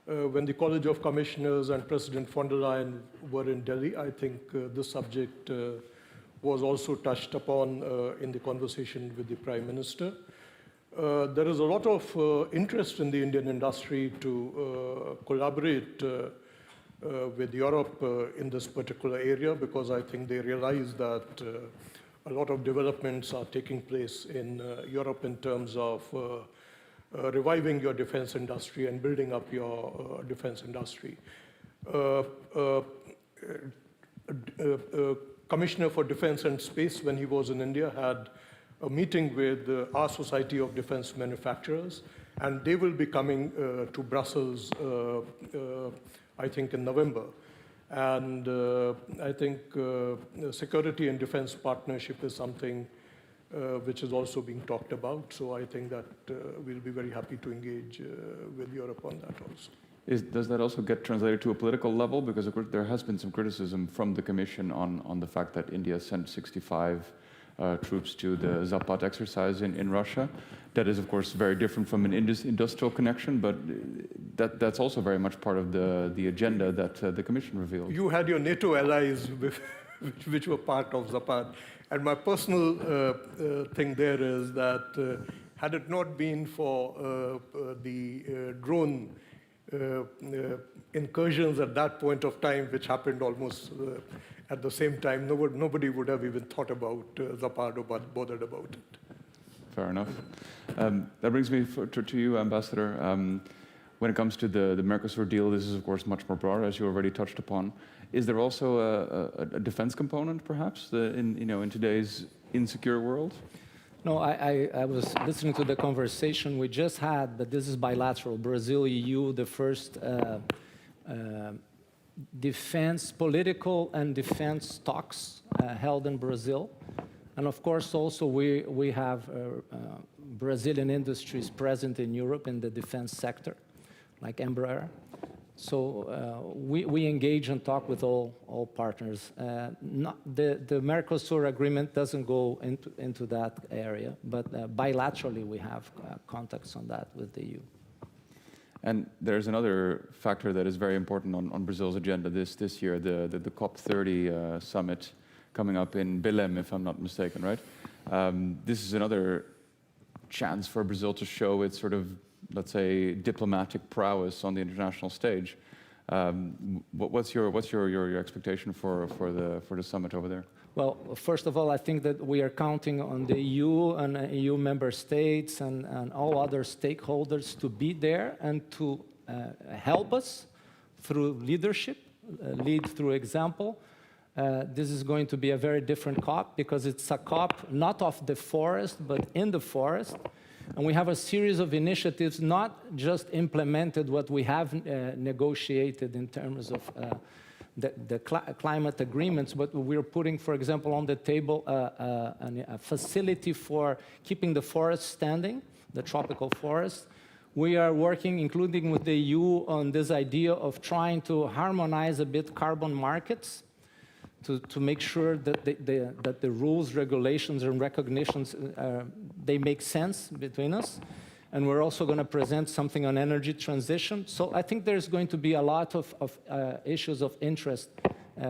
[SPEAKER 11] when the College of Commissioners and President von der Leyen were in Delhi, I think this subject was also touched upon in the conversation with the Prime Minister. There is a lot of interest in the Indian industry to collaborate with Europe in this particular area, because I think they realize that a lot of developments are taking place in Europe in terms of reviving your defense industry and building up your defense industry. Commissioner for Defense and Space, when he was in India, had a meeting with our Society of Defense Manufacturers, and they will be coming to Brussels, I think, in November. And I think security and defense partnership is something which is also being talked about. So I think that we'll be very happy to engage with Europe on that also.
[SPEAKER 6] Does that also get translated to a political level? Because of course, there has been some criticism from the Commission on the fact that India sent 65 troops to the Zapad exercise in Russia. That is, of course, very different from an industrial connection, but that's also very much part of the agenda that the Commission revealed.
[SPEAKER 11] You had your NATO allies which were part of Zapad. And my personal thing there is that had it not been for the drone incursions at that point of time, which happened almost at the same time, nobody would have even thought about Zapad or bothered about it.
[SPEAKER 6] Fair enough. That brings me to you, Ambassador. When it comes to the Mercosur deal, this is, of course, much more broad, as you already touched upon. Is there also a defense component, perhaps, in today's insecure world?
[SPEAKER 10] No, I was listening to the conversation we just had, but this is bilateral. Brazil, EU, the first political and defense talks held in Brazil. And of course, also we have Brazilian industries present in Europe in the defense sector, like Embraer. So we engage and talk with all partners. The Mercosur agreement doesn't go into that area, but bilaterally we have contacts on that with the EU.
[SPEAKER 6] And there's another factor that is very important on Brazil's agenda this year, the COP30 summit coming up in Belém, if I'm not mistaken, right? This is another chance for Brazil to show its sort of, let's say, diplomatic prowess on the international stage. What's your expectation for the summit over there?
[SPEAKER 10] Well, first of all, I think that we are counting on the EU and EU member states and all other stakeholders to be there and to help us through leadership, lead through example. This is going to be a very different COP because it's a COP not of the forest, but in the forest. And we have a series of initiatives, not just implemented what we have negotiated in terms of the climate agreements, but we're putting, for example, on the table a facility for keeping the forest standing, the tropical forest. We are working, including with the EU, on this idea of trying to harmonize a bit carbon markets to make sure that the rules, regulations, and recognitions, they make sense between us. And we're also going to present something on energy transition. So I think there's going to be a lot of issues of interest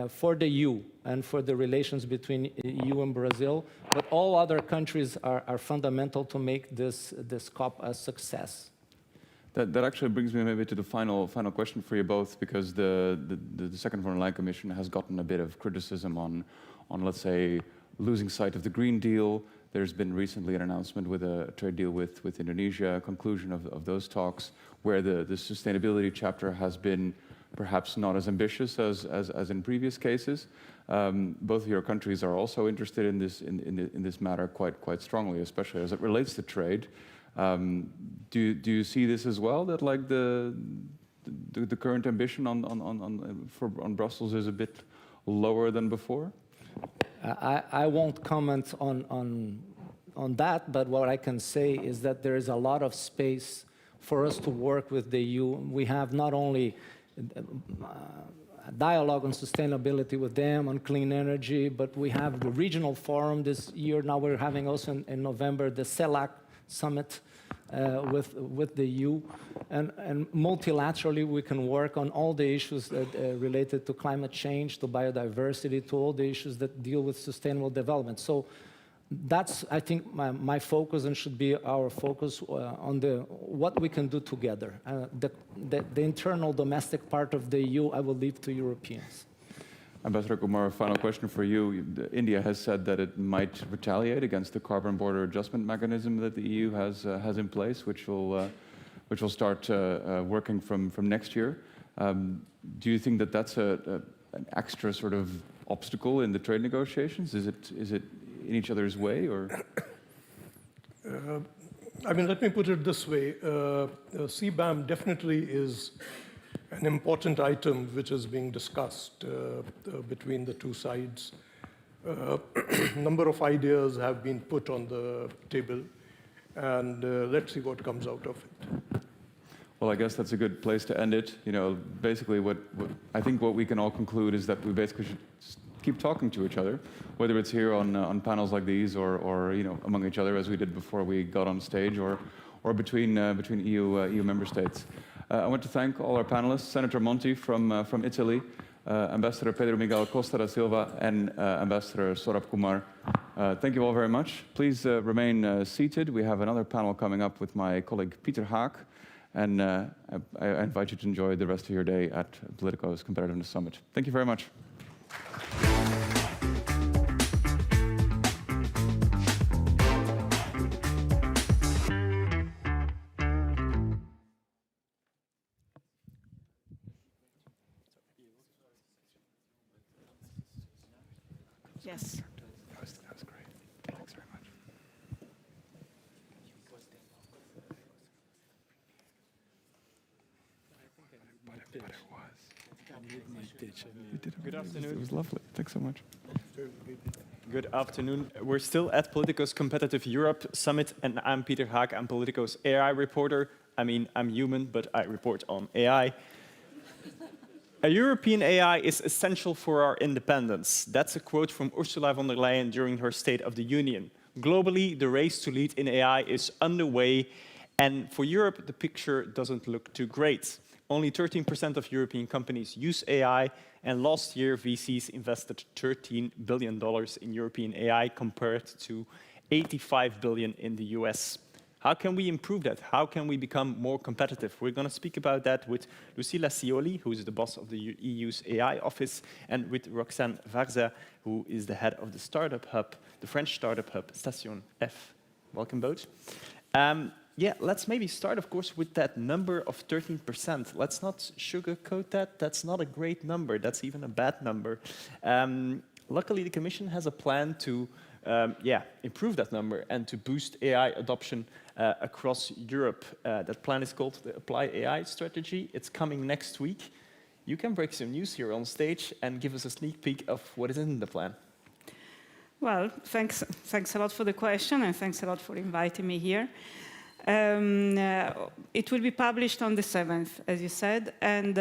[SPEAKER 10] for the EU and for the relations between EU and Brazil. But all other countries are fundamental to make this COP a success.
[SPEAKER 6] That actually brings me maybe to the final question for you both, because the Second von der Leyen Commission has gotten a bit of criticism on, let's say, losing sight of the Green Deal. There's been recently an announcement with a trade deal with Indonesia, a conclusion of those talks, where the sustainability chapter has been perhaps not as ambitious as in previous cases. Both of your countries are also interested in this matter quite strongly, especially as it relates to trade. Do you see this as well, that like the current ambition on Brussels is a bit lower than before?
[SPEAKER 10] I won't comment on that, but what I can say is that there is a lot of space for us to work with the EU. We have not only a dialogue on sustainability with them, on clean energy, but we have the regional forum this year. Now we're having also in November the CELAC summit with the EU, and multilaterally we can work on all the issues that related to climate change, to biodiversity, to all the issues that deal with sustainable development. So that's, I think, my focus, and should be our focus on what we can do together. The internal domestic part of the EU, I will leave to Europeans.
[SPEAKER 6] Ambassador Kumar, final question for you. India has said that it might retaliate against the carbon border adjustment mechanism that the EU has in place, which will start working from next year. Do you think that that's an extra sort of obstacle in the trade negotiations? Is it in each other's way, or?
[SPEAKER 11] I mean, let me put it this way. CBAM definitely is an important item which is being discussed between the two sides. Number of ideas have been put on the table, and let's see what comes out of it.
[SPEAKER 6] Well, I guess that's a good place to end it. You know, basically what I think what we can all conclude is that we basically should keep talking to each other, whether it's here on panels like these or you know, among each other as we did before we got on stage, or between EU member states. I want to thank all our panelists, Senator Monti from Italy, Ambassador Pedro Miguel Costa da Silva, and Ambassador Saurabh Kumar. Thank you all very much. Please remain seated. We have another panel coming up with my colleague Peter Haak, and I invite you to enjoy the rest of your day at Politico's Competitiveness Summit. Thank you very much.
[SPEAKER 7] Yes.
[SPEAKER 6] That was great. Thanks very much. But it was. You did.
[SPEAKER 17] Good afternoon.
[SPEAKER 6] It was lovely. Thanks so much.
[SPEAKER 17] Good afternoon. We're still at Politico's Competitive Europe Summit, and I'm Peter Haak. I'm Politico's AI reporter. I mean, I'm human, but I report on AI. A European AI is essential for our independence. That's a quote from Ursula von der Leyen during her State of the Union. Globally, the race to lead in AI is underway, and for Europe, the picture doesn't look too great. Only 13% of European companies use AI, and last year, VCs invested $13 billion in European AI compared to $85 billion in the US. How can we improve that? How can we become more competitive? We're going to speak about that with Lucilla Scioli, who is the boss of the EU's AI office, and with Roxane Varza, who is the head of the startup hub, the French startup hub, Station F. Welcome both. Yeah, let's maybe start, of course, with that number of 13%. Let's not sugarcoat that. That's not a great number. That's even a bad number. Luckily, the Commission has a plan to improve that number and to boost AI adoption across Europe. That plan is called the Apply AI Strategy. It's coming next week. You can break some news here on stage and give us a sneak peek of what is in the plan.
[SPEAKER 12] Well, thanks a lot for the question, and thanks a lot for inviting me here. It will be published on the 7th, as you said, and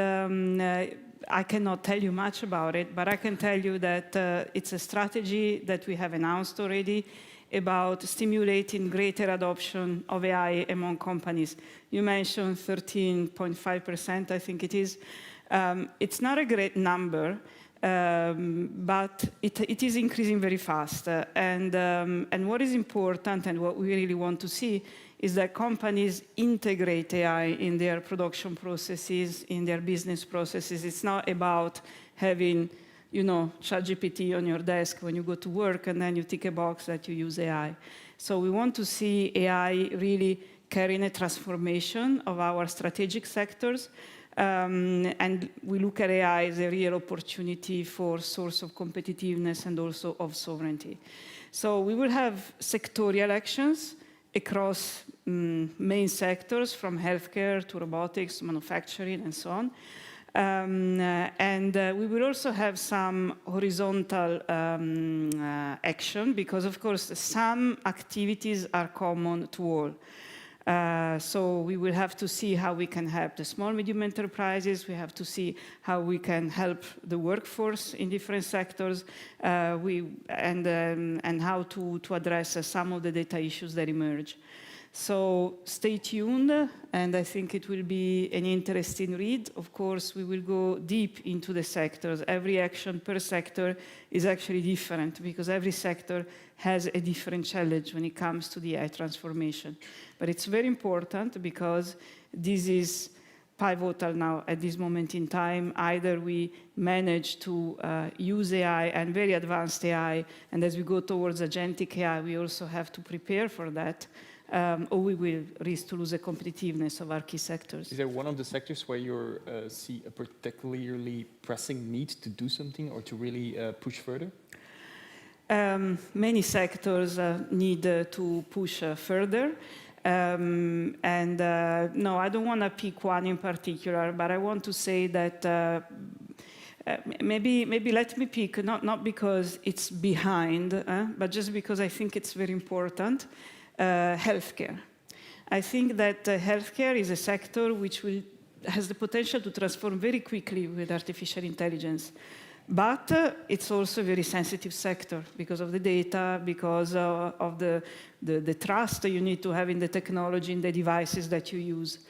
[SPEAKER 12] I cannot tell you much about it, but I can tell you that it's a strategy that we have announced already about stimulating greater adoption of AI among companies. You mentioned 13.5%, I think it is. It's not a great number, but it is increasing very fast. And what is important and what we really want to see is that companies integrate AI in their production processes, in their business processes. It's not about having, you know, ChatGPT on your desk when you go to work and then you tick a box that you use AI. So we want to see AI really carrying a transformation of our strategic sectors. And we look at AI as a real opportunity for source of competitiveness and also of sovereignty. So we will have sectorial actions across main sectors, from healthcare to robotics, manufacturing, and so on. We will also have some horizontal action, because, of course, some activities are common to all. So we will have to see how we can help the small, medium enterprises. We have to see how we can help the workforce in different sectors, and how to address some of the data issues that emerge. So stay tuned, and I think it will be an interesting read. Of course, we will go deep into the sectors. Every action per sector is actually different, because every sector has a different challenge when it comes to the AI transformation. But it's very important, because this is pivotal now at this moment in time. Either we manage to use AI and very advanced AI, and as we go towards agentic AI, we also have to prepare for that, or we will risk to lose the competitiveness of our key sectors.
[SPEAKER 17] Is there one of the sectors where you see a particularly pressing need to do something or to really push further?
[SPEAKER 12] Many sectors need to push further. No, I don't want to pick one in particular, but I want to say that maybe let me pick, not because it's behind, but just because I think it's very important, healthcare. I think that healthcare is a sector which has the potential to transform very quickly with artificial intelligence. But it's also a very sensitive sector because of the data, because of the trust you need to have in the technology, in the devices that you use.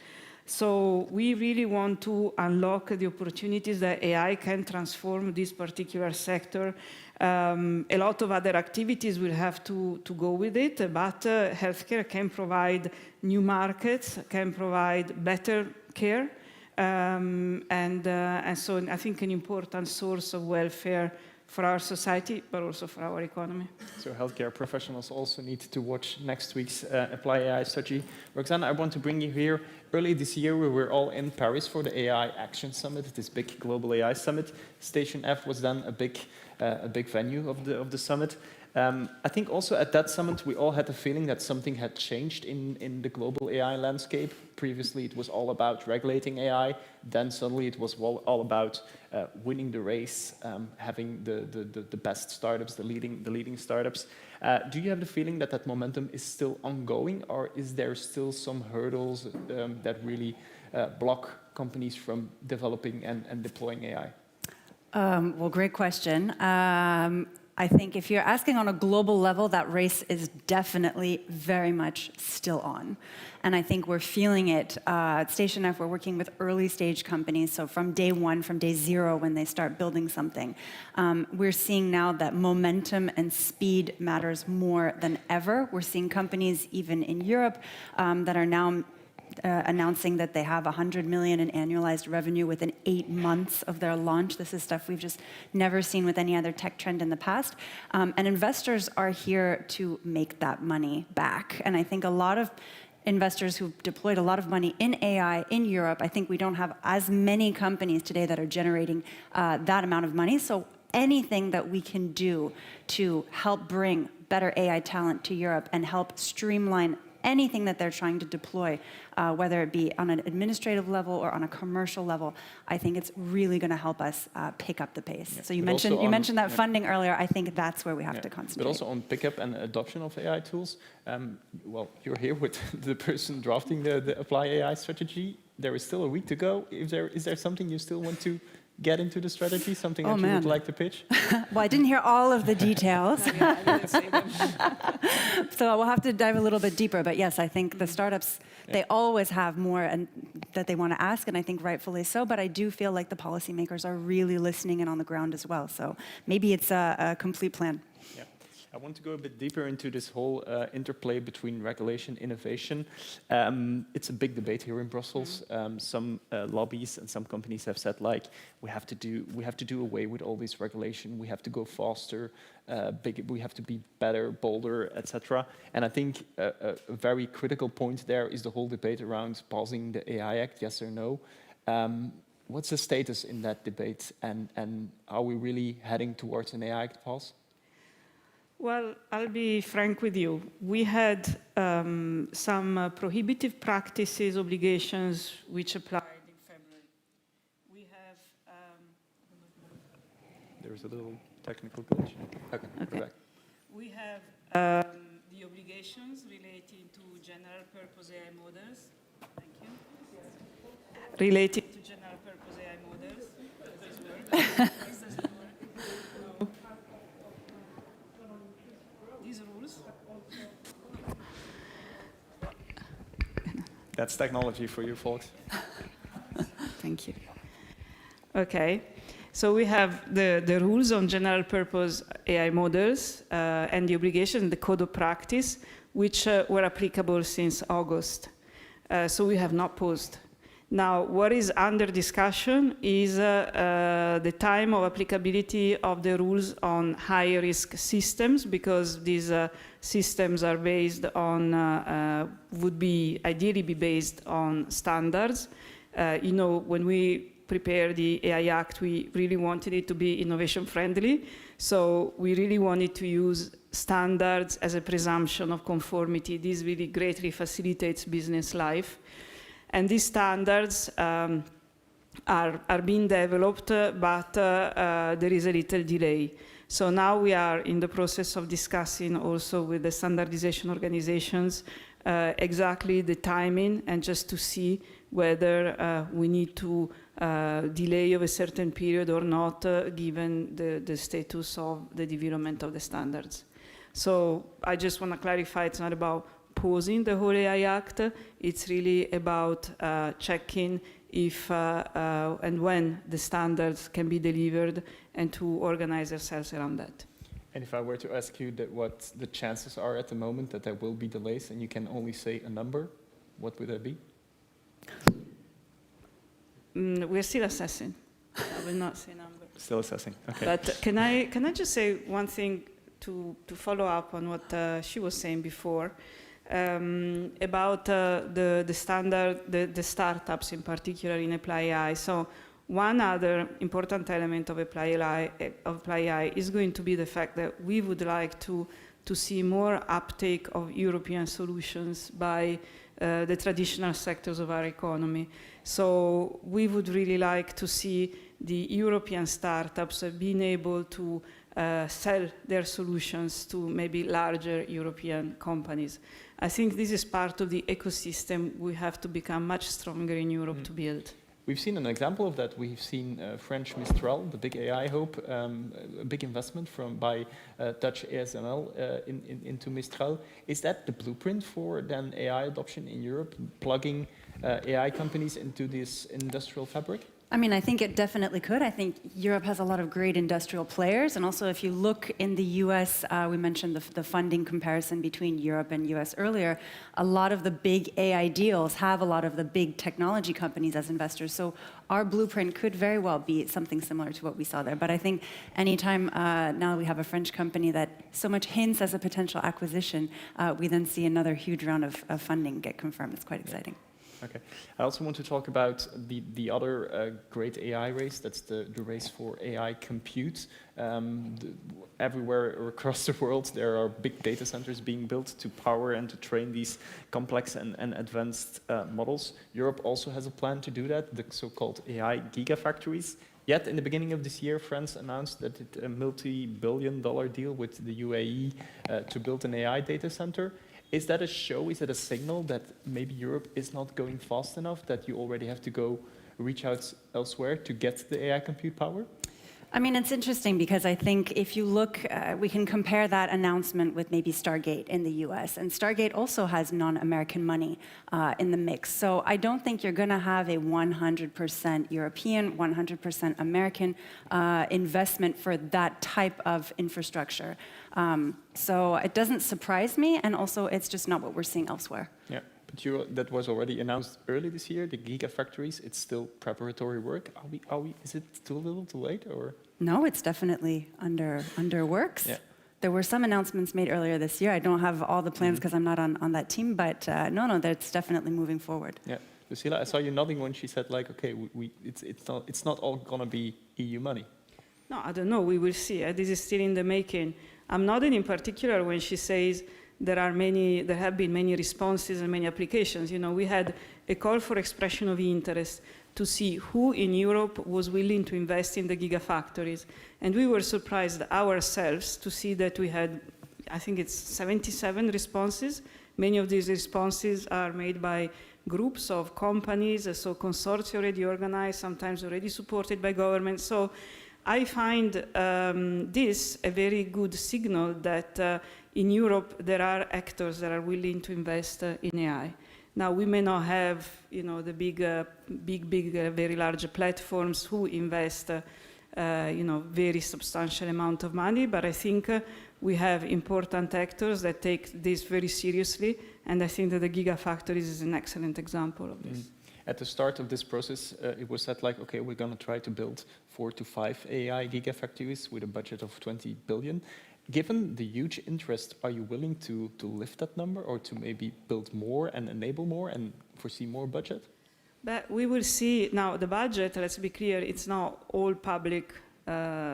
[SPEAKER 12] So we really want to unlock the opportunities that AI can transform this particular sector. A lot of other activities will have to go with it, but healthcare can provide new markets, can provide better care, and so I think an important source of welfare for our society, but also for our economy.
[SPEAKER 17] So healthcare professionals also need to watch next week's Apply AI strategy. Roxanne, I want to bring you here. Early this year, we were all in Paris for the AI Action Summit, this big global AI summit. Station F was then a big venue of the summit. I think also at that summit, we all had the feeling that something had changed in the global AI landscape. Previously, it was all about regulating AI. Then suddenly it was all about winning the race, having the best startups, the leading startups. Do you have the feeling that that momentum is still ongoing, or is there still some hurdles that really block companies from developing and deploying AI?
[SPEAKER 13] Well, great question. I think if you're asking on a global level, that race is definitely very much still on. And I think we're feeling it. At Station F, we're working with early stage companies. So from day one, from day zero, when they start building something, we're seeing now that momentum and speed matters more than ever. We're seeing companies, even in Europe, that are now announcing that they have 100 million in annualized revenue within 8 months of their launch. This is stuff we've just never seen with any other tech trend in the past. And investors are here to make that money back. And I think a lot of investors who've deployed a lot of money in AI in Europe, I think we don't have as many companies today that are generating that amount of money. So anything that we can do to help bring better AI talent to Europe and help streamline anything that they're trying to deploy, whether it be on an administrative level or on a commercial level, I think it's really going to help us pick up the pace. Yeah. So you mentioned that funding earlier. I think that's where we have to concentrate.
[SPEAKER 17] But also on pickup and adoption of AI tools. Well, you're here with the person drafting the Apply AI strategy. There is still a week to go. Is there something you still want to get into the strategy, something that you would like to pitch?
[SPEAKER 13] Well, I didn't hear all of the details. So we'll have to dive a little bit deeper. But yes, I think the startups, they always have more that they want to ask, and I think rightfully so. But I do feel like the policymakers are really listening and on the ground as well. So maybe it's a complete plan.
[SPEAKER 17] Yeah. I want to go a bit deeper into this whole interplay between regulation, innovation. It's a big debate here in Brussels. Some lobbies and some companies have said, like, we have to do away with all this regulation. We have to go faster. We have to be better, bolder, etc. And I think a very critical point there is the whole debate around passing the AI Act, yes or no. What's the status in that debate, and are we really heading towards an AI Act pass?
[SPEAKER 12] Well, I'll be frank with you. We had some prohibitive practices, obligations, which applied in February. We have...
[SPEAKER 17] There's a little technical glitch. Okay. Go back.
[SPEAKER 12] We have the obligations relating to general purpose AI models. Thank you. Related to general purpose AI models. Does this work?
[SPEAKER 17] That's technology for you folks.
[SPEAKER 12] Thank you. Okay, so we have the rules on general purpose AI models and the obligation, the code of practice, which were applicable since August. So we have not paused. Now, what is under discussion is the time of applicability of the rules on high-risk systems, because these systems are based on, would be ideally be based on standards. You know, when we prepare the AI Act, we really wanted it to be innovation friendly. So we really wanted to use standards as a presumption of conformity. This really greatly facilitates business life. And these standards are being developed, but there is a little delay. So now we are in the process of discussing also with the standardization organizations exactly the timing, and just to see whether we need to delay of a certain period or not, given the status of the development of the standards. So I just want to clarify, it's not about pausing the whole AI Act, it's really about checking if and when the standards can be delivered and to organize ourselves around that.
[SPEAKER 17] And if I were to ask you that what the chances are at the moment that there will be delays and you can only say a number, what would that be?
[SPEAKER 12] We're still assessing. I will not say a number.
[SPEAKER 17] Still assessing, okay.
[SPEAKER 12] But can I just say one thing to follow up on what she was saying before about the standard, the startups in particular in Apply AI. So one other important element of Apply AI is going to be the fact that we would like to see more uptake of European solutions by the traditional sectors of our economy. So we would really like to see the European startups being able to sell their solutions to maybe larger European companies. I think this is part of the ecosystem we have to become much stronger in Europe to build.
[SPEAKER 17] We've seen an example of that. We've seen French Mistral, the big AI hope, a big investment by Dutch ASML into Mistral. Is that the blueprint for then AI adoption in Europe, plugging AI companies into this industrial fabric?
[SPEAKER 13] I mean, I think it definitely could. I think Europe has a lot of great industrial players. And also, if you look in the US, we mentioned the funding comparison between Europe and US earlier, a lot of the big AI deals have a lot of the big technology companies as investors. So our blueprint could very well be something similar to what we saw there. But I think anytime now we have a French company that so much hints as a potential acquisition, we then see another huge round of funding get confirmed. It's quite exciting.
[SPEAKER 17] Okay. I also want to talk about the other great AI race. That's the race for AI compute. Everywhere across the world, there are big data centers being built to power and to train these complex and advanced models. Europe also has a plan to do that, the so-called AI gigafactories. Yet, in the beginning of this year, France announced that a multi-billion-dollar deal with the UAE to build an AI data center. Is that a show, is it a signal that maybe Europe is not going fast enough, that you already have to go reach out elsewhere to get the AI compute power?
[SPEAKER 13] I mean, it's interesting because I think if you look, we can compare that announcement with maybe Stargate in the US. And Stargate also has non-American money in the mix. So I don't think you're going to have a 100% European, 100% American investment for that type of infrastructure. So it doesn't surprise me. And also, it's just not what we're seeing elsewhere.
[SPEAKER 17] Yeah. But that was already announced early this year, the gigafactories. It's still preparatory work. Is it too little, too late, or?
[SPEAKER 13] No, it's definitely under works. Yeah. There were some announcements made earlier this year. I don't have all the plans because I'm not on that team, but no, that's definitely moving forward.
[SPEAKER 17] Yeah, Lucila, I saw you nodding when she said, like, okay, it's not all gonna be EU money.
[SPEAKER 12] No, I don't know. We will see. This is still in the making. I'm nodding in particular when she says there have been many responses and many applications. You know, we had a call for expression of interest to see who in Europe was willing to invest in the gigafactories. And we were surprised ourselves to see that we had, I think it's 77 responses. Many of these responses are made by groups of companies, so consortia already organized, sometimes already supported by government. So I find this a very good signal that in Europe there are actors that are willing to invest in AI. Now we may not have, you know, the big, very large platforms who invest, you know, very substantial amount of money, but I think we have important actors that take this very seriously, and I think that the gigafactories is an excellent example of this.
[SPEAKER 17] At the start of this process, it was said like, okay, we're going to try to build 4 to 5 AI gigafactories with a budget of 20 billion. Given the huge interest, are you willing to lift that number or to maybe build more and enable more and foresee more budget?
[SPEAKER 12] But we will see now the budget, let's be clear, it's not all public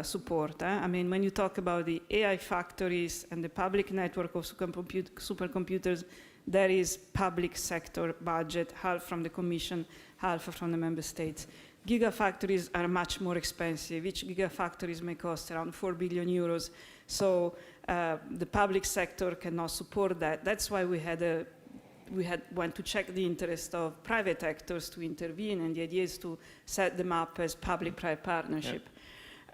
[SPEAKER 12] support. I mean, when you talk about the AI factories and the public network of supercomputers, there is public sector budget, half from the Commission, half from the member states. Gigafactories are much more expensive. Each gigafactories may cost around 4 billion euros. So the public sector cannot support that. That's why we went to check the interest of private actors to intervene, and the idea is to set them up as public-private partnership.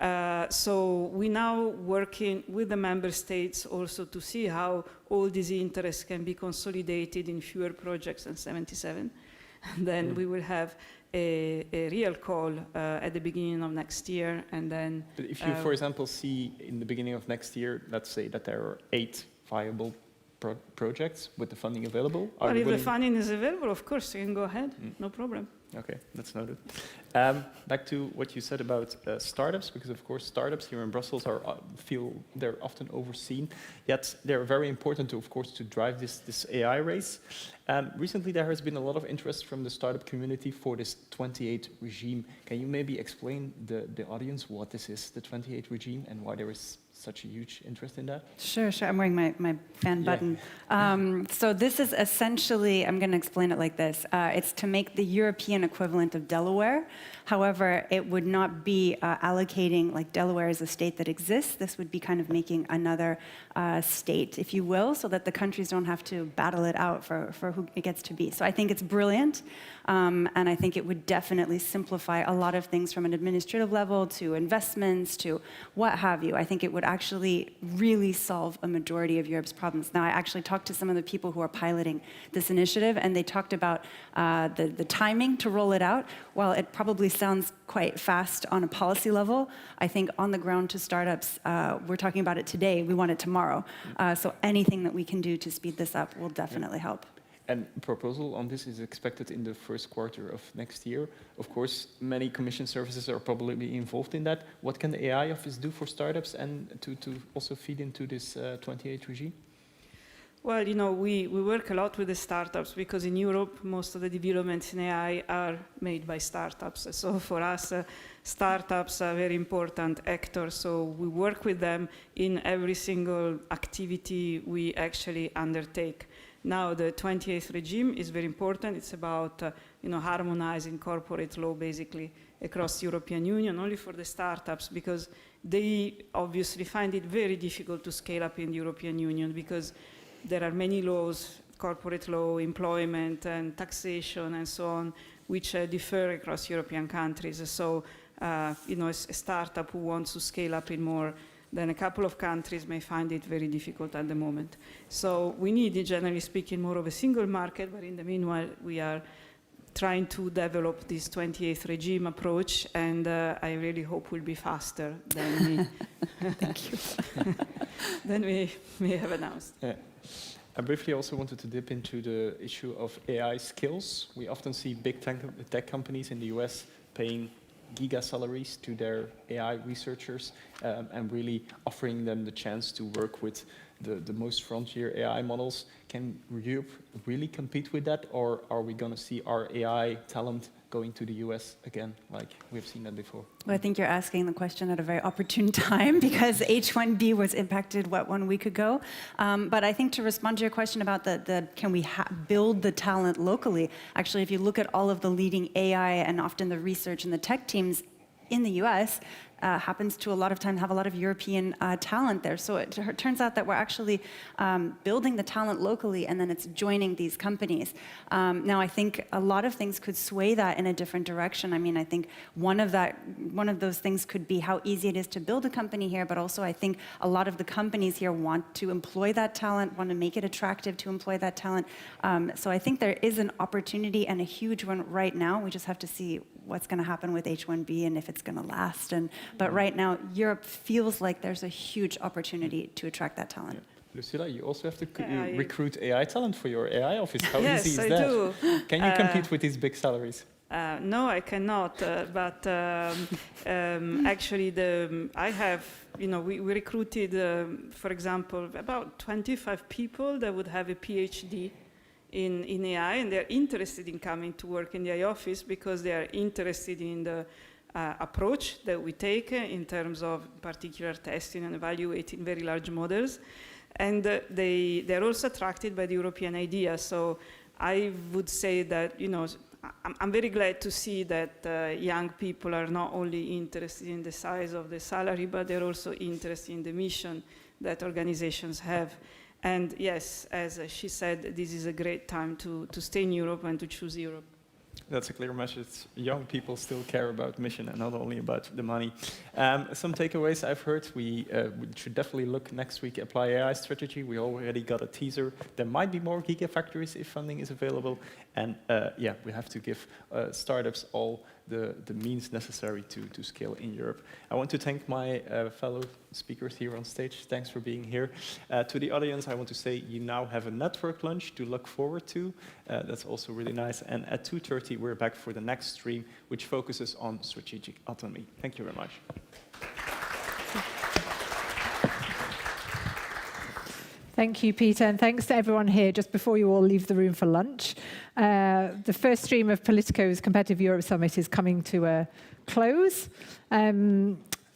[SPEAKER 12] Yeah. So we now working with the member states also to see how all these interests can be consolidated in fewer projects than 77. And then we will have a real call at the beginning of next year, and then...
[SPEAKER 17] But if you, for example, see in the beginning of next year, let's say that there are 8 viable projects with the funding available?
[SPEAKER 12] Well, if the funding is available, of course, you can go ahead, no problem.
[SPEAKER 17] Okay, that's noted. Back to what you said about startups, because of course startups here in Brussels feel they're often overseen, yet they're very important to, of course, to drive this AI race. Recently there has been a lot of interest from the startup community for this 28 regime. Can you maybe explain the audience what this is, the 28 regime, and why there is such a huge interest in that?
[SPEAKER 13] Sure. I'm wearing my fan button. So this is essentially, I'm going to explain it like this. It's to make the European equivalent of Delaware. However, it would not be allocating, like Delaware is a state that exists. This would be kind of making another state, if you will, so that the countries don't have to battle it out for who it gets to be. So I think it's brilliant. And I think it would definitely simplify a lot of things from an administrative level to investments to what have you. I think it would actually really solve a majority of Europe's problems. Now, I actually talked to some of the people who are piloting this initiative, and they talked about the timing to roll it out. While it probably sounds quite fast on a policy level, I think on the ground to startups, we're talking about it today, we want it tomorrow. So anything that we can do to speed this up will definitely help.
[SPEAKER 17] And proposal on this is expected in the first quarter of next year. Of course, many commission services are probably involved in that. What can the AI office do for startups and to also feed into this 28 regime?
[SPEAKER 12] Well, you know, we work a lot with the startups because in Europe, most of the developments in AI are made by startups. So for us, startups are very important actors. So we work with them in every single activity we actually undertake. Now, the 28th regime is very important. It's about harmonizing corporate law basically across the European Union, only for the startups, because they obviously find it very difficult to scale up in the European Union because there are many laws, corporate law, employment, and taxation, and so on, which differ across European countries. So, a startup who wants to scale up in more than a couple of countries may find it very difficult at the moment. So we need, generally speaking, more of a single market, but in the meanwhile, we are trying to develop this 28th regime approach, and I really hope we'll be faster than
[SPEAKER 13] Thank you.
[SPEAKER 12] than we may have announced.
[SPEAKER 17] Yeah. I briefly also wanted to dip into the issue of AI skills. We often see big tech companies in the US paying giga salaries to their AI researchers and really offering them the chance to work with the most frontier AI models. Can Europe really compete with that, or are we going to see our AI talent going to the US again, like we've seen that before?
[SPEAKER 13] Well, I think you're asking the question at a very opportune time because H-1B was impacted, 1 week ago? But I think to respond to your question about can we build the talent locally, actually, if you look at all of the leading AI and often the research and the tech teams in the US, happens to a lot of time have a lot of European talent there. So it turns out that we're actually building the talent locally, and then it's joining these companies. Now, I think a lot of things could sway that in a different direction. I mean, I think one of those things could be how easy it is to build a company here, but also I think a lot of the companies here want to employ that talent, want to make it attractive to employ that talent. So I think there is an opportunity, and a huge one right now. We just have to see what's going to happen with H-1B and if it's going to last. But right now, Europe feels like there's a huge opportunity to attract that talent.
[SPEAKER 17] Yeah. Lucilla, you also have to recruit AI talent for your AI office. How
[SPEAKER 12] yes,
[SPEAKER 17] easy is
[SPEAKER 12] I
[SPEAKER 17] that?
[SPEAKER 12] Do.
[SPEAKER 17] Can you compete with these big salaries?
[SPEAKER 12] No, I cannot. But actually, I have, we recruited, for example, about 25 people that would have a PhD in AI, and they're interested in coming to work in the AI office because they are interested in the approach that we take in terms of particular testing and evaluating very large models. And they're also attracted by the European idea. So I would say that, you know, I'm very glad to see that young people are not only interested in the size of the salary, but they're also interested in the mission that organizations have. And yes, as she said, this is a great time to stay in Europe and to choose Europe.
[SPEAKER 17] That's a clear message. Young people still care about mission and not only about the money. Some takeaways I've heard. We should definitely look next week, apply AI strategy. We already got a teaser. There might be more gigafactories if funding is available. And yeah, we have to give startups all the means necessary to scale in Europe. I want to thank my fellow speakers here on stage. Thanks for being here. To the audience, I want to say you now have a network lunch to look forward to. That's also really nice. And at 2:30, we're back for the next stream, which focuses on strategic autonomy. Thank you very much.
[SPEAKER 18] Thank you, Peter, and thanks to everyone here. Just before you all leave the room for lunch, the first stream of Politico's Competitive Europe Summit is coming to a close.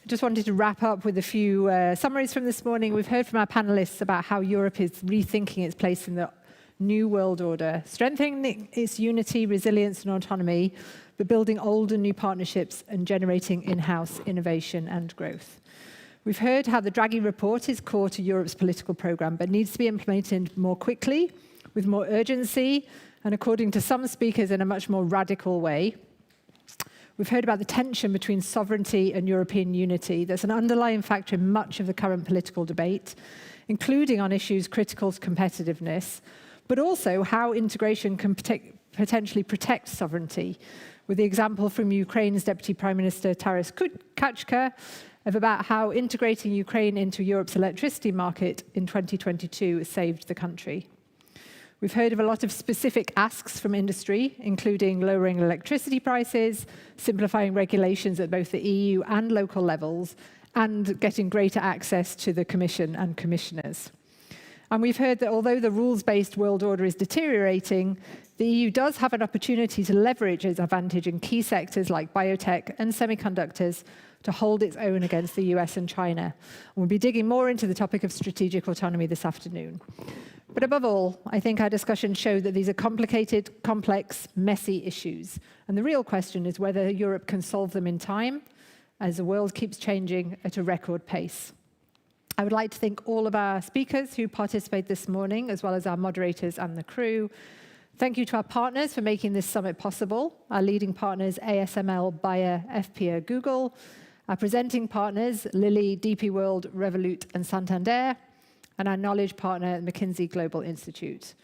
[SPEAKER 18] Just wanted to wrap up with a few summaries from this morning. We've heard from our panelists about how Europe is rethinking its place in the new world order, strengthening its unity, resilience, and autonomy, but building old and new partnerships and generating in-house innovation and growth. We've heard how the Draghi report is core to Europe's political programme, but needs to be implemented more quickly, with more urgency, and according to some speakers, in a much more radical way. We've heard about the tension between sovereignty and European unity. There's an underlying factor in much of the current political debate, including on issues critical to competitiveness, but also how integration can potentially protect sovereignty, with the example from Ukraine's Deputy Prime Minister Taras Kachka of about how integrating Ukraine into Europe's electricity market in 2022 saved the country. We've heard of a lot of specific asks from industry, including lowering electricity prices, simplifying regulations at both the EU and local levels, and getting greater access to the Commission and commissioners. And we've heard that although the rules-based world order is deteriorating, the EU does have an opportunity to leverage its advantage in key sectors like biotech and semiconductors to hold its own against the US and China. And we'll be digging more into the topic of strategic autonomy this afternoon. But above all, I think our discussion showed that these are complicated, complex, messy issues. And the real question is whether Europe can solve them in time as the world keeps changing at a record pace. I would like to thank all of our speakers who participated this morning, as well as our moderators and the crew. Thank you to our partners for making this summit possible, our leading partners ASML, Bayer, FPA, Google, our presenting partners Lilly, DP World, Revolut, and Santander, and our knowledge partner, McKinsey Global Institute.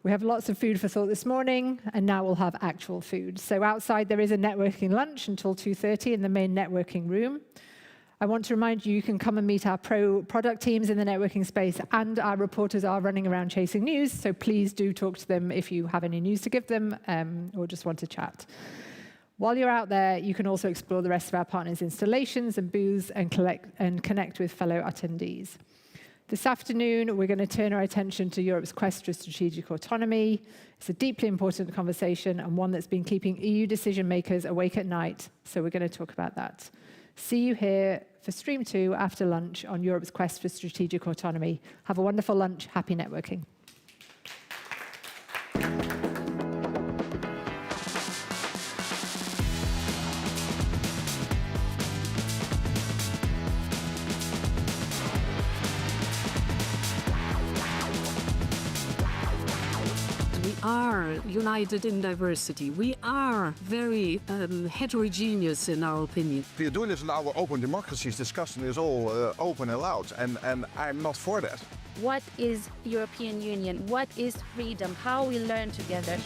[SPEAKER 18] We have lots of food for thought this morning, and now we'll have actual food. So outside there is a networking lunch until 2:30 in the main networking room. I want to remind you, you can come and meet our product teams in the networking space, and our reporters are running around chasing news, so please do talk to them if you have any news to give them or just want to chat. While you're out there, you can also explore the rest of our partners' installations and booths and connect with fellow attendees. This afternoon, we're going to turn our attention to Europe's quest for strategic autonomy. It's a deeply important conversation and one that's been keeping EU decision makers awake at night, so we're going to talk about that. See you here for Stream 2 after lunch on Europe's quest for strategic autonomy. Have a wonderful lunch. Happy networking.
[SPEAKER 14] Are united in diversity. We are very heterogeneous in our opinion.
[SPEAKER 15] We are doing this in our open democracies. Discussion is all open and loud, and I'm not for that.
[SPEAKER 16] What is European Union? What is freedom? How we learn together.